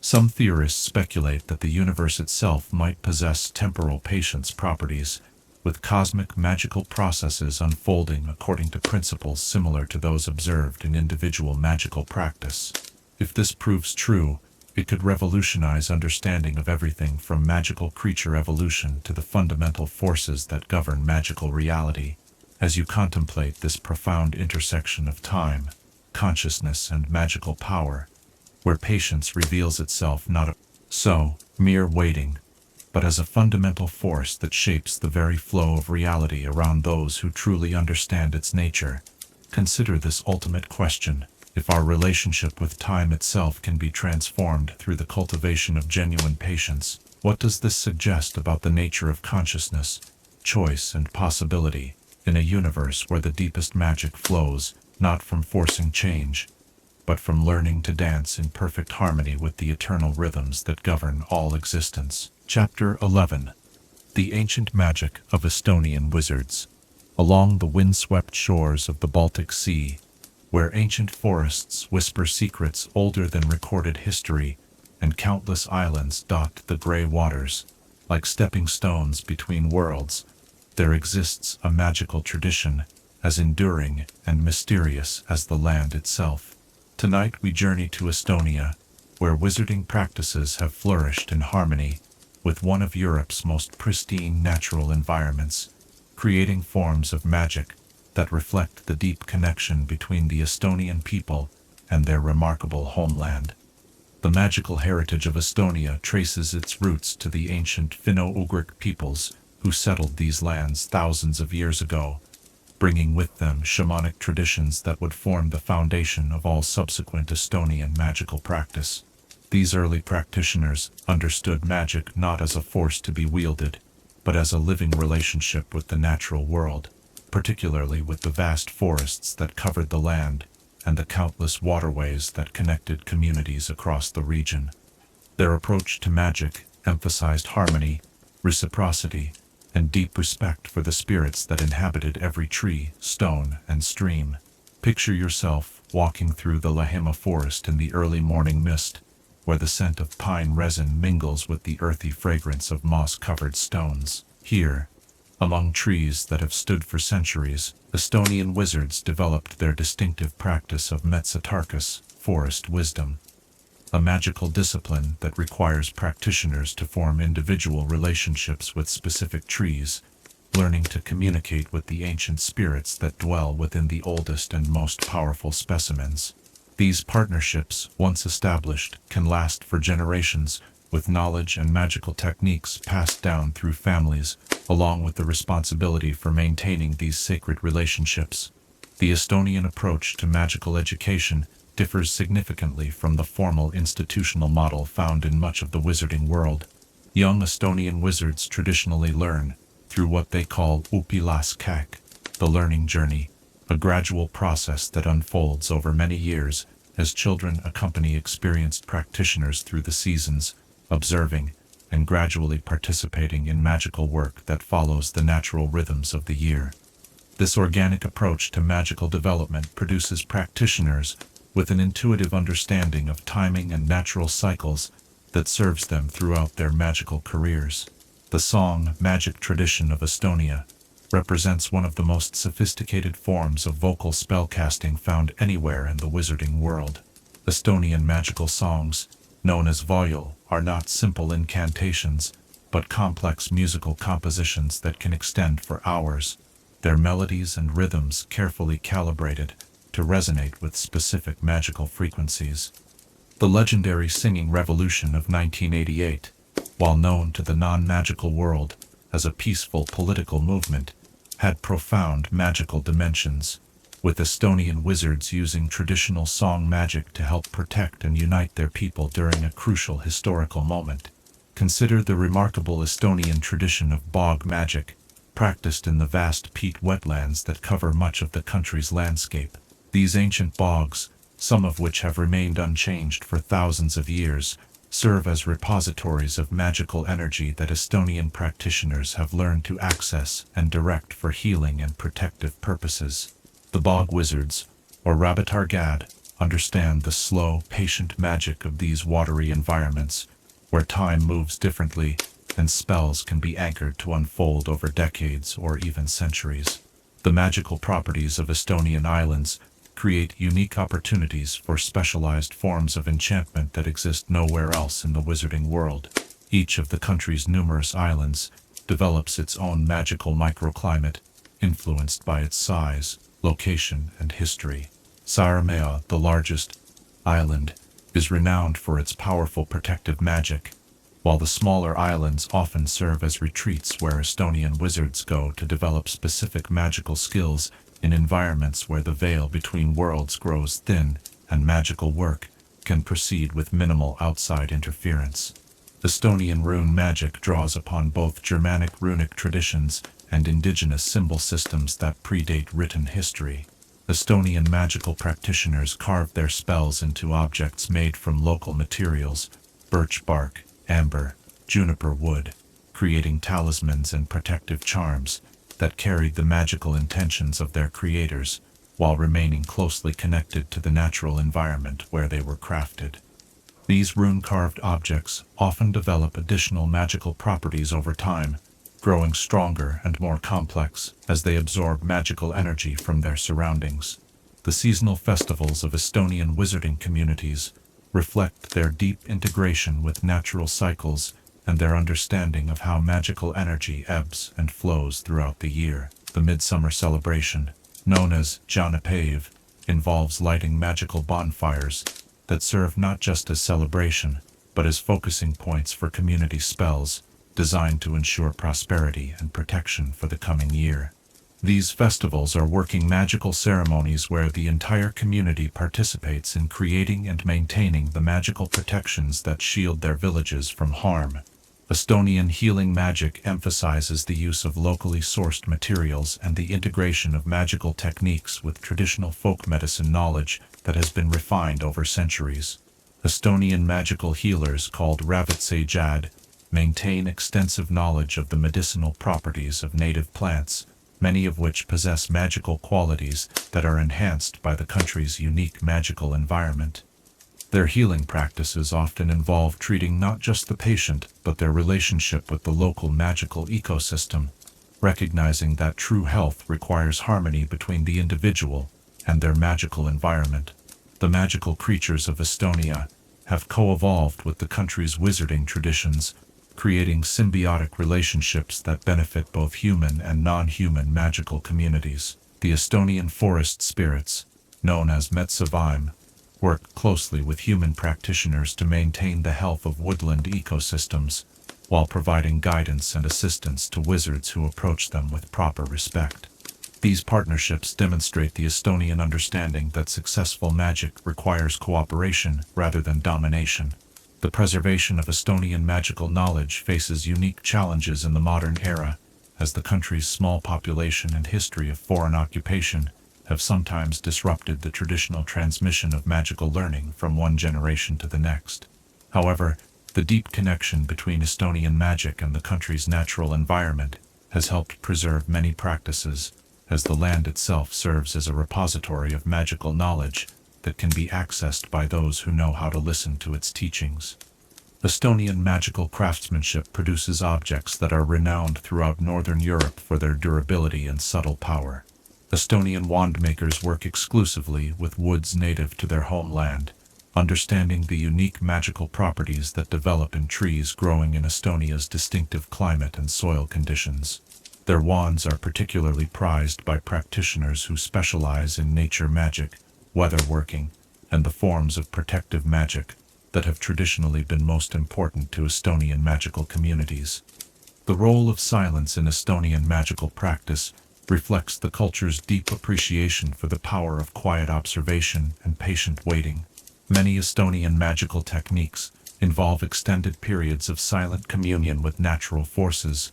Some theorists speculate that the universe itself might possess temporal patience properties, with cosmic magical processes unfolding according to principles similar to those observed in individual magical practice. If this proves true, It could revolutionize understanding of everything from magical creature evolution to the fundamental forces that govern magical reality. As you contemplate this profound intersection of time, consciousness, and magical power, where patience reveals itself not mere waiting, but as a fundamental force that shapes the very flow of reality around those who truly understand its nature. Consider this ultimate question: if our relationship with time itself can be transformed through the cultivation of genuine patience, what does this suggest about the nature of consciousness, choice, and possibility, in a universe where the deepest magic flows, not from forcing change, but from learning to dance in perfect harmony with the eternal rhythms that govern all existence? Chapter 11. The Ancient Magic of Estonian Wizards. Along the windswept shores of the Baltic Sea, where ancient forests whisper secrets older than recorded history, and countless islands dot the gray waters, like stepping stones between worlds, there exists a magical tradition as enduring and mysterious as the land itself. Tonight we journey to Estonia, where wizarding practices have flourished in harmony with one of Europe's most pristine natural environments, creating forms of magic that reflect the deep connection between the Estonian people and their remarkable homeland. The magical heritage of Estonia traces its roots to the ancient Finno-Ugric peoples who settled these lands thousands of years ago, bringing with them shamanic traditions that would form the foundation of all subsequent Estonian magical practice. These early practitioners understood magic not as a force to be wielded, but as a living relationship with the natural world, particularly with the vast forests that covered the land and the countless waterways that connected communities across the region. Their approach to magic emphasized harmony, reciprocity, and deep respect for the spirits that inhabited every tree, stone, and stream. Picture yourself walking through the Lahima forest in the early morning mist, where the scent of pine resin mingles with the earthy fragrance of moss-covered stones. Here, among trees that have stood for centuries, Estonian wizards developed their distinctive practice of metsatarkus, forest wisdom, a magical discipline that requires practitioners to form individual relationships with specific trees, learning to communicate with the ancient spirits that dwell within the oldest and most powerful specimens. These partnerships, once established, can last for generations, with knowledge and magical techniques passed down through families, along with the responsibility for maintaining these sacred relationships. The Estonian approach to magical education differs significantly from the formal institutional model found in much of the wizarding world. Young Estonian wizards traditionally learn through what they call õpilaskäik, the learning journey, a gradual process that unfolds over many years as children accompany experienced practitioners through the seasons, observing and gradually participating in magical work that follows the natural rhythms of the year. This organic approach to magical development produces practitioners with an intuitive understanding of timing and natural cycles that serves them throughout their magical careers. The song magic tradition of Estonia represents one of the most sophisticated forms of vocal spellcasting found anywhere in the wizarding world. Estonian magical songs, known as voyul, are not simple incantations, but complex musical compositions that can extend for hours, their melodies and rhythms carefully calibrated to resonate with specific magical frequencies. The legendary singing revolution of 1988, while known to the non-magical world as a peaceful political movement, had profound magical dimensions, with Estonian wizards using traditional song magic to help protect and unite their people during a crucial historical moment. Consider the remarkable Estonian tradition of bog magic, practiced in the vast peat wetlands that cover much of the country's landscape. These ancient bogs, some of which have remained unchanged for thousands of years, serve as repositories of magical energy that Estonian practitioners have learned to access and direct for healing and protective purposes. The bog wizards, or Rabatargad, understand the slow, patient magic of these watery environments, where time moves differently and spells can be anchored to unfold over decades or even centuries. The magical properties of Estonian islands create unique opportunities for specialized forms of enchantment that exist nowhere else in the wizarding world. Each of the country's numerous islands develops its own magical microclimate, influenced by its size, location, and history. Saramea, the largest island, is renowned for its powerful protective magic, while the smaller islands often serve as retreats where Estonian wizards go to develop specific magical skills in environments where the veil between worlds grows thin and magical work can proceed with minimal outside interference. Estonian rune magic draws upon both Germanic runic traditions and indigenous symbol systems that predate written history. Estonian magical practitioners carve their spells into objects made from local materials, birch bark, amber, juniper wood, creating talismans and protective charms that carry the magical intentions of their creators while remaining closely connected to the natural environment where they were crafted. These rune-carved objects often develop additional magical properties over time, growing stronger and more complex as they absorb magical energy from their surroundings. The seasonal festivals of Estonian wizarding communities reflect their deep integration with natural cycles and their understanding of how magical energy ebbs and flows throughout the year. The midsummer celebration, known as Jaanapave, involves lighting magical bonfires that serve not just as celebration, but as focusing points for community spells designed to ensure prosperity and protection for the coming year. These festivals are working magical ceremonies where the entire community participates in creating and maintaining the magical protections that shield their villages from harm. Estonian healing magic emphasizes the use of locally sourced materials and the integration of magical techniques with traditional folk medicine knowledge that has been refined over centuries. Estonian magical healers called ravitsejad maintain extensive knowledge of the medicinal properties of native plants, many of which possess magical qualities that are enhanced by the country's unique magical environment. Their healing practices often involve treating not just the patient, but their relationship with the local magical ecosystem, recognizing that true health requires harmony between the individual and their magical environment. The magical creatures of Estonia have co-evolved with the country's wizarding traditions, creating symbiotic relationships that benefit both human and non-human magical communities. The Estonian forest spirits, known as metsavaim, work closely with human practitioners to maintain the health of woodland ecosystems, while providing guidance and assistance to wizards who approach them with proper respect. These partnerships demonstrate the Estonian understanding that successful magic requires cooperation rather than domination. The preservation of Estonian magical knowledge faces unique challenges in the modern era, as the country's small population and history of foreign occupation have sometimes disrupted the traditional transmission of magical learning from one generation to the next. However, the deep connection between Estonian magic and the country's natural environment has helped preserve many practices, as the land itself serves as a repository of magical knowledge that can be accessed by those who know how to listen to its teachings. Estonian magical craftsmanship produces objects that are renowned throughout Northern Europe for their durability and subtle power. Estonian wand makers work exclusively with woods native to their homeland, understanding the unique magical properties that develop in trees growing in Estonia's distinctive climate and soil conditions. Their wands are particularly prized by practitioners who specialize in nature magic, weatherworking, and the forms of protective magic that have traditionally been most important to Estonian magical communities. The role of silence in Estonian magical practice reflects the culture's deep appreciation for the power of quiet observation and patient waiting. Many Estonian magical techniques involve extended periods of silent communion with natural forces,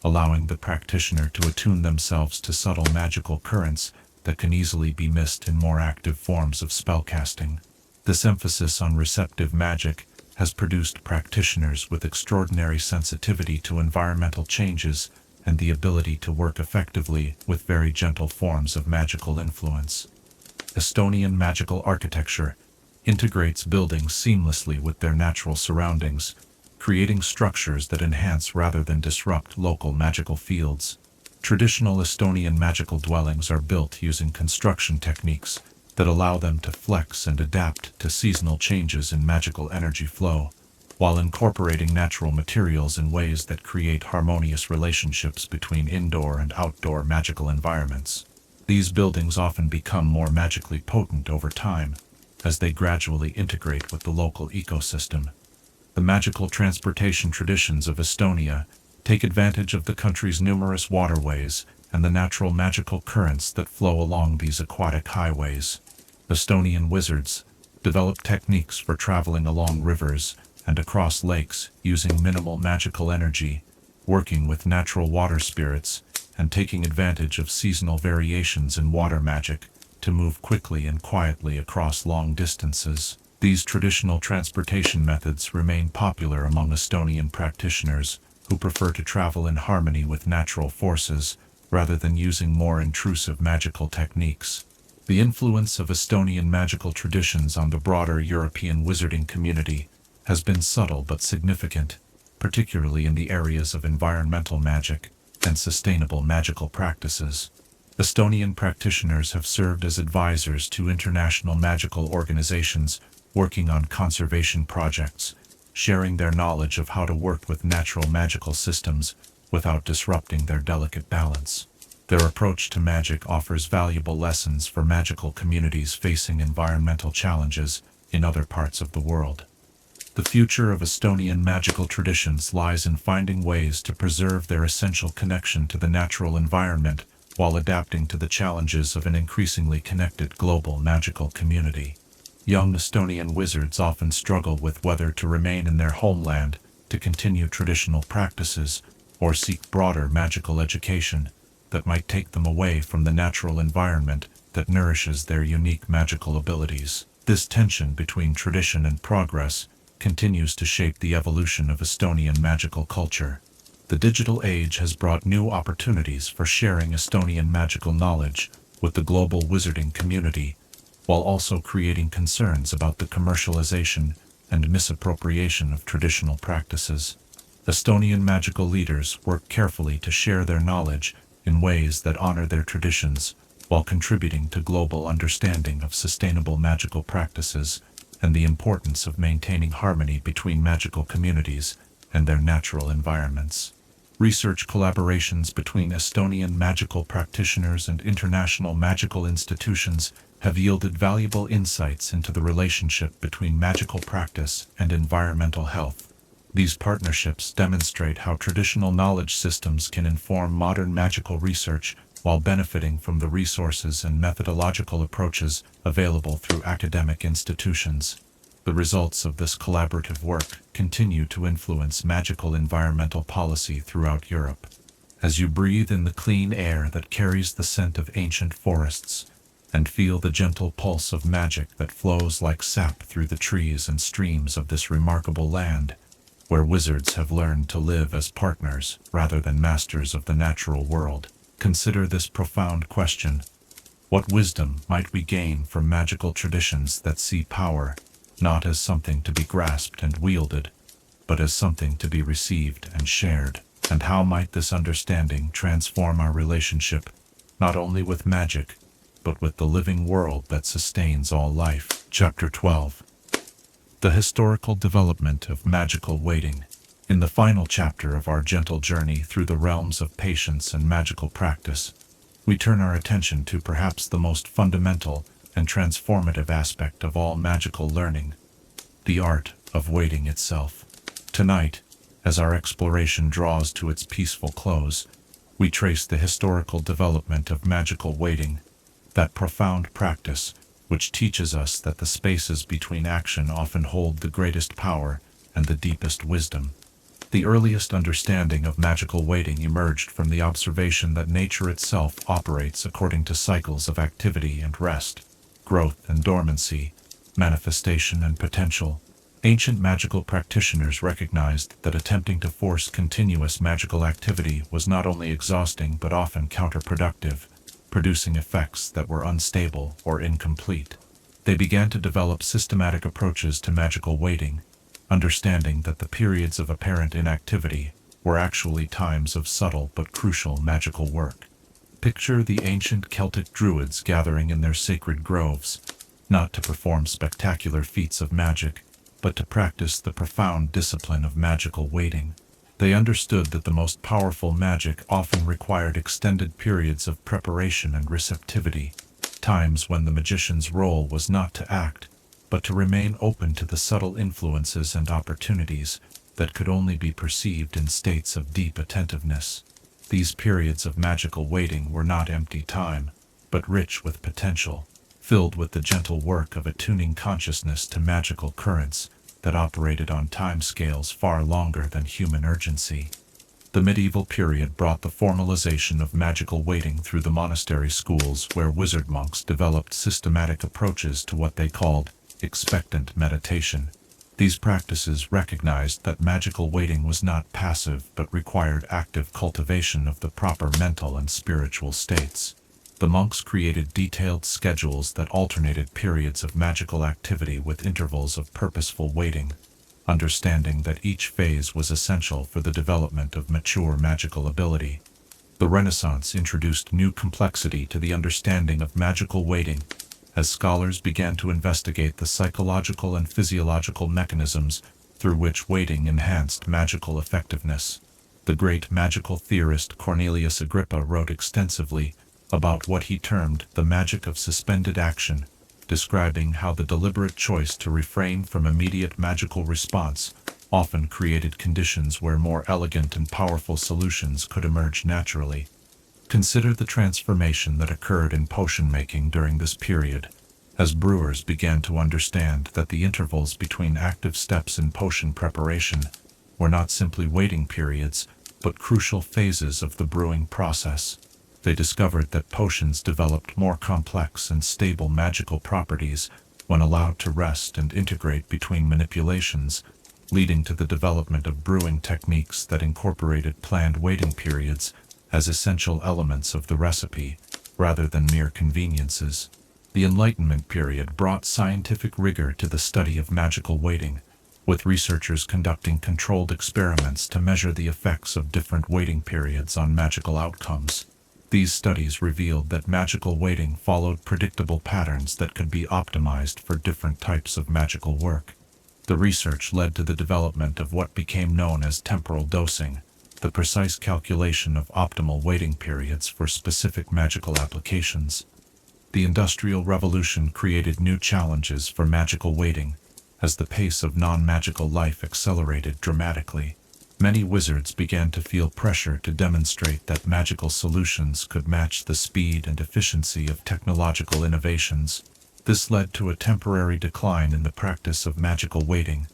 allowing the practitioner to attune themselves to subtle magical currents that can easily be missed in more active forms of spellcasting. This emphasis on receptive magic has produced practitioners with extraordinary sensitivity to environmental changes and the ability to work effectively with very gentle forms of magical influence. Estonian magical architecture integrates buildings seamlessly with their natural surroundings, creating structures that enhance rather than disrupt local magical fields. Traditional Estonian magical dwellings are built using construction techniques that allow them to flex and adapt to seasonal changes in magical energy flow, while incorporating natural materials in ways that create harmonious relationships between indoor and outdoor magical environments. These buildings often become more magically potent over time, as they gradually integrate with the local ecosystem. The magical transportation traditions of Estonia take advantage of the country's numerous waterways and the natural magical currents that flow along these aquatic highways. Estonian wizards develop techniques for traveling along rivers and across lakes using minimal magical energy, working with natural water spirits, and taking advantage of seasonal variations in water magic to move quickly and quietly across long distances. These traditional transportation methods remain popular among Estonian practitioners who prefer to travel in harmony with natural forces rather than using more intrusive magical techniques. The influence of Estonian magical traditions on the broader European wizarding community has been subtle but significant, particularly in the areas of environmental magic and sustainable magical practices. Estonian practitioners have served as advisors to international magical organizations working on conservation projects, sharing their knowledge of how to work with natural magical systems without disrupting their delicate balance. Their approach to magic offers valuable lessons for magical communities facing environmental challenges in other parts of the world. The future of Estonian magical traditions lies in finding ways to preserve their essential connection to the natural environment while adapting to the challenges of an increasingly connected global magical community. Young Estonian wizards often struggle with whether to remain in their homeland to continue traditional practices or seek broader magical education that might take them away from the natural environment that nourishes their unique magical abilities. This tension between tradition and progress continues to shape the evolution of Estonian magical culture. The digital age has brought new opportunities for sharing Estonian magical knowledge with the global wizarding community, while also creating concerns about the commercialization and misappropriation of traditional practices. Estonian magical leaders work carefully to share their knowledge in ways that honor their traditions, while contributing to global understanding of sustainable magical practices and the importance of maintaining harmony between magical communities and their natural environments. Research collaborations between Estonian magical practitioners and international magical institutions have yielded valuable insights into the relationship between magical practice and environmental health. These partnerships demonstrate how traditional knowledge systems can inform modern magical research while benefiting from the resources and methodological approaches available through academic institutions. The results of this collaborative work continue to influence magical environmental policy throughout Europe. As you breathe in the clean air that carries the scent of ancient forests, and feel the gentle pulse of magic that flows like sap through the trees and streams of this remarkable land, where wizards have learned to live as partners rather than masters of the natural world, consider this profound question: what wisdom might we gain from magical traditions that see power not as something to be grasped and wielded, but as something to be received and shared? And how might this understanding transform our relationship, not only with magic, but with the living world that sustains all life? Chapter 12. The historical development of magical waiting. In the final chapter of our gentle journey through the realms of patience and magical practice, we turn our attention to perhaps the most fundamental and transformative aspect of all magical learning, the art of waiting itself. Tonight, as our exploration draws to its peaceful close, we trace the historical development of magical waiting, that profound practice which teaches us that the spaces between action often hold the greatest power and the deepest wisdom. The earliest understanding of magical waiting emerged from the observation that nature itself operates according to cycles of activity and rest, growth and dormancy, manifestation and potential. Ancient magical practitioners recognized that attempting to force continuous magical activity was not only exhausting but often counterproductive, producing effects that were unstable or incomplete. They began to develop systematic approaches to magical waiting, understanding that the periods of apparent inactivity were actually times of subtle but crucial magical work. Picture the ancient Celtic druids gathering in their sacred groves, not to perform spectacular feats of magic, but to practice the profound discipline of magical waiting. They understood that the most powerful magic often required extended periods of preparation and receptivity, times when the magician's role was not to act, but to remain open to the subtle influences and opportunities that could only be perceived in states of deep attentiveness. These periods of magical waiting were not empty time, but rich with potential, filled with the gentle work of attuning consciousness to magical currents that operated on timescales far longer than human urgency. The medieval period brought the formalization of magical waiting through the monastery schools, where wizard monks developed systematic approaches to what they called expectant meditation. These practices recognized that magical waiting was not passive but required active cultivation of the proper mental and spiritual states. The monks created detailed schedules that alternated periods of magical activity with intervals of purposeful waiting, understanding that each phase was essential for the development of mature magical ability. The Renaissance introduced new complexity to the understanding of magical waiting, as scholars began to investigate the psychological and physiological mechanisms through which waiting enhanced magical effectiveness. The great magical theorist Cornelius Agrippa wrote extensively about what he termed the magic of suspended action, describing how the deliberate choice to refrain from immediate magical response often created conditions where more elegant and powerful solutions could emerge naturally. Consider the transformation that occurred in potion making during this period, as brewers began to understand that the intervals between active steps in potion preparation were not simply waiting periods, but crucial phases of the brewing process. They discovered that potions developed more complex and stable magical properties when allowed to rest and integrate between manipulations, leading to the development of brewing techniques that incorporated planned waiting periods as essential elements of the recipe, rather than mere conveniences. The Enlightenment period brought scientific rigor to the study of magical waiting, with researchers conducting controlled experiments to measure the effects of different waiting periods on magical outcomes. These studies revealed that magical waiting followed predictable patterns that could be optimized for different types of magical work. The research led to the development of what became known as temporal dosing, the precise calculation of optimal waiting periods for specific magical applications. The Industrial Revolution created new challenges for magical waiting, as the pace of non-magical life accelerated dramatically. Many wizards began to feel pressure to demonstrate that magical solutions could match the speed and efficiency of technological innovations. This led to a temporary decline in the practice of magical waiting,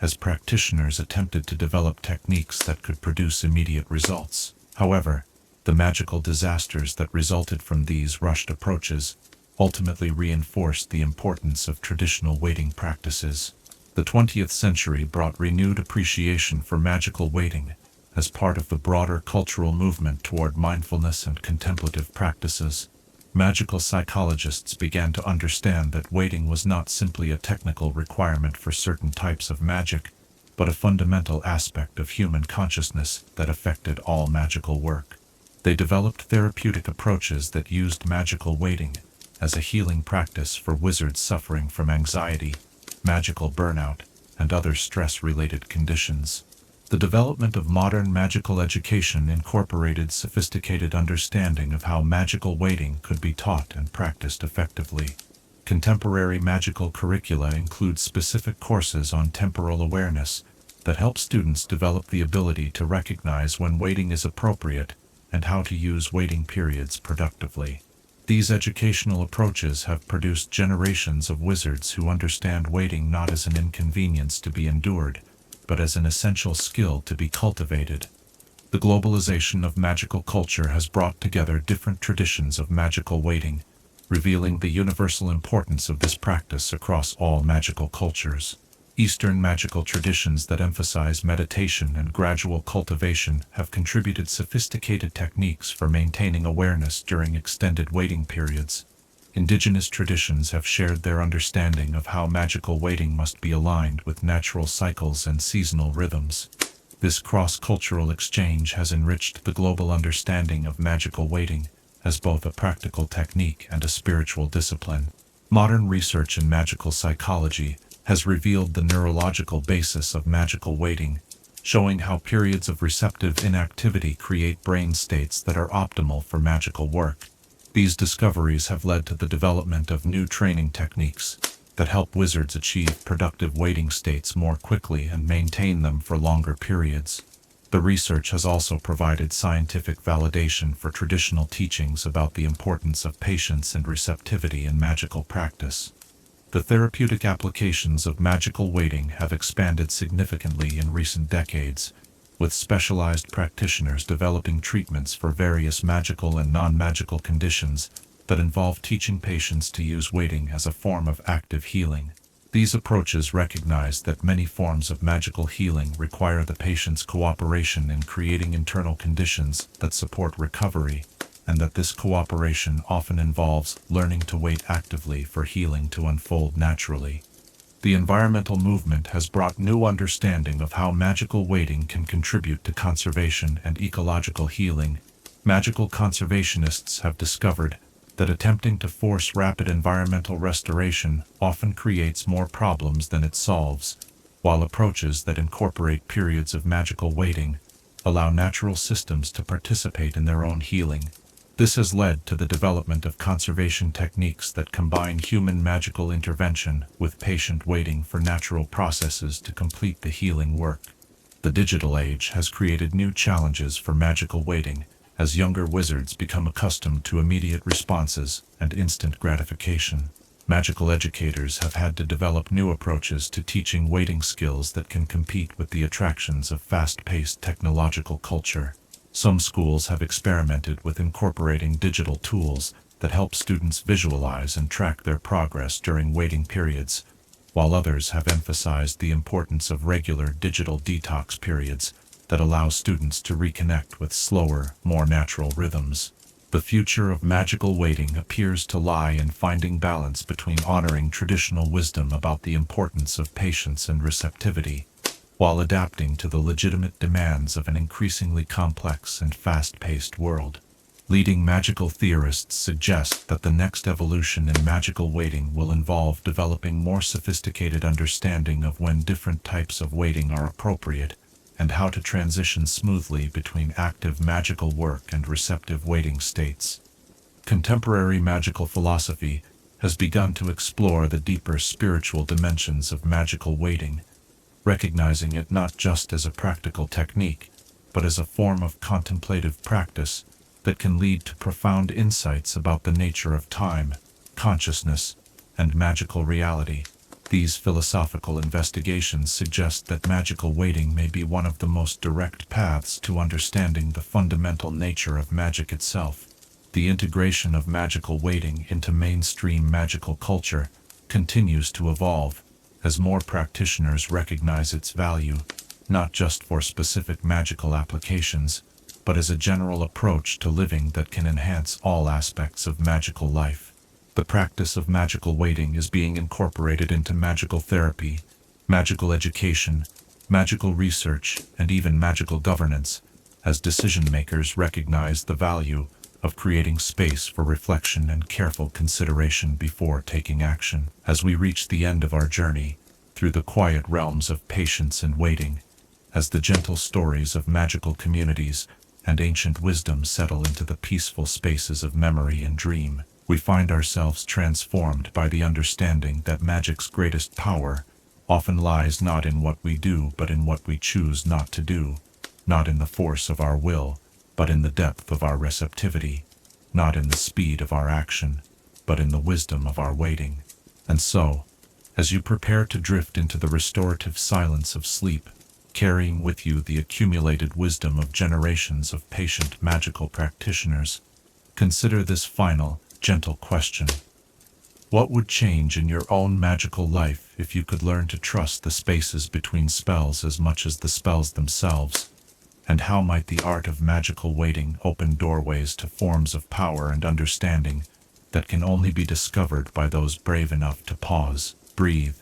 as practitioners attempted to develop techniques that could produce immediate results. However, the magical disasters that resulted from these rushed approaches ultimately reinforced the importance of traditional waiting practices. The 20th century brought renewed appreciation for magical waiting as part of the broader cultural movement toward mindfulness and contemplative practices. Magical psychologists began to understand that waiting was not simply a technical requirement for certain types of magic, but a fundamental aspect of human consciousness that affected all magical work. They developed therapeutic approaches that used magical waiting as a healing practice for wizards suffering from anxiety, magical burnout, and other stress-related conditions. The development of modern magical education incorporated sophisticated understanding of how magical waiting could be taught and practiced effectively. Contemporary magical curricula include specific courses on temporal awareness that help students develop the ability to recognize when waiting is appropriate and how to use waiting periods productively. These educational approaches have produced generations of wizards who understand waiting not as an inconvenience to be endured, but as an essential skill to be cultivated. The globalization of magical culture has brought together different traditions of magical waiting, revealing the universal importance of this practice across all magical cultures. Eastern magical traditions that emphasize meditation and gradual cultivation have contributed sophisticated techniques for maintaining awareness during extended waiting periods. Indigenous traditions have shared their understanding of how magical waiting must be aligned with natural cycles and seasonal rhythms. This cross-cultural exchange has enriched the global understanding of magical waiting as both a practical technique and a spiritual discipline. Modern research in magical psychology has revealed the neurological basis of magical waiting, showing how periods of receptive inactivity create brain states that are optimal for magical work. These discoveries have led to the development of new training techniques that help wizards achieve productive waiting states more quickly and maintain them for longer periods. The research has also provided scientific validation for traditional teachings about the importance of patience and receptivity in magical practice. The therapeutic applications of magical waiting have expanded significantly in recent decades, with specialized practitioners developing treatments for various magical and non-magical conditions that involve teaching patients to use waiting as a form of active healing. These approaches recognize that many forms of magical healing require the patient's cooperation in creating internal conditions that support recovery, and that this cooperation often involves learning to wait actively for healing to unfold naturally. The environmental movement has brought new understanding of how magical waiting can contribute to conservation and ecological healing. Magical conservationists have discovered that attempting to force rapid environmental restoration often creates more problems than it solves, while approaches that incorporate periods of magical waiting allow natural systems to participate in their own healing. This has led to the development of conservation techniques that combine human magical intervention with patient waiting for natural processes to complete the healing work. The digital age has created new challenges for magical waiting, as younger wizards become accustomed to immediate responses and instant gratification. Magical educators have had to develop new approaches to teaching waiting skills that can compete with the attractions of fast-paced technological culture. Some schools have experimented with incorporating digital tools that help students visualize and track their progress during waiting periods, while others have emphasized the importance of regular digital detox periods that allow students to reconnect with slower, more natural rhythms. The future of magical waiting appears to lie in finding balance between honoring traditional wisdom about the importance of patience and receptivity, while adapting to the legitimate demands of an increasingly complex and fast-paced world. Leading magical theorists suggest that the next evolution in magical waiting will involve developing more sophisticated understanding of when different types of waiting are appropriate, and how to transition smoothly between active magical work and receptive waiting states. Contemporary magical philosophy has begun to explore the deeper spiritual dimensions of magical waiting, recognizing it not just as a practical technique, but as a form of contemplative practice that can lead to profound insights about the nature of time, consciousness, and magical reality. These philosophical investigations suggest that magical waiting may be one of the most direct paths to understanding the fundamental nature of magic itself. The integration of magical waiting into mainstream magical culture continues to evolve, as more practitioners recognize its value, not just for specific magical applications, but as a general approach to living that can enhance all aspects of magical life. The practice of magical waiting is being incorporated into magical therapy, magical education, magical research, and even magical governance, as decision-makers recognize the value of creating space for reflection and careful consideration before taking action. As we reach the end of our journey through the quiet realms of patience and waiting, as the gentle stories of magical communities and ancient wisdom settle into the peaceful spaces of memory and dream, we find ourselves transformed by the understanding that magic's greatest power often lies not in what we do but in what we choose not to do, not in the force of our will, but in the depth of our receptivity, not in the speed of our action, but in the wisdom of our waiting. And so, as you prepare to drift into the restorative silence of sleep, carrying with you the accumulated wisdom of generations of patient magical practitioners, consider this final, gentle question. What would change in your own magical life if you could learn to trust the spaces between spells as much as the spells themselves? And how might the art of magical waiting open doorways to forms of power and understanding that can only be discovered by those brave enough to pause, breathe,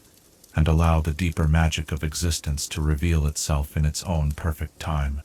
and allow the deeper magic of existence to reveal itself in its own perfect time?